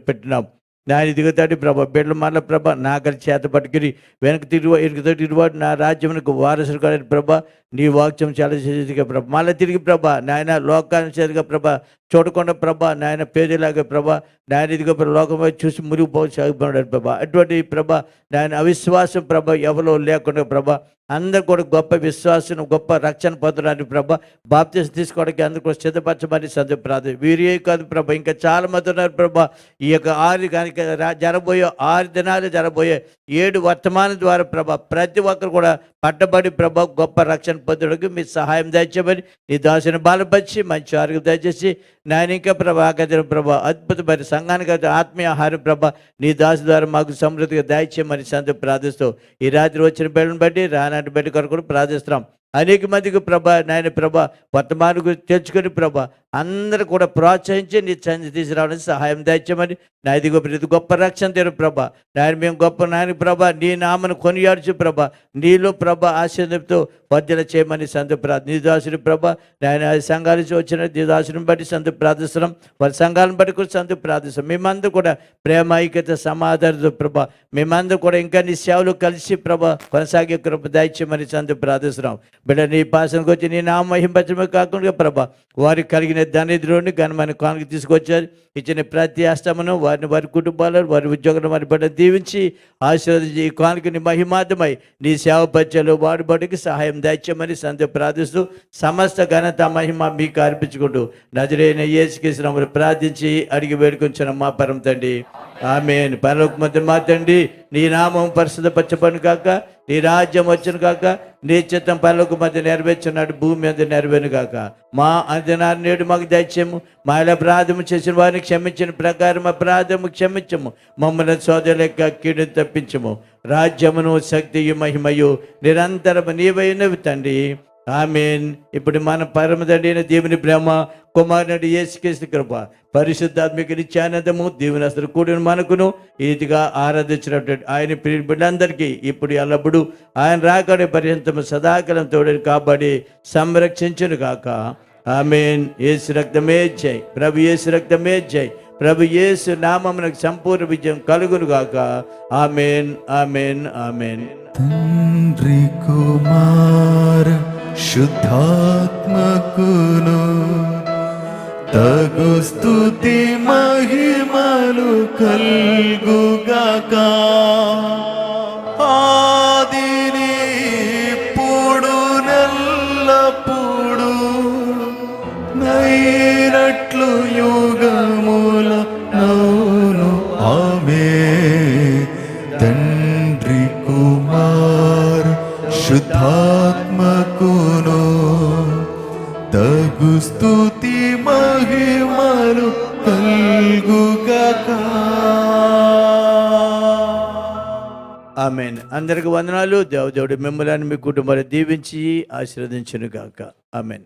పెట్టినాం. నాయన ఇదిగుతాడు ప్రభా బిడ్డలు మళ్ళీ ప్రభా నాగలి చేత పట్టుకుని వెనక తిరుగువాడు నా రాజ్యమునకు వారసుడు కాదు ప్రభా. నీ వాక్యం చాలా చేతిగా ప్రభా మళ్ళీ తిరిగి ప్రభా నాయన లోకాన్ని చేతిగా ప్రభా చూడకుండా ప్రభా నాయన పేదలాగా ప్రభా నాయన ఇదిగో లోకం చూసి మురిగిపోయి సాగిపోయాడు ప్రభా. అటువంటి ప్రభా నాయన అవిశ్వాసం ప్రభా ఎవరో లేకుండా ప్రభా అందరు కూడా గొప్ప విశ్వాసం గొప్ప రక్షణ పొందడానికి ప్రభా బాప్తిసం తీసుకోవడానికి అందరూ కూడా సిద్ధపరచమని ప్రార్థన. వీరే కాదు ప్రభా, ఇంకా చాలా మంది ఉన్నారు ప్రభా. ఈ యొక్క 6 కనుక జరబోయే 6 దినాలు జరబోయే 7 వర్తమానం ద్వారా ప్రభా ప్రతి ఒక్కరు కూడా పట్టబడి ప్రభా గొప్ప రక్షణ పొందడానికి మీ సహాయం దయచేయమని నీ దాసుని బలపరిచి మంచి ఆరోగ్యం దయచేసి నాయన ఇంకా ప్రభా గదిన ప్రభా అద్భుతమైన సంఘానికి ఆత్మీయ ఆహారం ప్రభా నీ దాసు ద్వారా మాకు సమృద్ధిగా దయచేయమని ప్రార్థిస్తూ ఈ రాత్రి వచ్చిన బిడ్డను బట్టి రానాటి బిడ్డ కొరకు ప్రార్థిస్తున్నాం. అనేక మందికి ప్రభా నాయన ప్రభా వర్తమానం గురించి తెచ్చుకొని ప్రభా అందరూ కూడా ప్రోత్సహించి నీ చంది తీసుకురావడానికి సహాయం దయచేయమని నా ఇదిగో ప్రతి గొప్ప రక్షణ తీరు ప్రభా నాయన మేము గొప్ప నాయన ప్రభా నీ నామను కొనియాడుచు ప్రభా నీలో ప్రభా ఆశీర్వాదంతో వర్ధన చేయమని నీ దాసుని ప్రభా నాయన సంఘాల నుంచి వచ్చిన నీ దాసుని బట్టి ప్రార్థిస్తున్నాం. వారి సంఘాలను బట్టి కూడా ప్రార్థిస్తున్నాం. మేమందరూ కూడా ప్రేమ ఐక్యత సమాధానంతో ప్రభా మేమందరూ కూడా ఇంకా నీ సేవలు కలిసి ప్రభా కొనసాగే కృప దయచేయమని ప్రార్థిస్తున్నాం. బిడ్డ నీ పాసనకు వచ్చి నీ నామ మహింపచమే కాకుండా ప్రభా వారికి కలిగిన ధనిద్రుని ఘనమైన కానుక తీసుకొచ్చారు. ఇచ్చిన ప్రతి అష్టమును వారిని వారి కుటుంబాలను వారి ఉద్యోగులను వారి బిడ్డ దీవించి ఆశీర్వదించి ఈ కానుకని మహిమార్థమై నీ సేవ పరిచయలు వాడుబడికి సహాయం దయచేయమని ప్రార్థిస్తూ సమస్త ఘనత మహిమ మీకు అర్పించుకుంటూ నజరేయుడైన యేసుక్రీస్తు నామములో ప్రార్థించి అడిగి వేడుకొంచున్న మా పరమ తండ్రి ఆమేన్. పరలోకమందు మా తండ్రి నీ నామం పరిశుద్ధపరచబడును కాక, నీ రాజ్యం వచ్చును కాక, నీ చిత్తం పరలోకం మధ్య నెరవేర్చున్నాడు భూమి మీద నెరవేరును కాక. మా అంజనాన్ని నేడు మాకు దయచేయము. మా ఇలా అపరాధము చేసిన వారిని క్షమించిన ప్రకారం అపరాధము క్షమించము. మమ్మల్ని సోదరులెక్క కీడును తప్పించము. రాజ్యమును శక్తియు మహిమయు నిరంతరము నీవైనవి తండ్రి ఆమేన్. ఇప్పుడు మన పరమ తండ్రి అయిన దేవుని ప్రేమ కుమారుడు యేసుక్రీస్తు కృప పరిశుద్ధాత్మిక నిత్యానందము దేవుని అసలు కూడిన మనకును ఈ రీతిగా ఆరాధించినటువంటి ఆయన ప్రియ బిడ్డలందరికీ ఇప్పుడు ఎల్లప్పుడు ఆయన రాకడే పర్యంతము సదాకాలం తోడని కాబడి సంరక్షించును కాక ఆమేన్. యేసు రక్తమే జై, ప్రభు యేసు రక్తమే జై, ప్రభు యేసు నామమునకు సంపూర్ణ విజయం కలుగును గాక ఆమేన్ ఆమేన్ ఆమేన్. తండ్రి కుమార శుద్ధాత్మకును తగు స్తుతి మహిమలు కల్గుగాక ఆదిని ఇప్పుడు నెల్లప్పుడు నైనట్లు యుగముల నౌను ఆమె తండ్రి కుమార్ శుద్ధాత్మకును తగు స్తుతి మహిమలు కల్గుగాక. ఆమెన్. అందరికి వందనాలు. దేవుడు మిమ్మల్ని మీ కుటుంబాన్ని దీవించి ఆశీర్వదించును గాక. ఆమెన్.